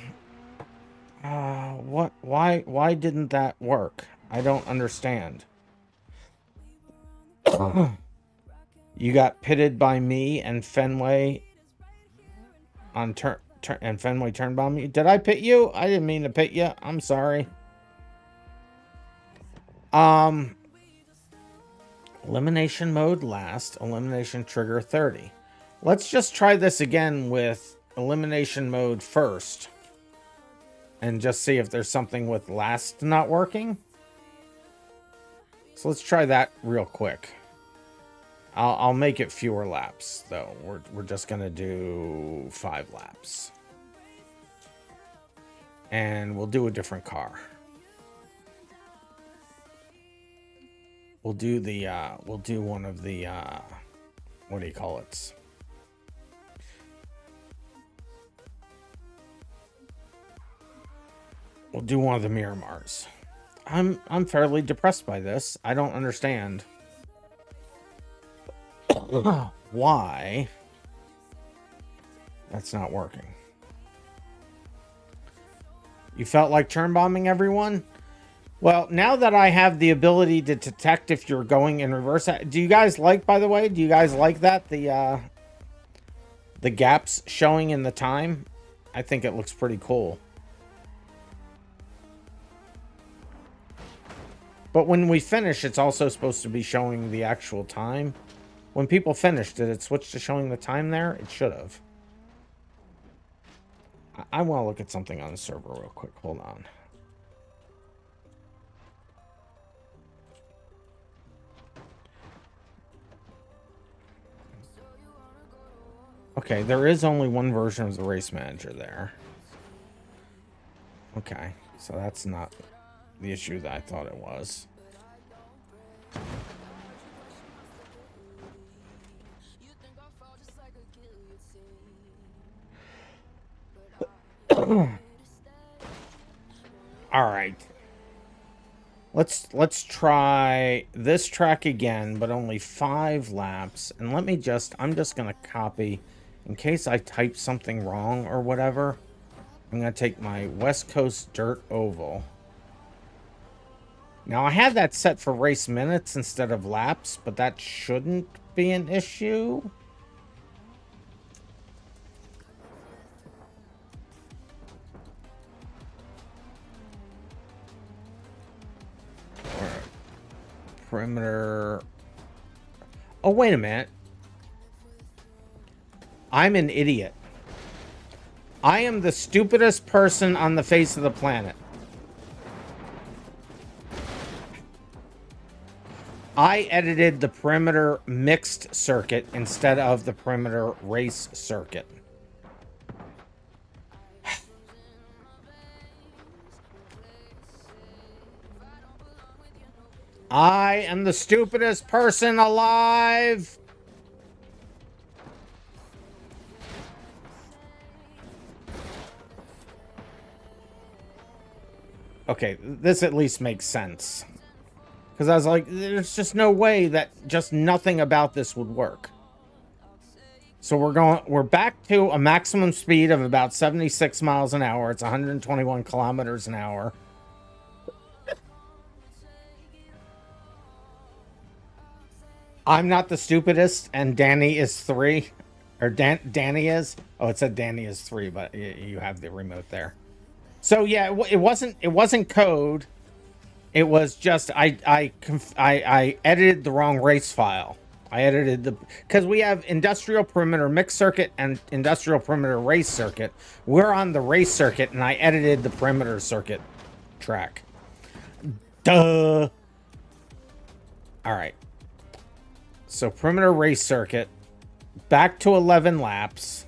Why didn't that work? I don't understand. You got pitted by me and Fenway on and Fenway turn bomb you. Did I pit you? I didn't mean to pit you. I'm sorry. Elimination mode last. Elimination trigger 30. Let's just try this again with elimination mode first. And just see if there's something with last not working. So let's try that real quick. I'll make it fewer laps, though. We're just going to do 5 laps. And we'll do a different car. We'll do the, we'll do one of the, what do you call it? We'll do one of the Miramars. I'm fairly depressed by this. I don't understand why that's not working. You felt like turn bombing everyone? Well, now that I have the ability to detect if you're going in reverse, do you guys like, by the way, do you guys like that? The gaps showing in the time? I think it looks pretty cool. But when we finish, it's also supposed to be showing the actual time. When people finish, did it switch to showing the time there? It should have. I want to look at something on the server real quick. Hold on. Okay, there is only one version of the race manager there. Okay, so that's not the issue that I thought it was. All right. Let's try this track again, but only 5 laps. And let me just, I'm just going to copy, in case I type something wrong or whatever. I'm going to take my West Coast Dirt Oval. Now, I have that set for race minutes instead of laps, but that shouldn't be an issue. Perimeter. Oh, wait a minute. I'm an idiot. I am the stupidest person on the face of the planet. I edited the perimeter mixed circuit instead of the perimeter race circuit. I am the stupidest person alive. Okay, this at least makes sense. Because I was like, there's just no way that just nothing about this would work. So we're back to a maximum speed of about 76 miles an hour. It's 121 kilometers an hour. I'm not the stupidest, and Danny is 3. Or Danny is. Oh, it said Danny is 3, but you have the remote there. So yeah, it wasn't code. It was just I edited the wrong race file. I edited the, because we have industrial perimeter mixed circuit and industrial perimeter race circuit. We're on the race circuit, and I edited the perimeter circuit track. Duh. All right. So perimeter race circuit, back to 11 laps.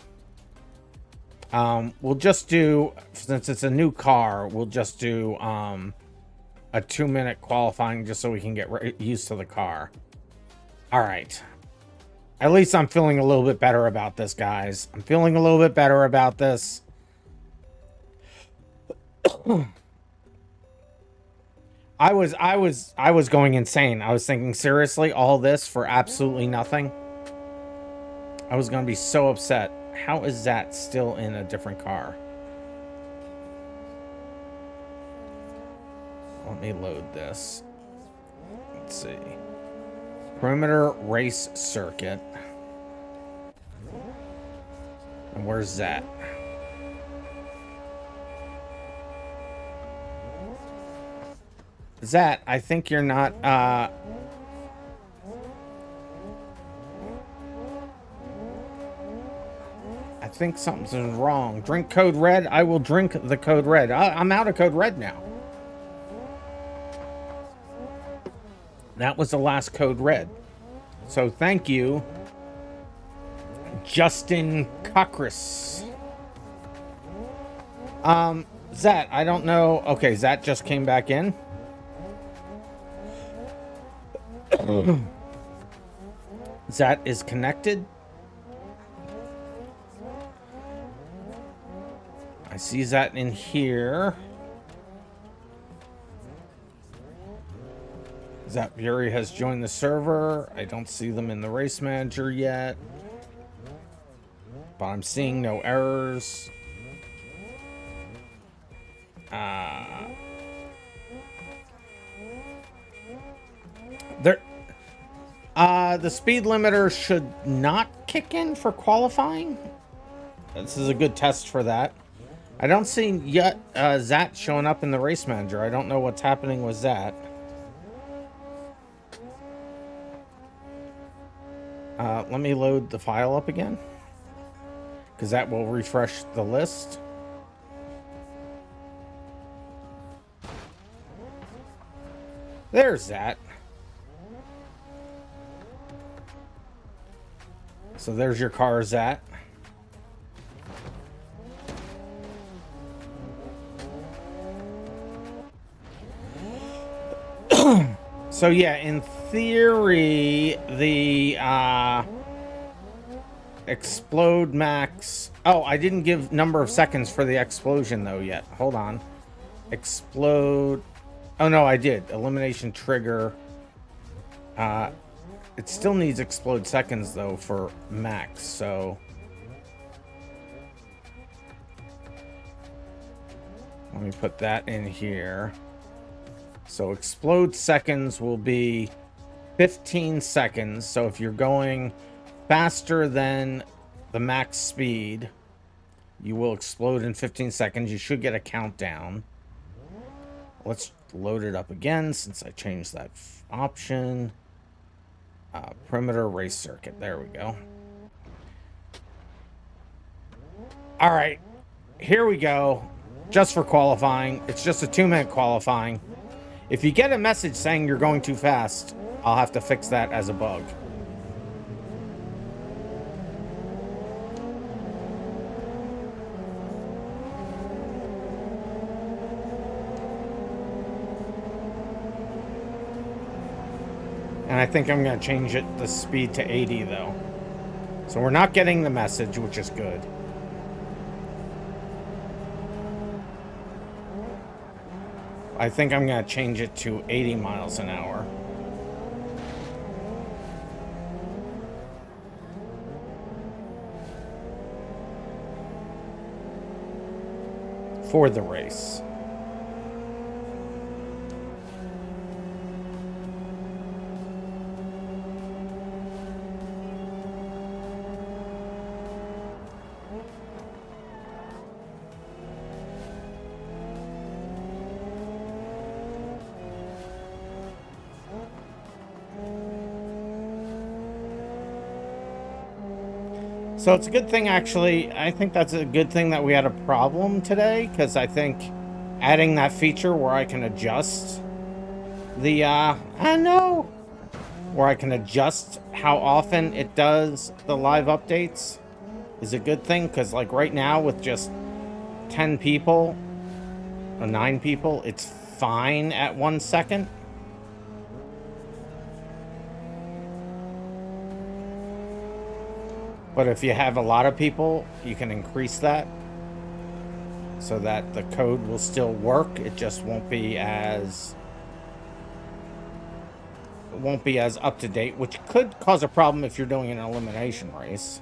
We'll just do, since it's a new car, we'll just do a 2-minute qualifying just so we can get used to the car. All right. At least I'm feeling a little bit better about this, guys. I'm feeling a little bit better about this. I was going insane. I was thinking, seriously, all this for absolutely nothing? I was going to be so upset. How is that still in a different car? Let me load this. Let's see. Perimeter race circuit. And where's that? Zat, I think you're not, I think something's wrong. Drink code red. I will drink the code red. I'm out of code red now. That was the last code red. So thank you, Justin Cochris. Zat, I don't know. Okay, Zat just came back in. Zat is connected. I see Zat in here. Zat Fury has joined the server. I don't see them in the race manager yet, but I'm seeing no errors. The speed limiter should not kick in for qualifying. This is a good test for that. I don't see yet Zat showing up in the race manager. I don't know what's happening with Zat. Let me load the file up again, because that will refresh the list. There's Zat. So there's your car, Zat. So yeah, in theory, the explode max. Oh, I didn't give number of seconds for the explosion though yet. Hold on. Explode. Oh no, I did. Elimination trigger. It still needs explode seconds though for max, so let me put that in here. So explode seconds will be 15 seconds. So if you're going faster than the max speed, you will explode in 15 seconds. You should get a countdown. Let's load it up again since I changed that option. Perimeter race circuit. There we go. All right, here we go. Just for qualifying. It's just a 2-minute qualifying. If you get a message saying you're going too fast, I'll have to fix that as a bug. And I think I'm going to change it the speed to 80 though. So we're not getting the message, which is good. I think I'm going to change it to 80 miles an hour. For the race. So it's a good thing, actually. I think that's a good thing that we had a problem today, because I think adding that feature where I can adjust the, where I can adjust how often it does the live updates is a good thing, because like right now with just 10 people or 9 people, it's fine at 1 second. But if you have a lot of people, you can increase that so that the code will still work. It just won't be as won't be as up to date, which could cause a problem if you're doing an elimination race.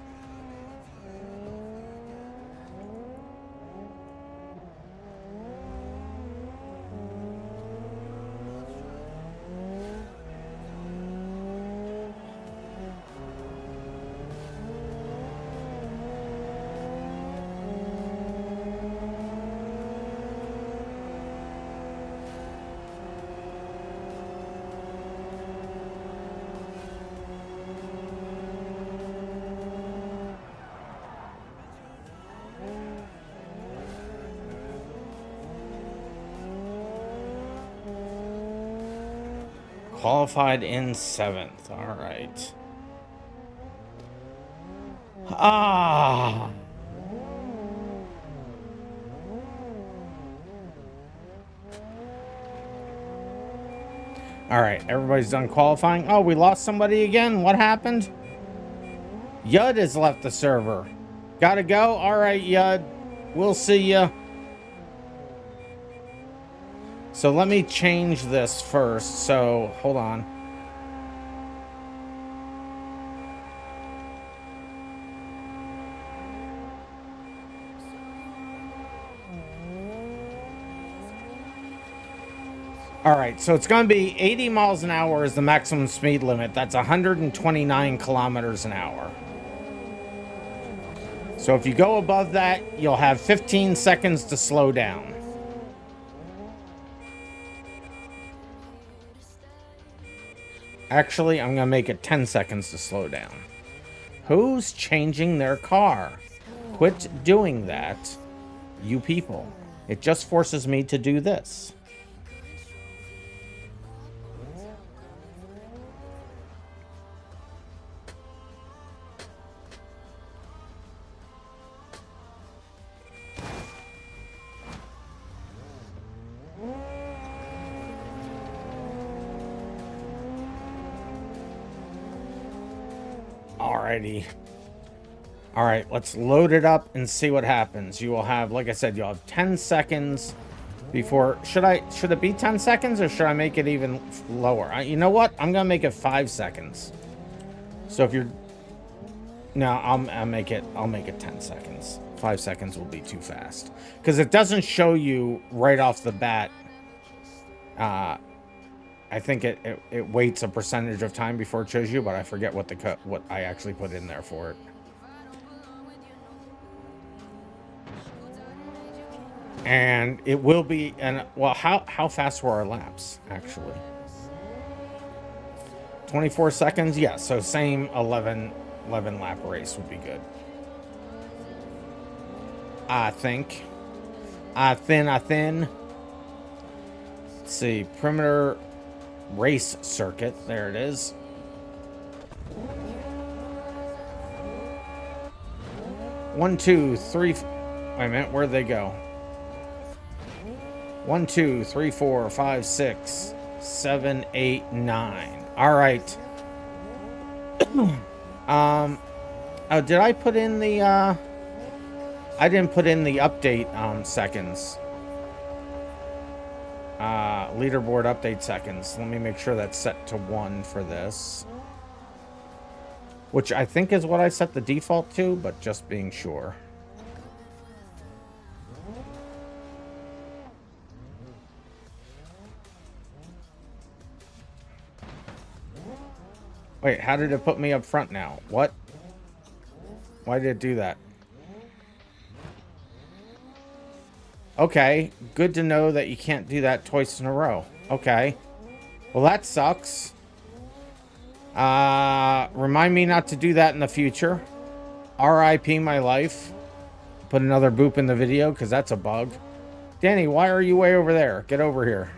Qualified in 7th. All right. Ah. All right, everybody's done qualifying. Oh, we lost somebody again. What happened? Yud has left the server. Gotta go? All right, Yud. We'll see ya. So let me change this first. So, hold on. All right, so it's going to be 80 miles an hour is the maximum speed limit. That's 129 kilometers an hour. So if you go above that, you'll have 15 seconds to slow down. Actually, I'm going to make it 10 seconds to slow down. Who's changing their car? Quit doing that, you people. It just forces me to do this. Alrighty. All right, let's load it up and see what happens. You will have, like I said, you'll have 10 seconds before. Should it be 10 seconds or should I make it even lower? You know what? I'm gonna make it 5 seconds. So if you're, no, I'll make it 10 seconds. 5 seconds will be too fast because it doesn't show you right off the bat. I think it waits a percentage of time before it shows you, but I forget what I actually put in there for it. And it will be, and well, how fast were our laps actually? 24 seconds, yeah. So same 11 lap race would be good. I think. I thin. Let's see, perimeter race circuit. There it is. One, two, three. Wait a minute, where'd they go? 1, 2, 3, 4, 5, 6, 7, 8, 9. All right. Oh, did I put in the? I didn't put in the update seconds. Leaderboard update seconds. Let me make sure that's set to 1 for this. Which I think is what I set the default to, but just being sure. Wait, how did it put me up front now? What? Why did it do that? Okay, good to know that you can't do that twice in a row. Okay. Well, that sucks. Remind me not to do that in the future. RIP my life. Put another boop in the video, because that's a bug. Danny, why are you way over there? Get over here.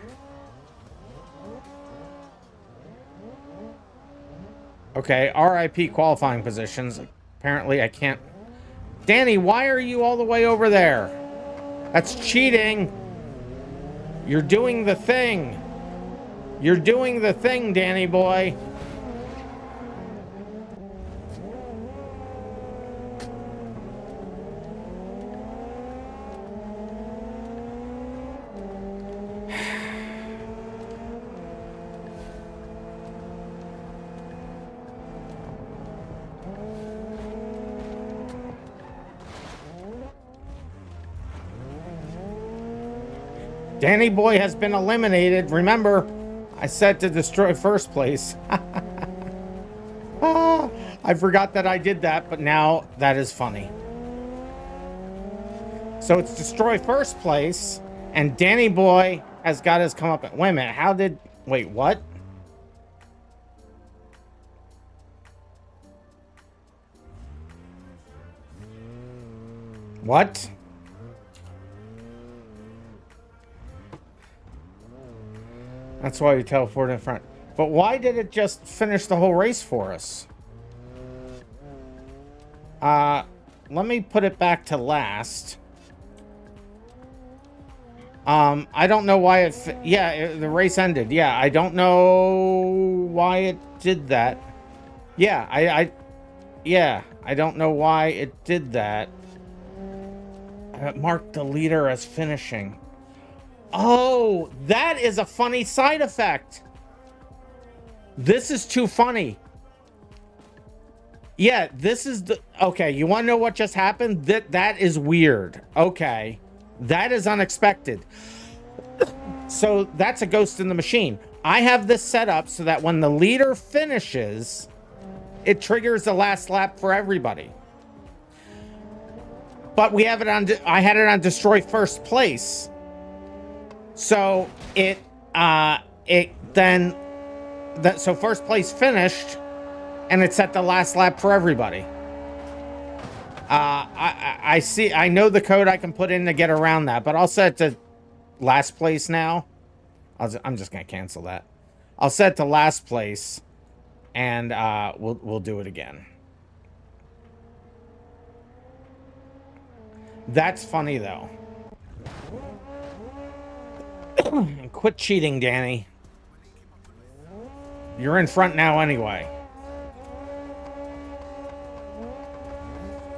Okay, RIP qualifying positions. Apparently I can't. Danny, why are you all the way over there? That's cheating. You're doing the thing. You're doing the thing, Danny boy. Danny Boy has been eliminated. Remember, I said to destroy first place. Ah, I forgot that I did that, but now that is funny. So it's destroy first place, and Danny Boy has got his come up. Wait a minute, how did... Wait, what? What? That's why you teleport in front. But why did it just finish the whole race for us? Let me put it back to last. I don't know why it... the race ended. Yeah, I don't know why it did that. Yeah, I don't know why it did that. It marked the leader as finishing. Oh, that is a funny side effect. This is too funny. Yeah, this is the... Okay, you want to know what just happened? That is weird. Okay. That is unexpected. So that's a ghost in the machine. I have this set up so that when the leader finishes, it triggers the last lap for everybody. But we have it on... I had it on destroy first place. So it then... So first place finished, and it set the last lap for everybody. I see. I know the code I can put in to get around that, but I'll set it to last place now. I'm just gonna cancel that. I'll set it to last place, and we'll do it again. That's funny though. Quit cheating, Danny. You're in front now anyway.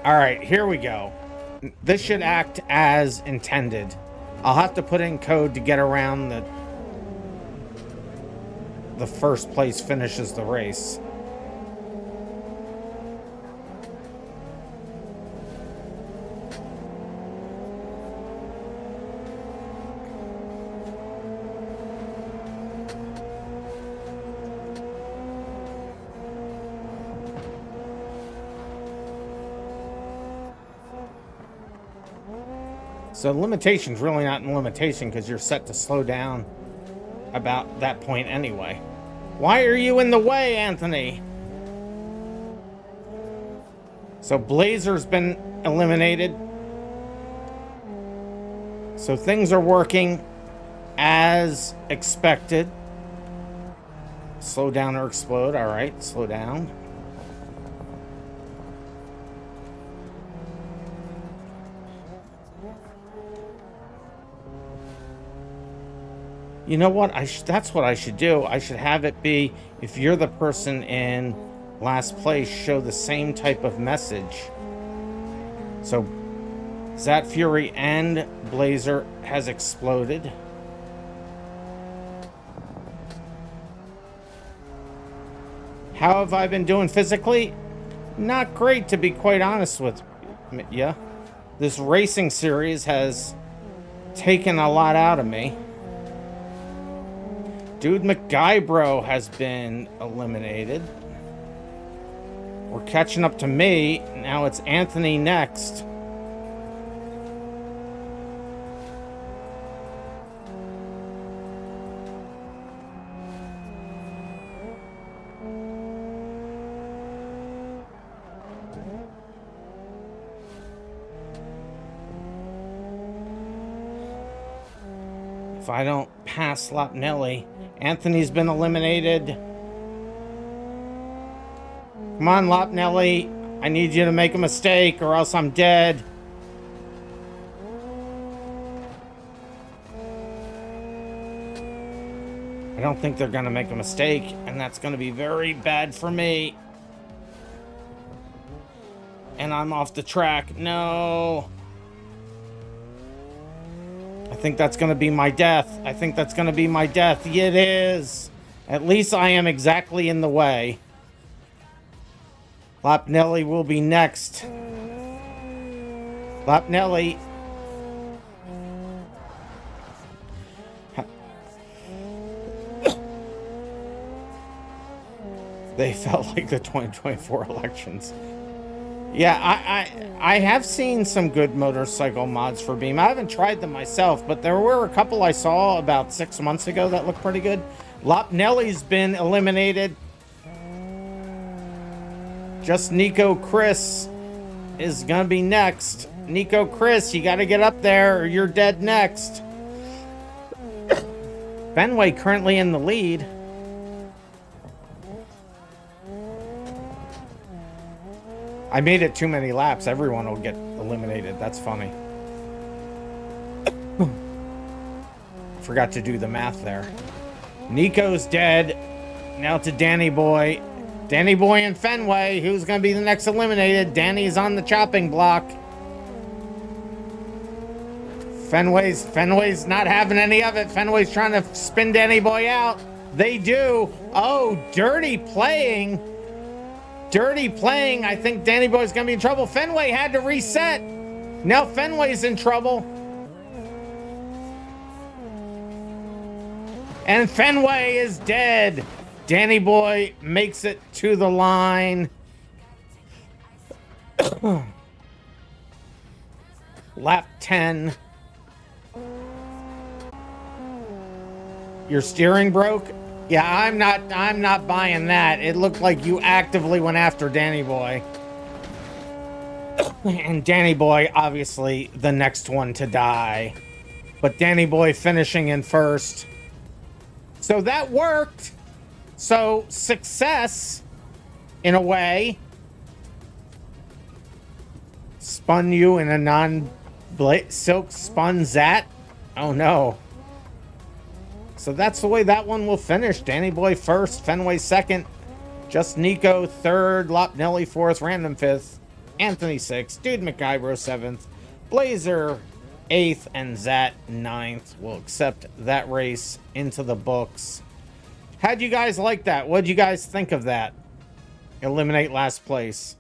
All right, here we go. This should act as intended. I'll have to put in code to get around the first place finishes the race. So limitation's really not in limitation because you're set to slow down about that point anyway. Why are you in the way, Anthony? So Blazer's been eliminated. So things are working as expected. Slow down or explode. All right, slow down. You know what? That's what I should do. I should have it be, if you're the person in last place, show the same type of message. So, Zat Fury and Blazer has exploded. How have I been doing physically? Not great, to be quite honest with you. This racing series has taken a lot out of me. Dude McGuybro has been eliminated. We're catching up to me. Now it's Anthony next. If I don't pass Lopnelli, Anthony's been eliminated. Come on, Lopnelli. I need you to make a mistake or else I'm dead. I don't think they're gonna make a mistake, and that's gonna be very bad for me. And I'm off the track. No. I think that's going to be my death. I think that's going to be my death. It is. At least I am exactly in the way. Lopnelli will be next. Lopnelli. They felt like the 2024 elections. Yeah, I have seen some good motorcycle mods for Beam. I haven't tried them myself, but there were a couple I saw about 6 months ago that looked pretty good. Lopnelli's been eliminated. Just Nico Chris is gonna be next. Nico Chris, you gotta get up there or you're dead next. Fenway currently in the lead. I made it too many laps. Everyone will get eliminated. That's funny. Forgot to do the math there. Nico's dead. Now to Danny Boy. Danny Boy and Fenway. Who's going to be the next eliminated? Danny's on the chopping block. Fenway's not having any of it. Fenway's trying to spin Danny Boy out. They do. Oh, dirty playing. Dirty playing. I think Danny Boy's going to be in trouble. Fenway had to reset. Now Fenway's in trouble. And Fenway is dead. Danny Boy makes it to the line. Lap 10. Your steering broke? Yeah, I'm not buying that. It looked like you actively went after Danny Boy. And Danny Boy, obviously, the next one to die. But Danny Boy finishing in first. So that worked. So success, in a way. Spun you in a non-silk spun Zat. Oh no. So that's the way that one will finish. Danny Boy first, Fenway second, Just Nico third, Lopnelli fourth, Random fifth, Anthony sixth, Dude McIbro seventh, Blazer eighth, and Zat ninth. We'll accept that race into the books. How'd you guys like that? What'd you guys think of that? Eliminate last place.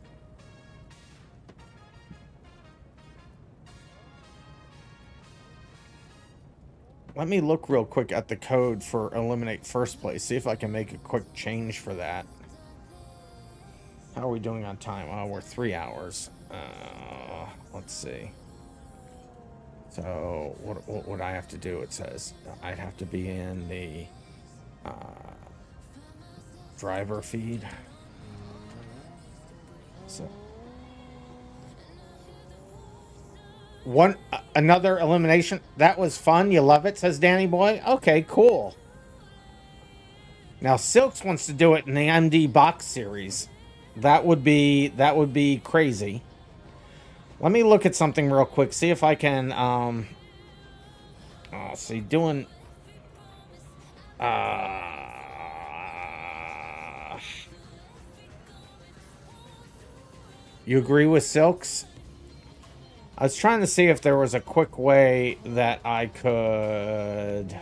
Let me look real quick at the code for eliminate first place. See if I can make a quick change for that. How are we doing on time? Oh, we're 3 hours. Let's see. So what would I have to do? It says I'd have to be in the driver feed. So another elimination. That was fun. You love it, says Danny Boy. Okay, cool. Now Silks wants to do it in the MD box series. That would be crazy. Let me look at something real quick. See if I can see doing you agree with Silks? I was trying to see if there was a quick way that I could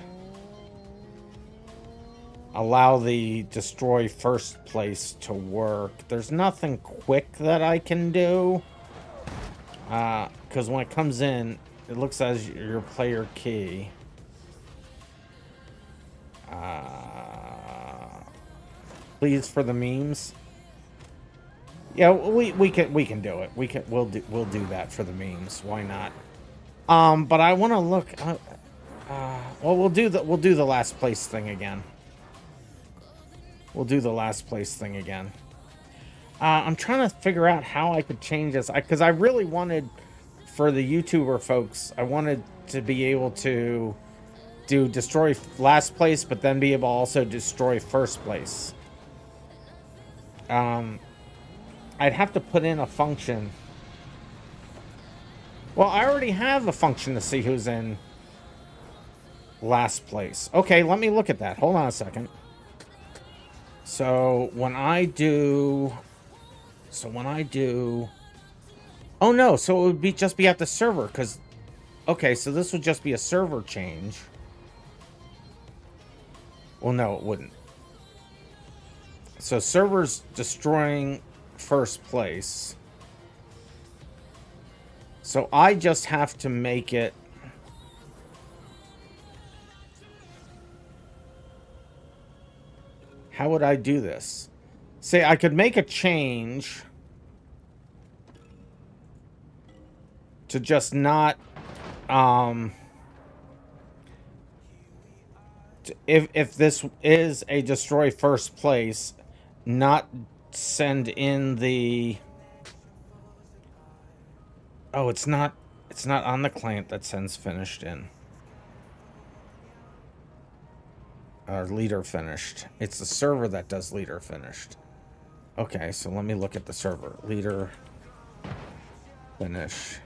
allow the destroy first place to work. There's nothing quick that I can do. Because when it comes in, it looks as your player key. Please for the memes. Yeah, we can do it. We'll do that for the memes. Why not? But I want to look. Well, we'll do the last place thing again. We'll do the last place thing again. I'm trying to figure out how I could change this because I really wanted for the YouTuber folks. I wanted to be able to do destroy last place, but then be able to also destroy first place. I'd have to put in a function. Well, I already have a function to see who's in last place. Okay, let me look at that. Hold on a second. So when I do... Oh no, so it would just be at the server, because... Okay, so this would just be a server change. Well, no, it wouldn't. So server's destroying first place. So I just have to make it... How would I do this? See, I could make a change to just not, if this is a destroy first place, not send in the, oh, it's not on the client that sends finished in. Or leader finished. It's the server that does leader finished. Okay, so let me look at the server. Leader finish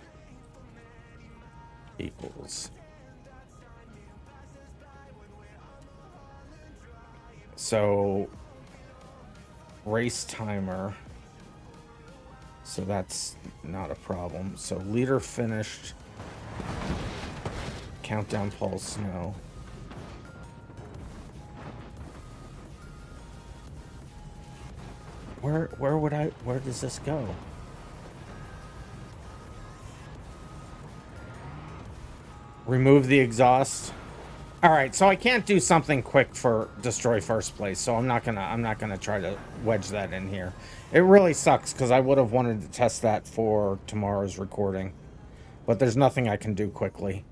equals. So race timer. So that's not a problem. So leader finished. Countdown pulse, no. Where does this go? Remove the exhaust. All right, so I can't do something quick for destroy first place, so I'm not gonna try to wedge that in here. It really sucks because I would have wanted to test that for tomorrow's recording, but there's nothing I can do quickly.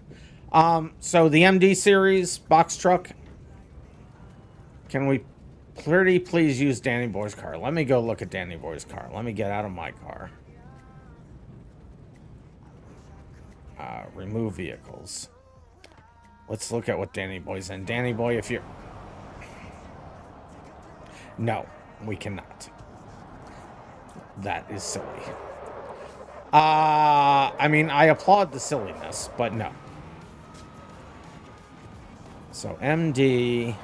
So the MD series box truck. Can we pretty please use Danny Boy's car? Let me go look at Danny Boy's car. Let me get out of my car. Remove vehicles. Let's look at what Danny Boy's in. Danny Boy, if you're... No, we cannot. That is silly. I mean, I applaud the silliness, but no. So, MD...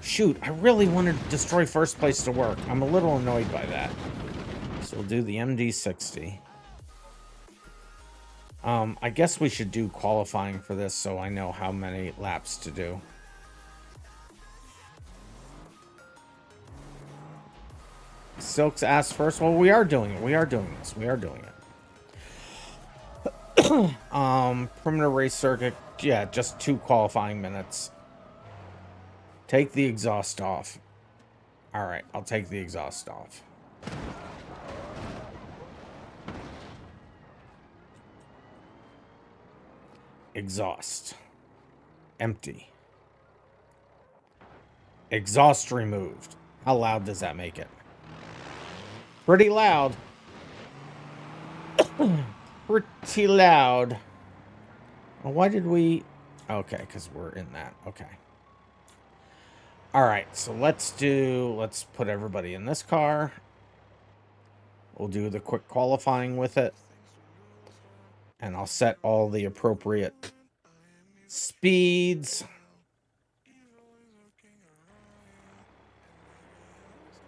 Shoot, I really wanted to destroy first place to work. I'm a little annoyed by that. So we'll do the MD60. I guess we should do qualifying for this so I know how many laps to do. Silk's asked first. Well, we are doing it. We are doing this. We are doing it. Perimeter race circuit. Yeah, just 2 qualifying minutes. Take the exhaust off. All right, I'll take the exhaust off. Exhaust. Empty. Exhaust removed. How loud does that make it? Pretty loud. Pretty loud. Well, why did we... Okay, because we're in that. Okay. All right, so let's put everybody in this car. We'll do the quick qualifying with it. And I'll set all the appropriate speeds.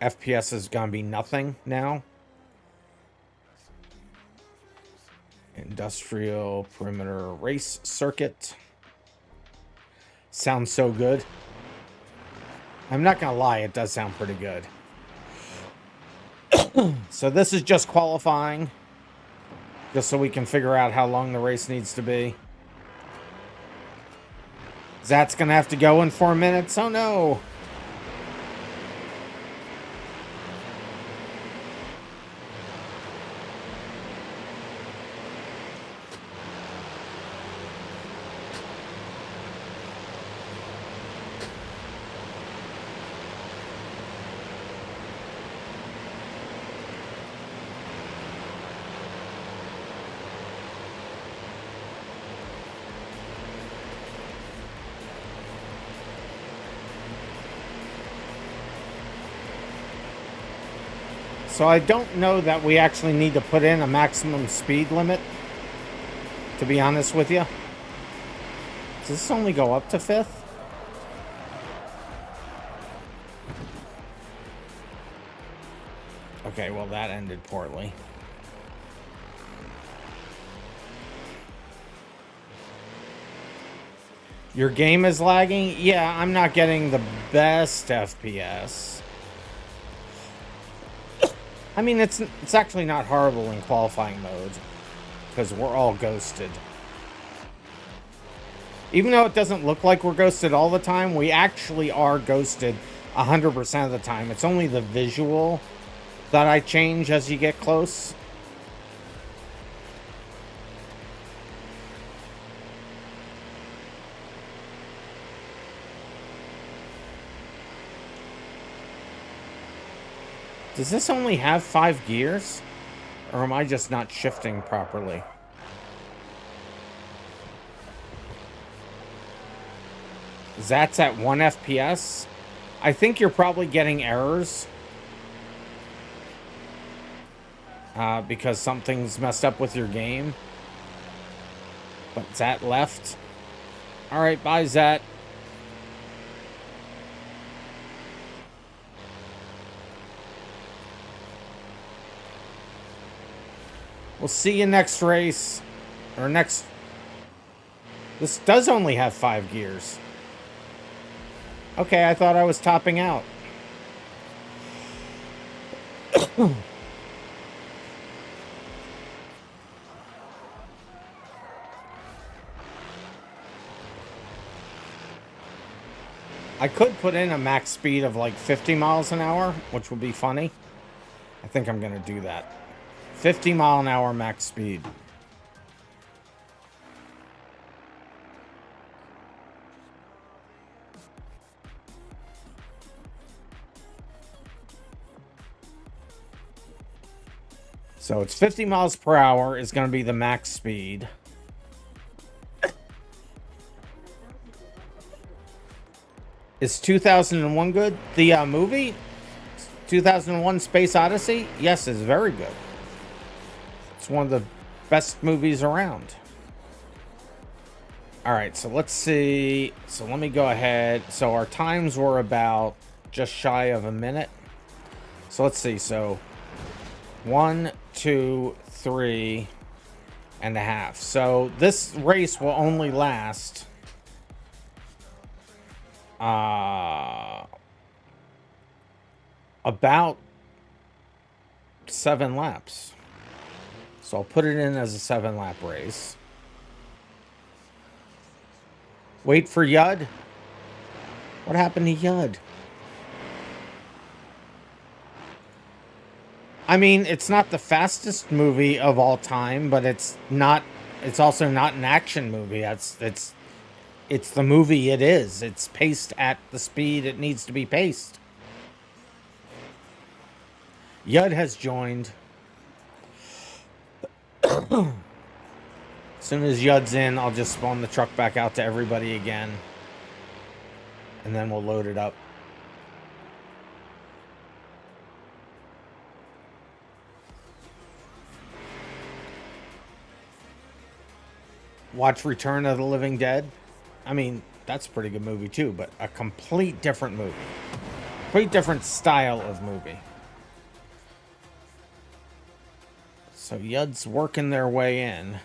FPS is going to be nothing now. Industrial perimeter race circuit. Sounds so good. I'm not going to lie, it does sound pretty good. So this is just qualifying. Just so we can figure out how long the race needs to be. Zat's going to have to go in 4 minutes. Oh, no. So I don't know that we actually need to put in a maximum speed limit, to be honest with you. Does this only go up to 5th? Okay, well that ended poorly. Your game is lagging? Yeah, I'm not getting the best FPS. I mean, it's actually not horrible in qualifying mode, because we're all ghosted. Even though it doesn't look like we're ghosted all the time, we actually are ghosted 100% of the time. It's only the visual that I change as you get close. Does this only have 5 gears? Or am I just not shifting properly? That's at 1 FPS? I think you're probably getting errors. Because something's messed up with your game. But Zat left. Alright, bye Zat. We'll see you next race. Or next... This does only have 5 gears. Okay, I thought I was topping out. I could put in a max speed of like 50 miles an hour, which would be funny. I think I'm going to do that. 50 mile an hour max speed. So it's 50 miles per hour is going to be the max speed. Is 2001 good? The movie? 2001 Space Odyssey? Yes, it's very good. It's one of the best movies around. Alright, so let's see. So let me go ahead. So our times were about just shy of a minute. So let's see. So 1, 2, 3 and a half. So this race will only last about 7 laps. So I'll put it in as a 7-lap race. Wait for Yud. What happened to Yud? I mean, it's not the fastest movie of all time, but it's also not an action movie. It's the movie it is. It's paced at the speed it needs to be paced. Yud has joined. As soon as Yud's in, I'll just spawn the truck back out to everybody again. And then we'll load it up. Watch Return of the Living Dead. I mean, that's a pretty good movie too, but a complete different movie. Complete different style of movie. So Yud's working their way in.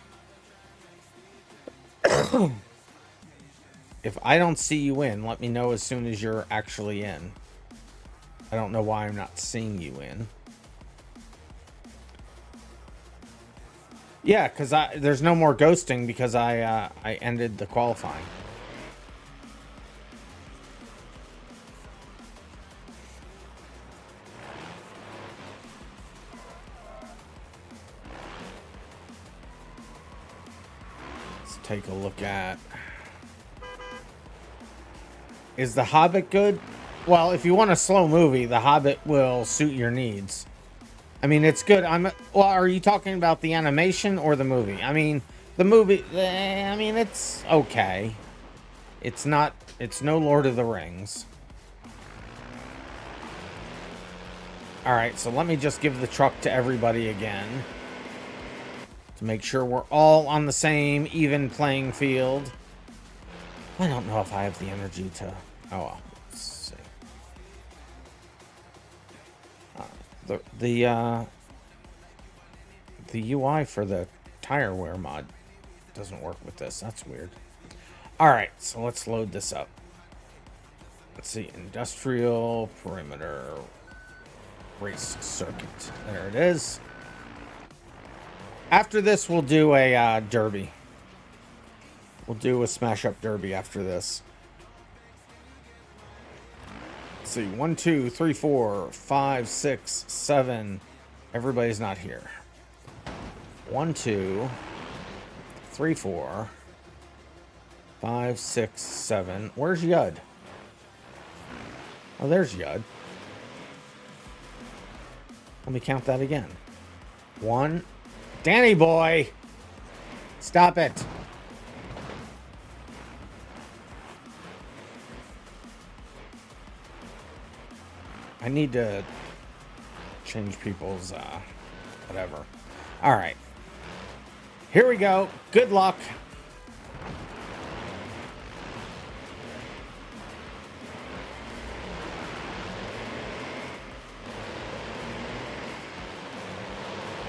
If I don't see you in, let me know as soon as you're actually in. I don't know why I'm not seeing you in. Yeah, because there's no more ghosting because I ended the qualifying. Let's take a look at... Is The Hobbit good? Well, if you want a slow movie, The Hobbit will suit your needs. I mean, it's good. Well, are you talking about the animation or the movie? I mean, the movie, I mean, it's okay. It's no Lord of the Rings. Alright, so let me just give the truck to everybody again. To make sure we're all on the same even playing field. I don't know if I have the energy to... Oh, well. Let's see. The UI for the tire wear mod doesn't work with this. That's weird. Alright, so let's load this up. Let's see. Industrial Perimeter Race Circuit. There it is. After this, we'll do a derby. We'll do a smash-up derby after this. Let's see. 1, 2, 3, 4, 5, 6, 7. Everybody's not here. 1, 2, 3, 4, 5, 6, 7. Where's Yud? Oh, there's Yud. Let me count that again. 1. Danny boy! Stop it. I need to change people's, whatever. All right. Here we go. Good luck.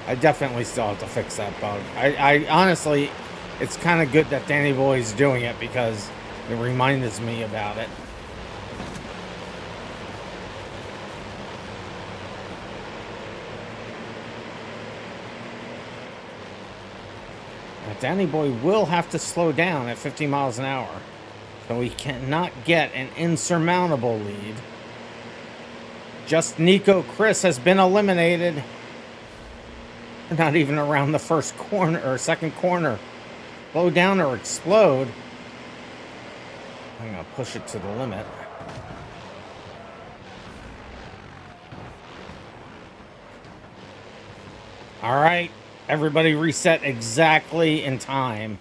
I definitely still have to fix that bug. I honestly, it's kind of good that Danny Boy's doing it because it reminds me about it. Now, Danny Boy will have to slow down at 50 miles an hour. So he cannot get an insurmountable lead. Just Nico Chris has been eliminated. We're not even around the first corner or second corner. Slow down or explode. I'm going to push it to the limit. All right. Everybody reset exactly in time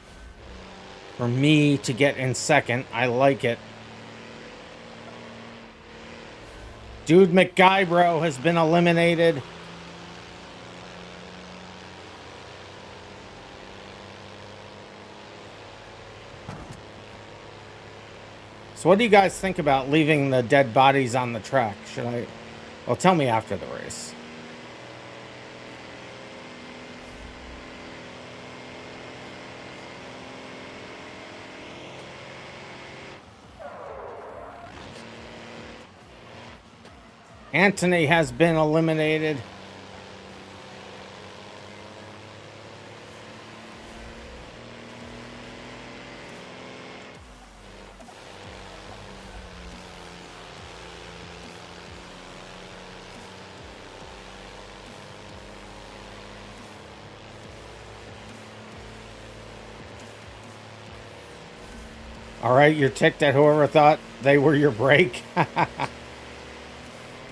for me to get in second. I like it. Dude McGuybro has been eliminated. So what do you guys think about leaving the dead bodies on the track? Should I? Well, tell me after the race. Anthony has been eliminated. All right, you're ticked at whoever thought they were your break.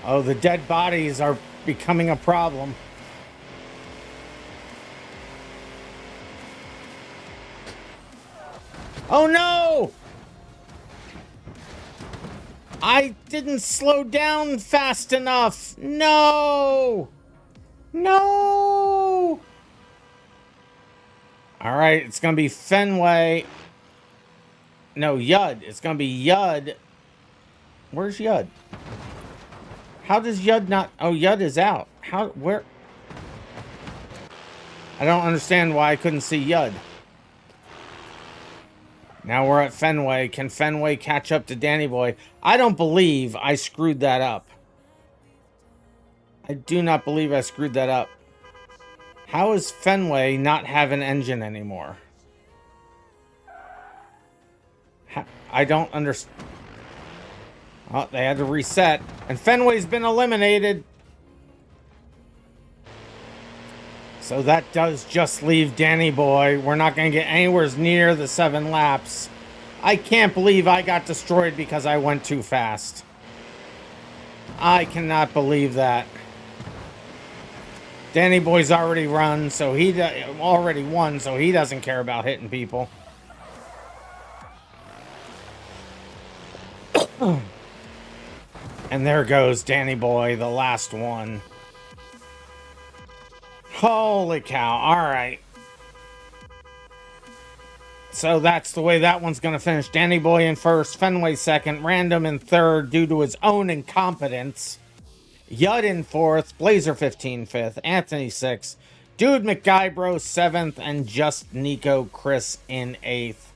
Oh, the dead bodies are becoming a problem. Oh no! I didn't slow down fast enough. No! No! All right, it's going to be Fenway. No, Yud. It's going to be Yud. Where's Yud? How does Yud not... Oh, Yud is out. How... Where... I don't understand why I couldn't see Yud. Now we're at Fenway. Can Fenway catch up to Danny Boy? I don't believe I screwed that up. I do not believe I screwed that up. How is Fenway not have an engine anymore? I don't understand. Oh, they had to reset. And Fenway's been eliminated. So that does just leave Danny Boy. We're not going to get anywhere near the 7 laps. I can't believe I got destroyed because I went too fast. I cannot believe that. Danny Boy's already run, so he already won, so he doesn't care about hitting people. And there goes Danny Boy, the last one. Holy cow. All right. So that's the way that one's going to finish. Danny Boy in first, Fenway second, Random in third due to his own incompetence. Yud in fourth, Blazer 15 fifth, Anthony sixth, Dude McGuybro seventh, and Just Nico Chris in eighth.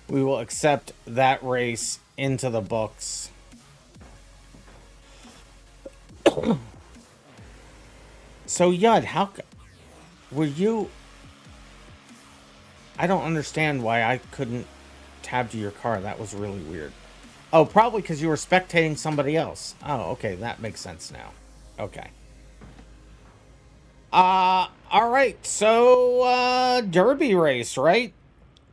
We will accept that race into the books. So Yud, how were you? I don't understand why I couldn't tab to your car. That was really weird. Oh, probably because you were spectating somebody else. Oh, okay, that makes sense now. Okay. All right. So, derby race, right?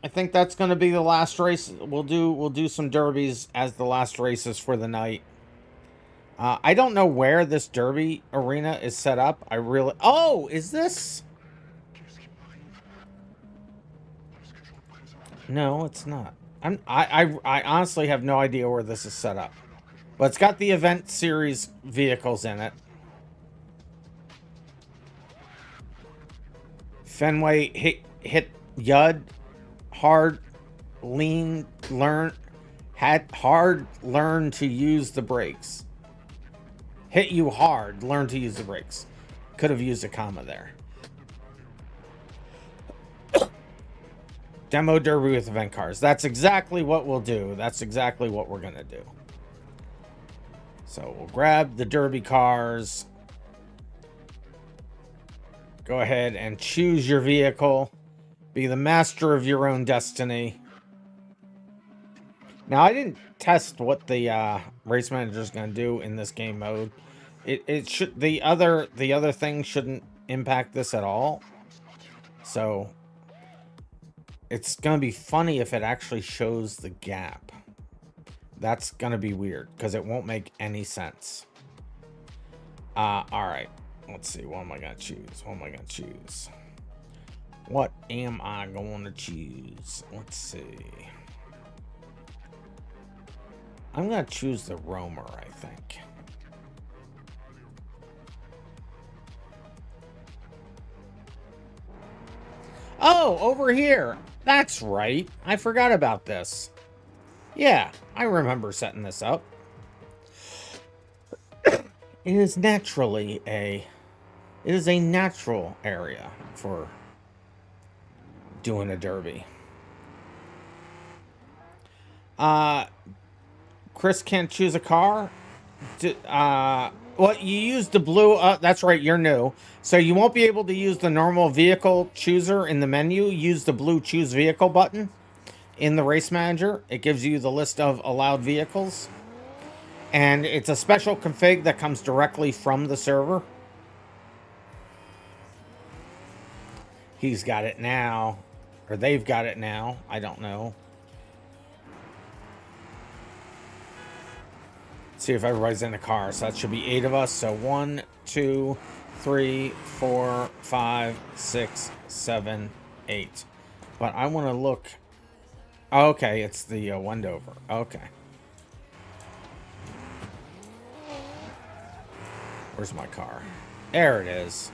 I think that's going to be the last race. We'll do some derbies as the last races for the night. I don't know where this derby arena is set up. I really... Oh, is this... No, it's not. I honestly have no idea where this is set up. But it's got the event series vehicles in it. Fenway hit Yud hard lean learn had hard learn to use the brakes. Hit you hard, learn to use the brakes. Could have used a comma there. Demo derby with event cars. That's exactly what we'll do. That's exactly what we're going to do. So we'll grab the derby cars. Go ahead and choose your vehicle. Be the master of your own destiny. Now, I didn't test what the race manager is going to do in this game mode. It should the other thing shouldn't impact this at all. So it's going to be funny if it actually shows the gap. That's going to be weird because it won't make any sense. All right. Let's see. What am I going to choose? What am I going to choose? What am I going to choose? Let's see. I'm going to choose the Roamer, I think. Oh, over here. That's right. I forgot about this. Yeah, I remember setting this up. It is naturally a natural area for doing a derby. Chris can't choose a car. Well, you use the blue. That's right, you're new. So you won't be able to use the normal vehicle chooser in the menu. Use the blue choose vehicle button in the race manager. It gives you the list of allowed vehicles. And it's a special config that comes directly from the server. He's got it now. Or they've got it now. I don't know. See if everybody's in the car. So that should be 8 of us. So 1, 2, 3, 4, 5, 6, 7, 8. But I want to look. Okay, it's the Wendover. Okay. Where's my car? There it is.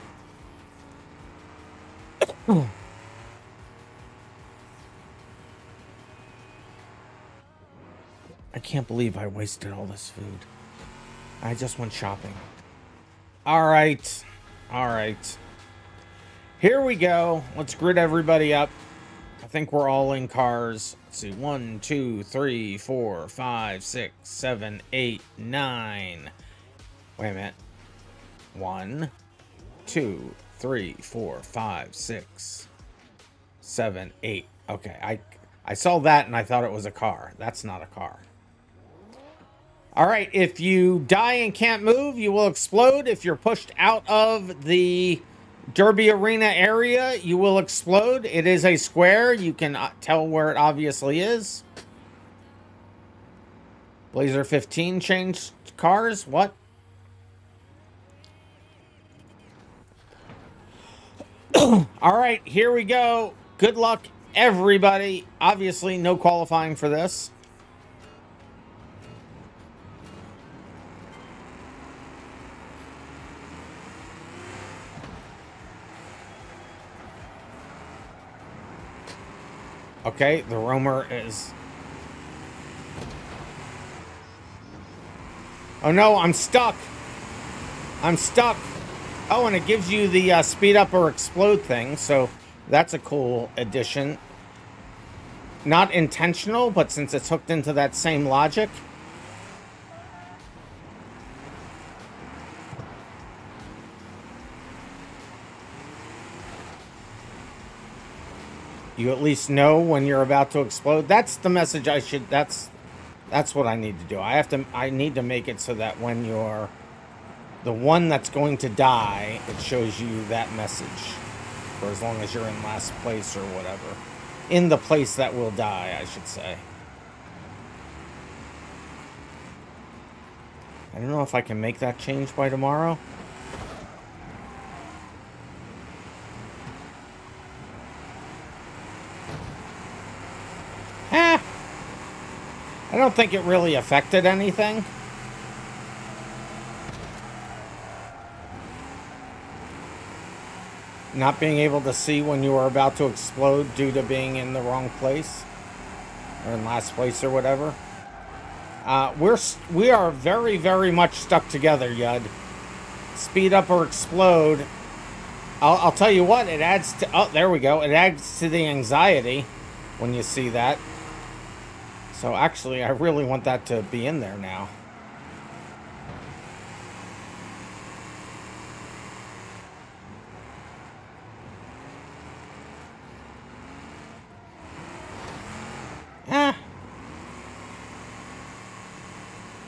I can't believe I wasted all this food. I just went shopping. All right. All right. Here we go. Let's grid everybody up. I think we're all in cars. Let's see. 1, 2, 3, 4, 5, 6, 7, 8, 9. Wait a minute. 1, 2, 3, 4, 5, 6, 7, 8. Okay. I saw that and I thought it was a car. That's not a car. All right, if you die and can't move, you will explode. If you're pushed out of the derby arena area, you will explode. It is a square. You can tell where it obviously is. Blazer 15 changed cars. What? All right, here we go. Good luck, everybody. Obviously, no qualifying for this. Okay, the Roamer is... Oh no, I'm stuck. I'm stuck. Oh, and it gives you the speed up or explode thing, so that's a cool addition. Not intentional, but since it's hooked into that same logic. You at least know when you're about to explode. That's the message I should... That's That's what I need to do. I need to make it so that when you're the one that's going to die, it shows you that message. For as long as you're in last place or whatever. In the place that will die, I should say. I don't know if I can make that change by tomorrow. Ah! I don't think it really affected anything. Not being able to see when you were about to explode due to being in the wrong place. Or in last place or whatever. We are very, very much stuck together, Yud. Speed up or explode. I'll tell you what, it adds to... Oh, there we go. It adds to the anxiety when you see that. So actually, I really want that to be in there now. Ah.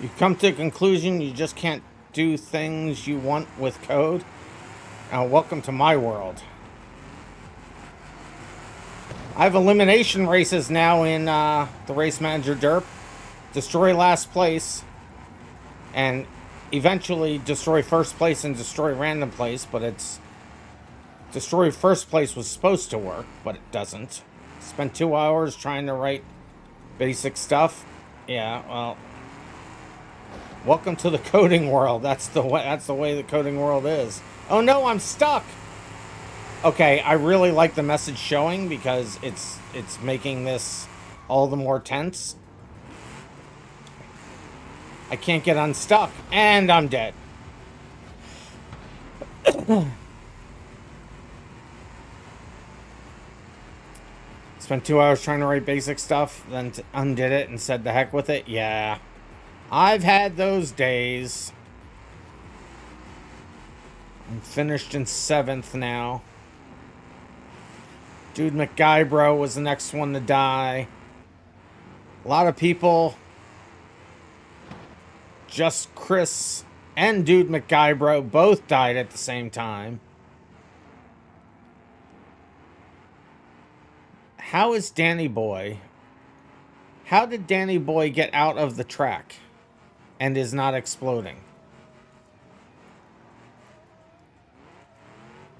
You come to a conclusion you just can't do things you want with code. Welcome to my world. I have elimination races now in the Race Manager Derp. Destroy last place. And eventually destroy first place and destroy random place. But it's... Destroy first place was supposed to work, but it doesn't. Spent 2 hours trying to write basic stuff. Yeah, well... Welcome to the coding world. That's the way the coding world is. Oh no, I'm stuck! Okay, I really like the message showing because it's making this all the more tense. I can't get unstuck, and I'm dead. Spent 2 hours trying to write basic stuff, then undid it and said the heck with it. Yeah. I've had those days. I'm finished in 7th now. Dude McGuybro was the next one to die. A lot of people. Just Chris and Dude McGuybro both died at the same time. How is Danny Boy? How did Danny Boy get out of the track and is not exploding?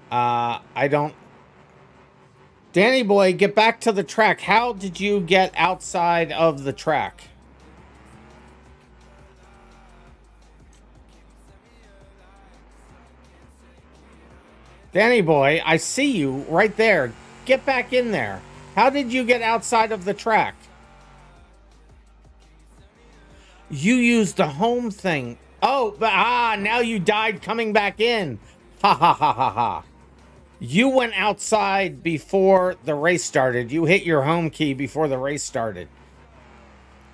I don't... Danny Boy, get back to the track. How did you get outside of the track? Danny Boy, I see you right there. Get back in there. How did you get outside of the track? You used the home thing. Oh, but now you died coming back in. Ha ha ha ha ha. You went outside before the race started. You hit your home key before the race started.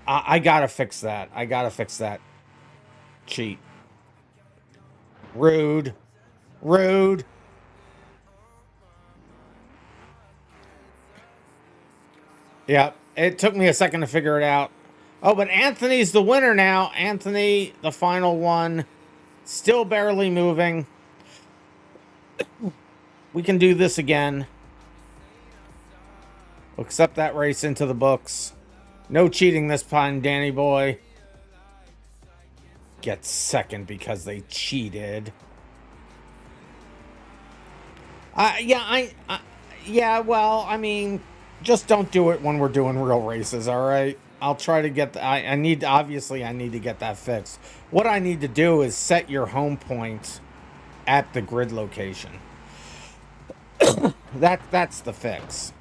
I gotta fix that. I gotta fix that. Cheat. Rude. Rude. Yep. It took me a second to figure it out. Oh, but Anthony's the winner now. Anthony, the final one. Still barely moving. We can do this again. We'll accept that race into the books. No cheating this time, Danny Boy. Get second because they cheated. Yeah, well, I mean, just don't do it when we're doing real races, all right? I'll try to get obviously I need to get that fixed. What I need to do is set your home point at the grid location. That's the fix.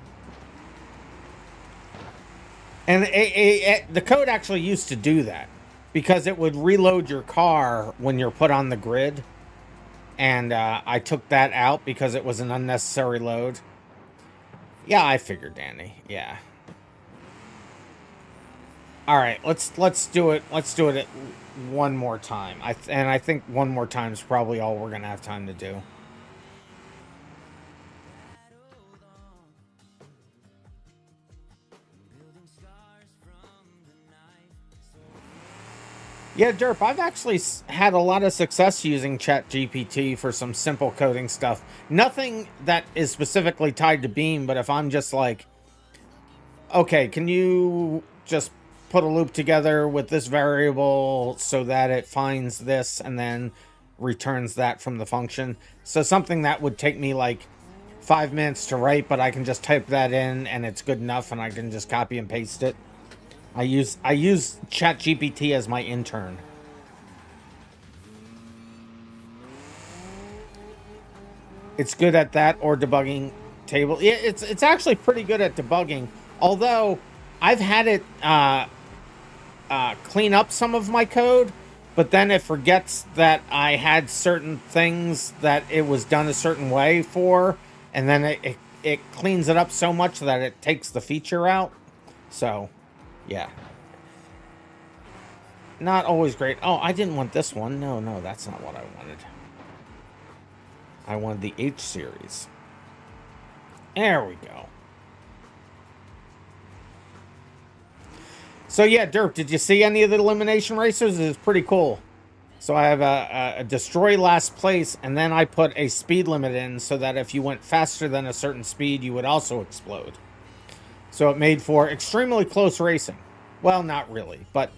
And the code actually used to do that because it would reload your car when you're put on the grid. And I took that out because it was an unnecessary load. Yeah, I figured, Danny. Yeah. All right, let's do it. Let's do it one more time. And I think one more time is probably all we're gonna have time to do. Yeah, Derp, I've actually had a lot of success using ChatGPT for some simple coding stuff. Nothing that is specifically tied to Beam, but if I'm just like, okay, can you just put a loop together with this variable so that it finds this and then returns that from the function? So something that would take me like 5 minutes to write, but I can just type that in and it's good enough and I can just copy and paste it. I use ChatGPT as my intern. It's good at that or debugging table. Yeah, it's actually pretty good at debugging. Although I've had it clean up some of my code, but then it forgets that I had certain things that it was done a certain way for, and then it cleans it up so much that it takes the feature out. So, yeah. Not always great. Oh, I didn't want this one. No, that's not what I wanted. I wanted the H series. There we go. So yeah, Derp, did you see any of the elimination racers? It's pretty cool. So I have a destroy last place, and then I put a speed limit in so that if you went faster than a certain speed, you would also explode. So it made for extremely close racing. Well, not really, but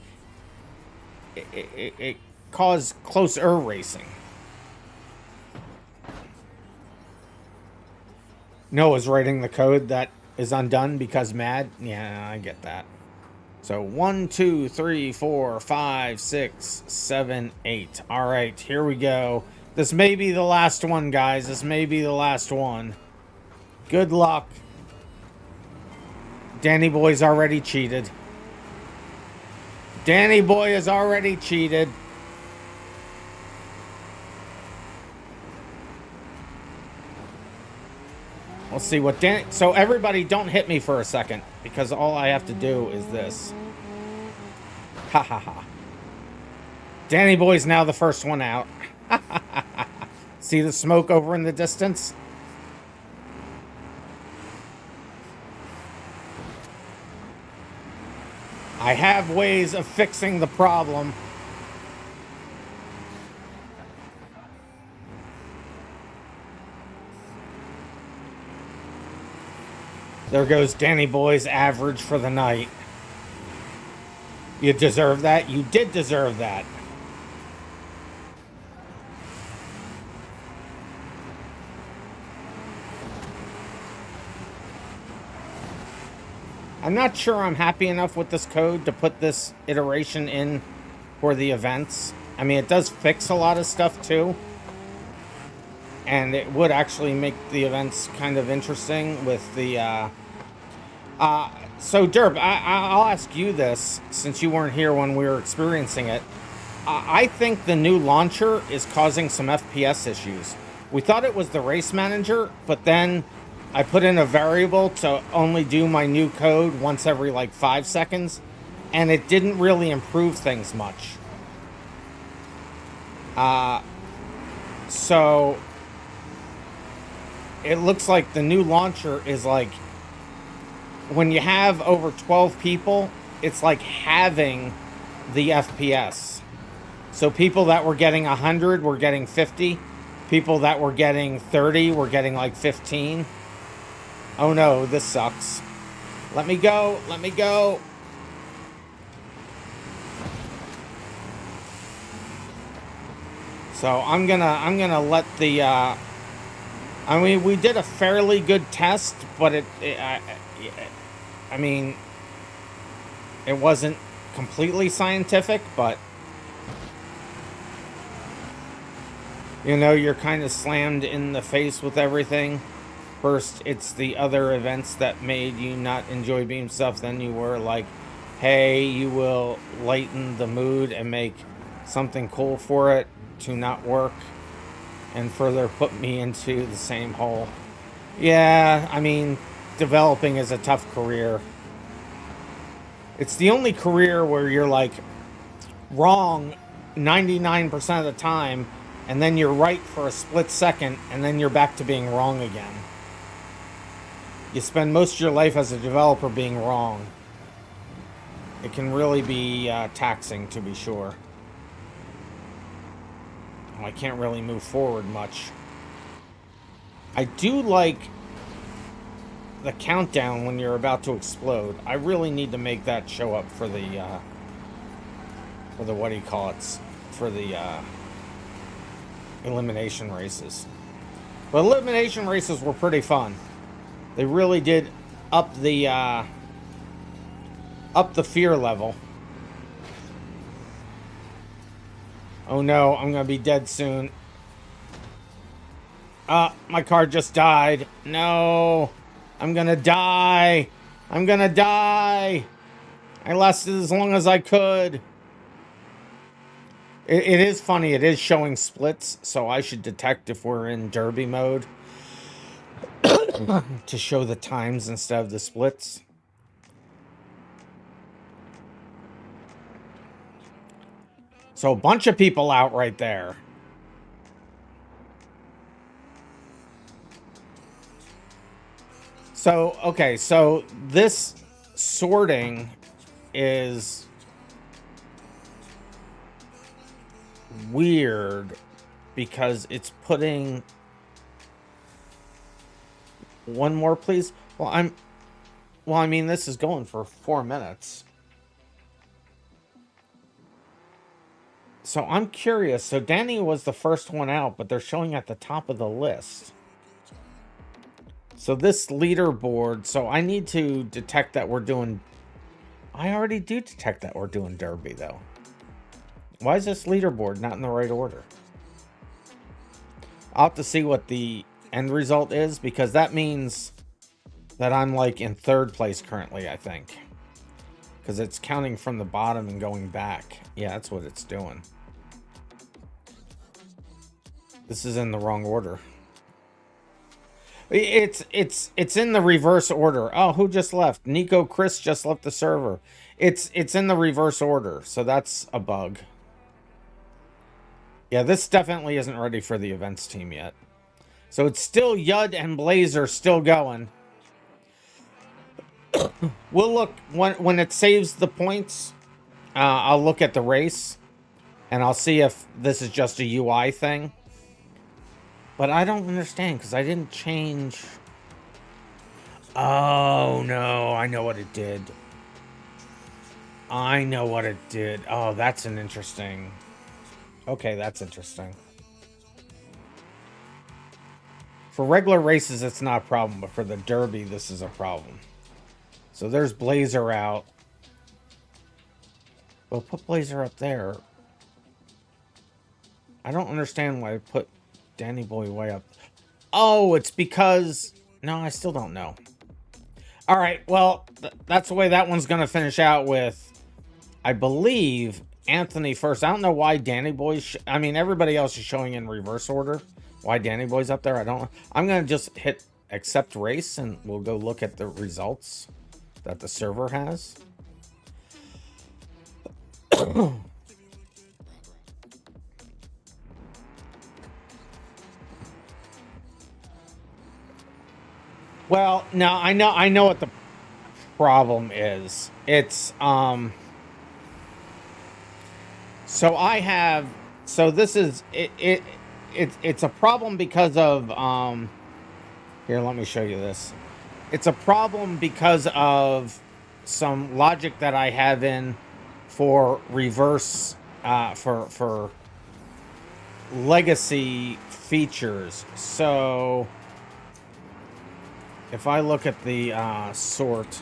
it caused closer racing. Noah's writing the code that is undone because mad. Yeah, I get that. So 1, 2, 3, 4, 5, 6, 7, 8. All right, here we go. This may be the last one, guys. This may be the last one. Good luck. Danny Boy's already cheated. Danny Boy is already cheated. Let's see what Danny... So everybody don't hit me for a second, because all I have to do is this. Ha ha ha. Danny Boy's now the first one out. See the smoke over in the distance? I have ways of fixing the problem. There goes Danny Boy's average for the night. You deserve that? You did deserve that. I'm not sure I'm happy enough with this code to put this iteration in for the events. I mean, it does fix a lot of stuff too. And it would actually make the events kind of interesting with the... So, Derp, I'll ask you this, since you weren't here when we were experiencing it. I think the new launcher is causing some FPS issues. We thought it was the race manager, but then I put in a variable to only do my new code once every, like, 5 seconds, and it didn't really improve things much. So... it looks like the new launcher is like, when you have over 12 people, it's like having the FPS. So people that were getting 100 were getting 50. People that were getting 30 were getting like 15. Oh no, this sucks. Let me go, let me go. So I'm gonna let the, I mean, we did a fairly good test, but I mean, it wasn't completely scientific, but, you know, you're kind of slammed in the face with everything. First, it's the other events that made you not enjoy Beam stuff. Then you were like, hey, you will lighten the mood and make something cool for it to not work, and further put me into the same hole. Yeah, I mean, developing is a tough career. It's the only career where you're like wrong 99% of the time, and then you're right for a split second, and then you're back to being wrong again. You spend most of your life as a developer being wrong. It can really be taxing, to be sure. I can't really move forward much. I do like the countdown when you're about to explode. I really need to make that show up for the what do you call it? For the elimination races. But elimination races were pretty fun. They really did up the fear level. Oh no, I'm gonna be dead soon. My car just died. No, I'm gonna die. I'm gonna die. I lasted as long as I could. It is funny. It is showing splits, so I should detect if we're in derby mode to show the times instead of the splits. So a bunch of people out right there. So, okay, so this sorting is weird because it's putting one more, please. Well, I mean, this is going for 4 minutes. So I'm curious. So Danny was the first one out, but they're showing at the top of the list. So this leaderboard, so I need to detect that we're doing... I already do detect that we're doing derby, though. Why is this leaderboard not in the right order? I'll have to see what the end result is, because that means that I'm like in 3rd place currently, I think. Because it's counting from the bottom and going back. Yeah, that's what it's doing. This is in the wrong order. It's in the reverse order. Oh, who just left? Nico Chris just left the server. It's in the reverse order, so that's a bug. Yeah, this definitely isn't ready for the events team yet. So it's still Yud and Blazer still going. We'll look when it saves the points. I'll look at the race and I'll see if this is just a UI thing. But I don't understand because I didn't change. Oh no, I know what it did. I know what it did. Oh, that's an interesting. Okay, that's interesting. For regular races, it's not a problem, but for the derby, this is a problem. So there's Blazer out. Well, put Blazer up there. I don't understand why I put Danny Boy way up. Oh, it's because... No, I still don't know. All right, well, that's the way that one's going to finish out with, I believe, Anthony first. I don't know why Danny Boy's... I mean, everybody else is showing in reverse order. Why Danny Boy's up there, I don't know. I'm going to just hit accept race, and we'll go look at the results that the server has. Well, no, I know what the problem is. It's so I have, so this is it's a problem because of here, let me show you this. It's a problem because of some logic that I have in for reverse for legacy features. So if I look at the sort,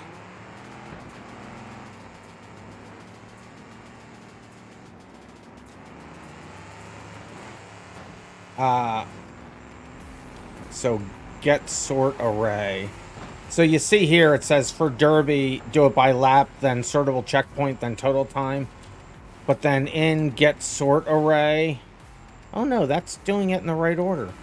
so get sort array. So you see here it says for derby, do it by lap, then sortable checkpoint, then total time. But then in get sort array, oh no, that's doing it in the right order.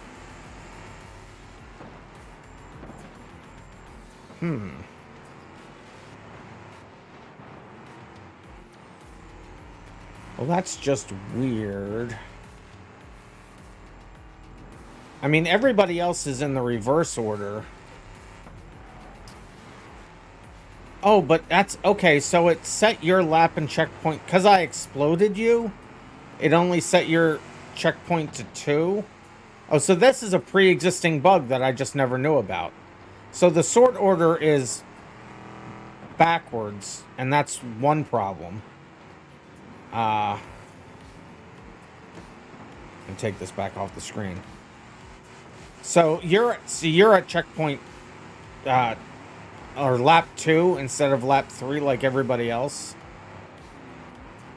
Well, that's just weird. I mean, everybody else is in the reverse order. Oh, but that's okay. So it set your lap and checkpoint because I exploded you. It only set your checkpoint to 2. Oh, so this is a pre-existing bug that I just never knew about. So the sort order is backwards, and that's one problem. And take this back off the screen. So you're at checkpoint or lap 2 instead of lap 3 like everybody else.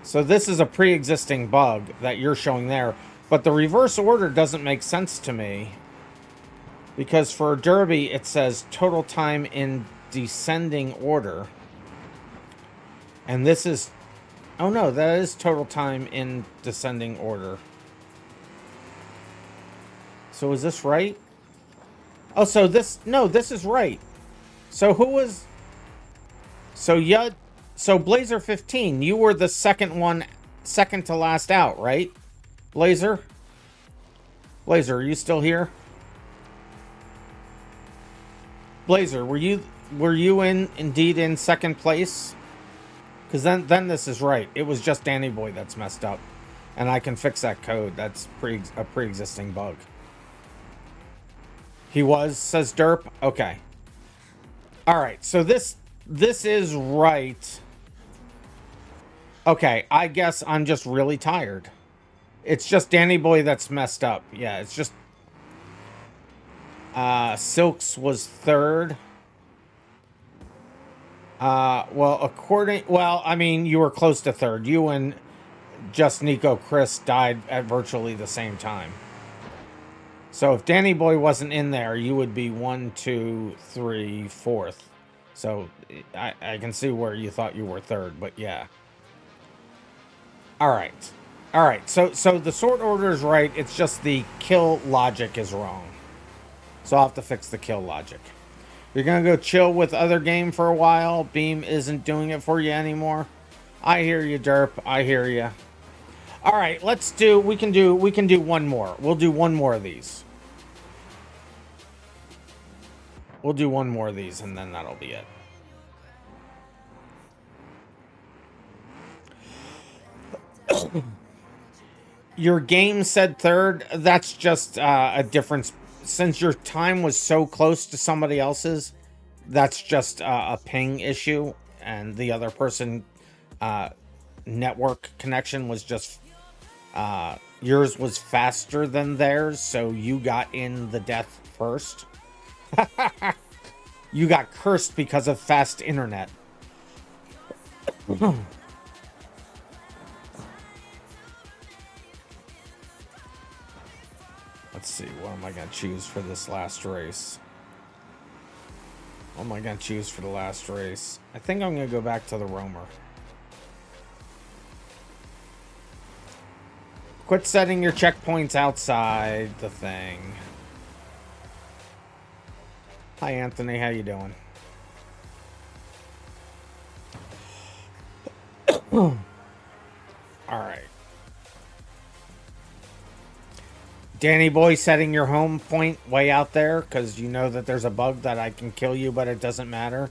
So this is a pre-existing bug that you're showing there, but the reverse order doesn't make sense to me, because for Derby it says total time in descending order, and this is, oh no, that is total time in descending order. So is this right? Oh, so this, no, this is right. So who was, so yeah, so Blazer 15, you were the second to last out, right? Blazer? Blazer, are you still here? Blazer, were you indeed in second place? Because then this is right. It was just Danny Boy that's messed up. And I can fix that code. That's a pre-existing bug. He was, says Derp. Okay. Alright, so this is right. Okay, I guess I'm just really tired. It's just Danny Boy that's messed up. Yeah, it's just... Silks was third. Well, I mean, you were close to third. You and just Nico Chris died at virtually the same time. So if Danny Boy wasn't in there, you would be 1, 2, 3, 4th. So I can see where you thought you were third, but yeah. All right. So the sort order is right. It's just the kill logic is wrong. So I'll have to fix the kill logic. You're gonna go chill with other game for a while. Beam isn't doing it for you anymore. I hear you, Derp. I hear you. All right, let's do. We can do one more. We'll do one more of these. We'll do one more of these, and then that'll be it. Your game said third. That's just a difference. Since your time was so close to somebody else's, that's just a ping issue, and the other person network connection was just yours was faster than theirs, so you got in the death first. You got cursed because of fast internet. Let's see, what am I going to choose for this last race? What am I going to choose for the last race? I think I'm going to go back to the roamer. Quit setting your checkpoints outside the thing. Hi, Anthony. How you doing? All right. Danny Boy setting your home point way out there because you know that there's a bug that I can kill you, but it doesn't matter.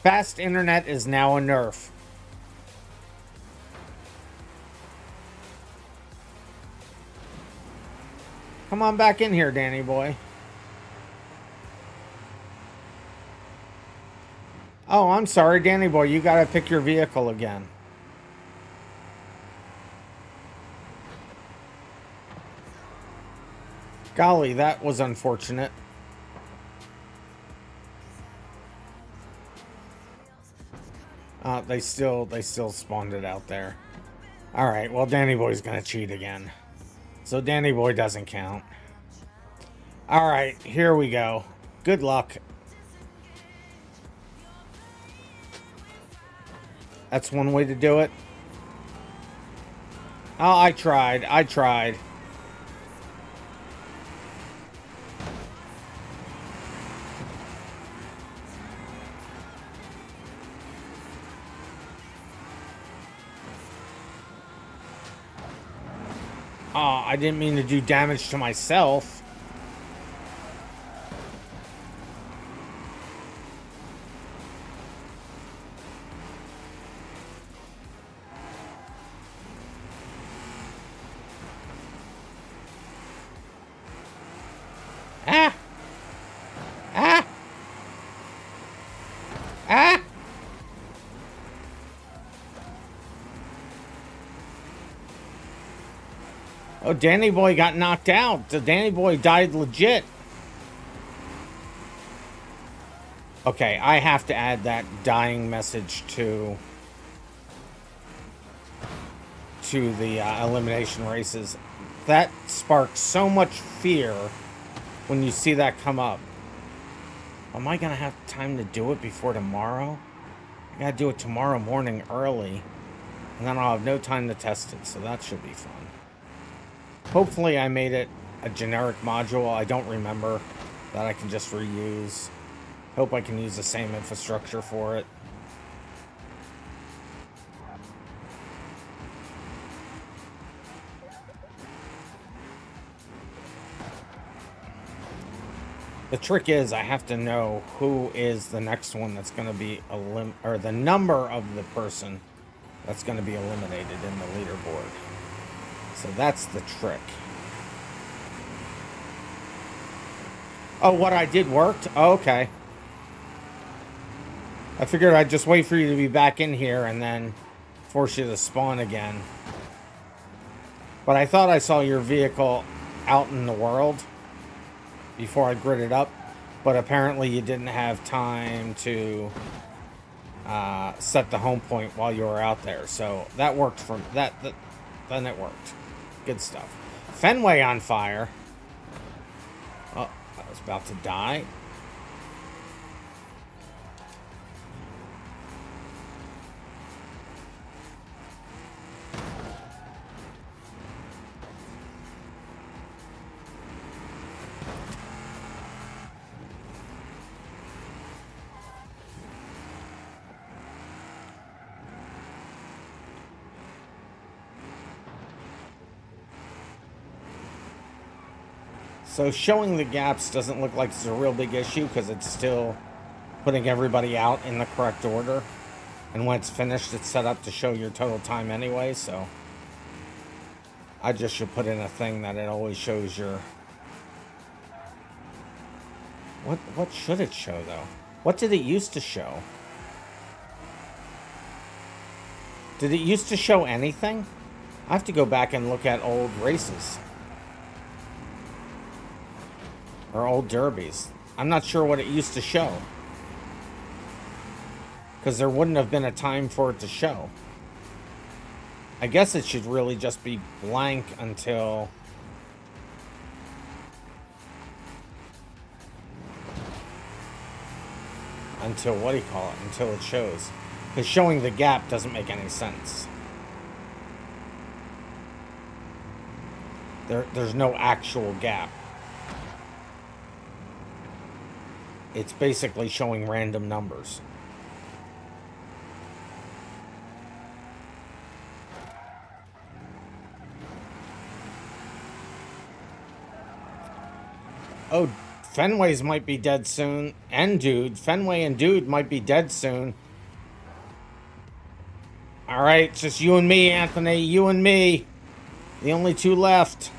Fast internet is now a nerf. Come on back in here, Danny Boy. Oh, I'm sorry, Danny Boy. You gotta pick your vehicle again. Golly, that was unfortunate. They still spawned it out there. Alright, well, Danny Boy's gonna cheat again. So Danny Boy doesn't count. Alright, here we go. Good luck. That's one way to do it. Oh, I tried. Oh, I didn't mean to do damage to myself. Ah! Ah! Ah! Oh, Danny Boy got knocked out. The Danny Boy died legit. Okay, I have to add that dying message to the elimination races. That sparks so much fear when you see that come up. Am I gonna have time to do it before tomorrow? I gotta do it tomorrow morning early, and then I'll have no time to test it, so that should be fun. Hopefully I made it a generic module. I don't remember that I can just reuse. Hope I can use the same infrastructure for it. The trick is I have to know who is the next one that's going to be or the number of the person that's going to be eliminated in the leaderboard. So that's the trick. Oh, what I did worked? Oh, okay. I figured I'd just wait for you to be back in here and then force you to spawn again. But I thought I saw your vehicle out in the world before I gridded up, but apparently you didn't have time to set the home point while you were out there. So that worked from that. Then it worked. Good stuff. Fenway on fire. Oh, I was about to die. So showing the gaps doesn't look like it's a real big issue because it's still putting everybody out in the correct order. And when it's finished, it's set up to show your total time anyway, so I just should put in a thing that it always shows your... What should it show, though? What did it used to show? Did it used to show anything? I have to go back and look at old races. Or old derbies. I'm not sure what it used to show. Because there wouldn't have been a time for it to show. I guess it should really just be blank until... what do you call it? Until it shows. Because showing the gap doesn't make any sense. There's no actual gap. It's basically showing random numbers. Oh, Fenway's might be dead soon. And Dude. Fenway and Dude might be dead soon. Alright, just you and me, Anthony. You and me. The only two left.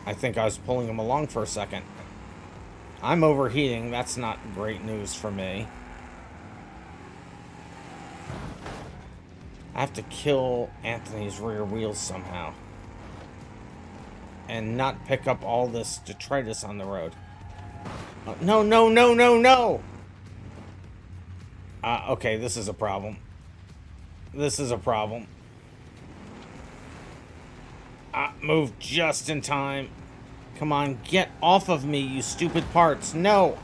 I think I was pulling him along for a second. I'm overheating. That's not great news for me. I have to kill Anthony's rear wheels somehow. And not pick up all this detritus on the road. No, no, no, no, no! Okay, this is a problem. This is a problem. Move just in time. Come on, get off of me, you stupid parts. No!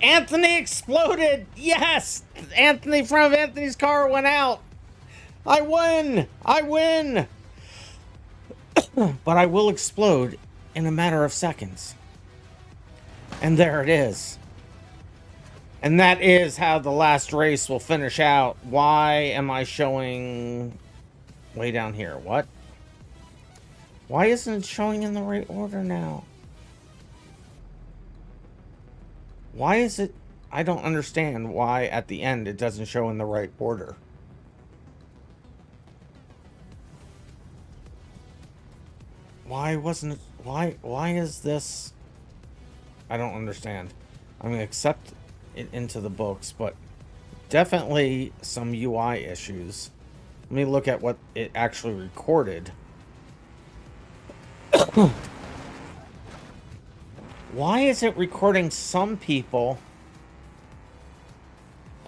Anthony exploded! Yes! Anthony, front of Anthony's car went out! I win! I win! But I will explode in a matter of seconds. And there it is. And that is how the last race will finish out. Why am I showing way down here? What? Why isn't it showing in the right order now? Why is it... I don't understand why at the end it doesn't show in the right order. Why wasn't it? Why is this? I don't understand. I'm gonna accept it into the books, but definitely some UI issues. Let me look at what it actually recorded. Why is it recording some people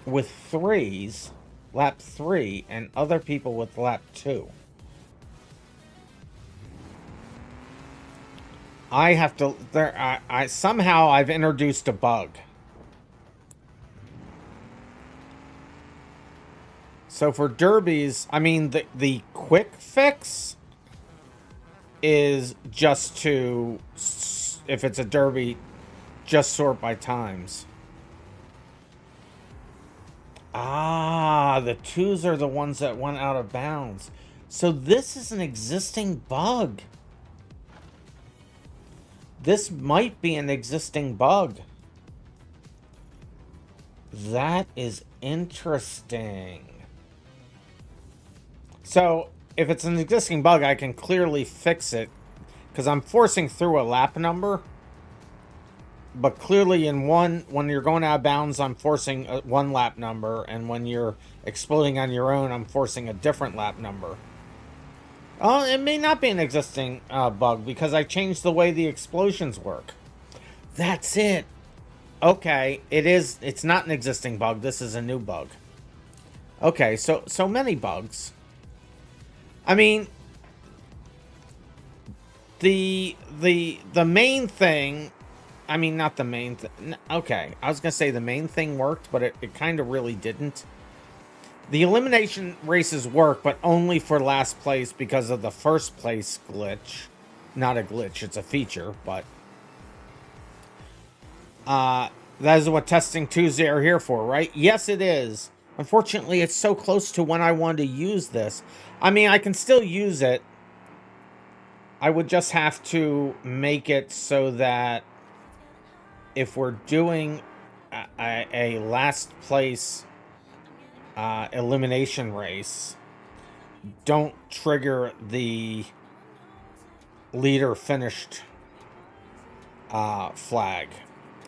with 3s, lap 3, and other people with lap 2? I have to there. I somehow I've introduced a bug. So for derbies, I mean the quick fix is just to, if it's a derby, just sort by times. Ah, the 2s are the ones that went out of bounds. So this is an existing bug. This might be an existing bug. That is interesting. So if it's an existing bug, I can clearly fix it because I'm forcing through a lap number. But clearly in one, when you're going out of bounds, I'm forcing one lap number. And when you're exploding on your own, I'm forcing a different lap number. Oh, it may not be an existing bug because I changed the way the explosions work. That's it. Okay, it is. It's not an existing bug. This is a new bug. Okay, so many bugs. I mean, the main thing. I mean, not the main thing. Okay, I was gonna say the main thing worked, but it kind of really didn't. The elimination races work, but only for last place because of the first place glitch. Not a glitch, it's a feature, but that is what testing Tuesday are here for, right? Yes, it is. Unfortunately, it's so close to when I wanted to use this. I mean, I can still use it. I would just have to make it so that if we're doing a last place elimination race, don't trigger the leader finished flag.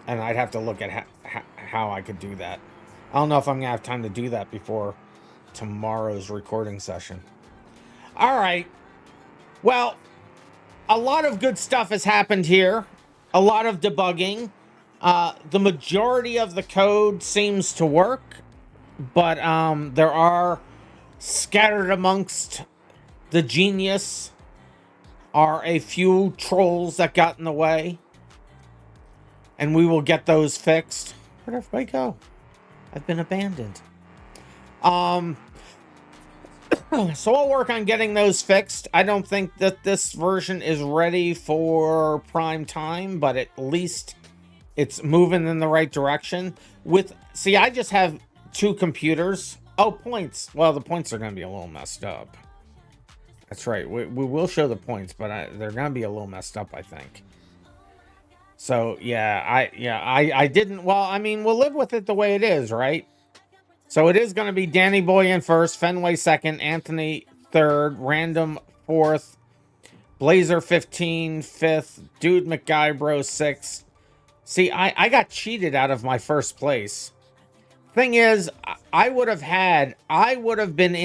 And I'd have to look at how I could do that. I don't know if I'm gonna have time to do that before tomorrow's recording session. All right, well, a lot of good stuff has happened here, a lot of debugging. The majority of the code seems to work, but there are scattered amongst the genius are a few trolls that got in the way, and we will get those fixed. Where'd everybody go? I've been abandoned. So I'll work on getting those fixed. I don't think that this version is ready for prime time, but at least it's moving in the right direction. See, I just have 2 computers. Oh, points. Well, the points are going to be a little messed up. That's right. We will show the points, but they're going to be a little messed up, I think. So, yeah, I didn't... Well, I mean, we'll live with it the way it is, right? So it is going to be Danny Boy in first, Fenway second, Anthony third, Random fourth, Blazer 15 fifth, Dude McGuybro sixth. See, I got cheated out of my first place. Thing is, I would have been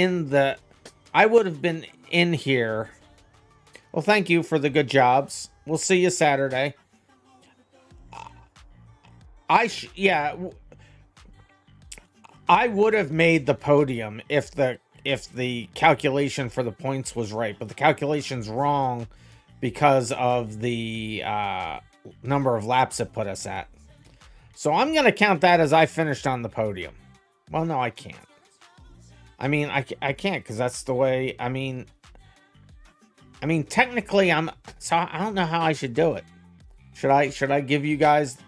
in here. Well, thank you for the good jobs. We'll see you Saturday. I would have made the podium if the calculation for the points was right, but the calculation's wrong because of the number of laps it put us at. So I'm going to count that as I finished on the podium. Well, no, I can't. I mean, I can't because that's the way, I mean, technically so I don't know how I should do it. Should I give you guys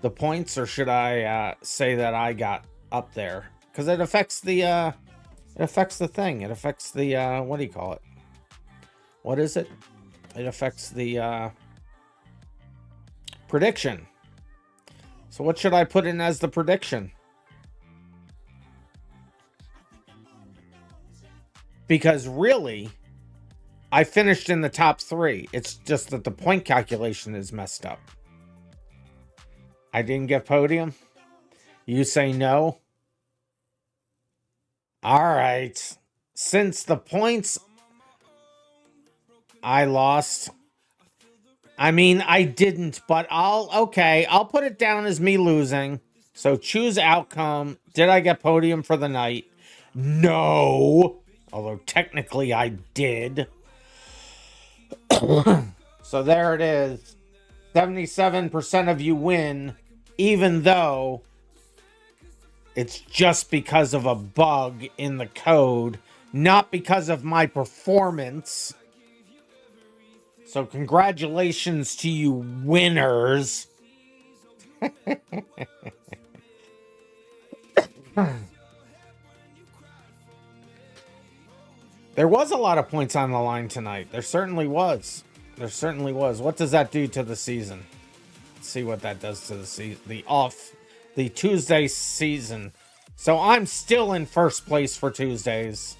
the points, or should I say that I got up there? Because it affects the thing. It affects the what do you call it? What is it? It affects the prediction. So what should I put in as the prediction? Because really, I finished in the top 3. It's just that the point calculation is messed up. I didn't get podium. You say no? All right. Since the points I lost, I mean, I didn't, but I'll put it down as me losing. So choose outcome. Did I get podium for the night? No. Although technically I did. So there it is. 77% of you win, even though it's just because of a bug in the code, not because of my performance. So congratulations to you winners. There was a lot of points on the line tonight. There certainly was. There certainly was. What does that do to the season? Let's see what that does to the season. The Tuesday season. So I'm still in first place for Tuesdays.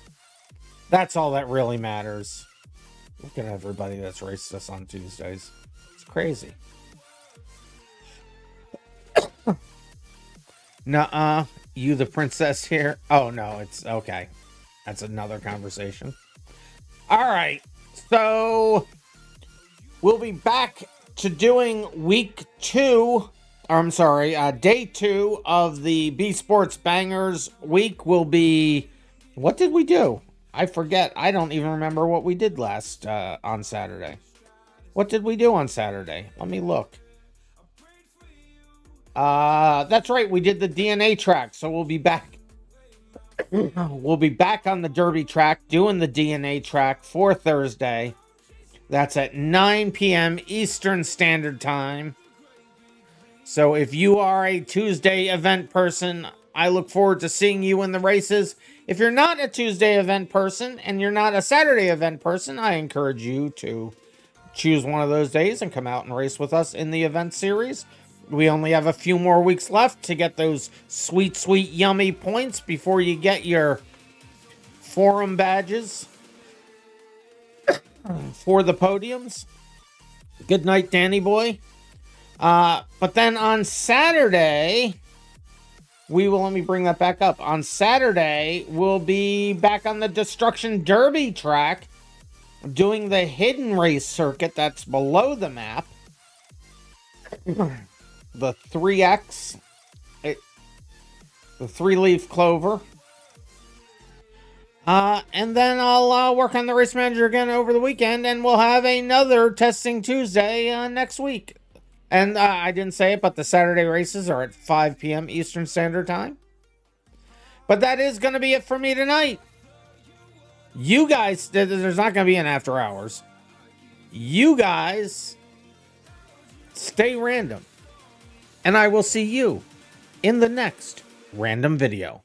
That's all that really matters. Look at everybody that's raced us on Tuesdays. It's crazy. Nuh-uh. You the princess here? Oh, no. It's okay. That's another conversation. All right. So we'll be back to doing day 2 of the B Sports Bangers week. Will be, what did we do? I forget. I don't even remember what we did last on Saturday. What did we do on Saturday? Let me look. That's right. We did the DNA track. So we'll be back. We'll be back on the Derby track doing the DNA track for Thursday. That's at 9 p.m. Eastern Standard Time. So if you are a Tuesday event person, I look forward to seeing you in the races. If you're not a Tuesday event person and you're not a Saturday event person, I encourage you to choose one of those days and come out and race with us in the event series. We only have a few more weeks left to get those sweet, sweet, yummy points before you get your forum badges for the podiums. Good night, Danny boy. But then on Saturday, let me bring that back up. On Saturday, we'll be back on the Destruction Derby track doing the hidden race circuit that's below the map. The 3X, the 3-leaf clover. And then I'll work on the race manager again over the weekend, and we'll have another Testing Tuesday next week. And I didn't say it, but the Saturday races are at 5 p.m. Eastern Standard Time. But that is going to be it for me tonight. You guys, there's not going to be an after hours. You guys stay random. And I will see you in the next random video.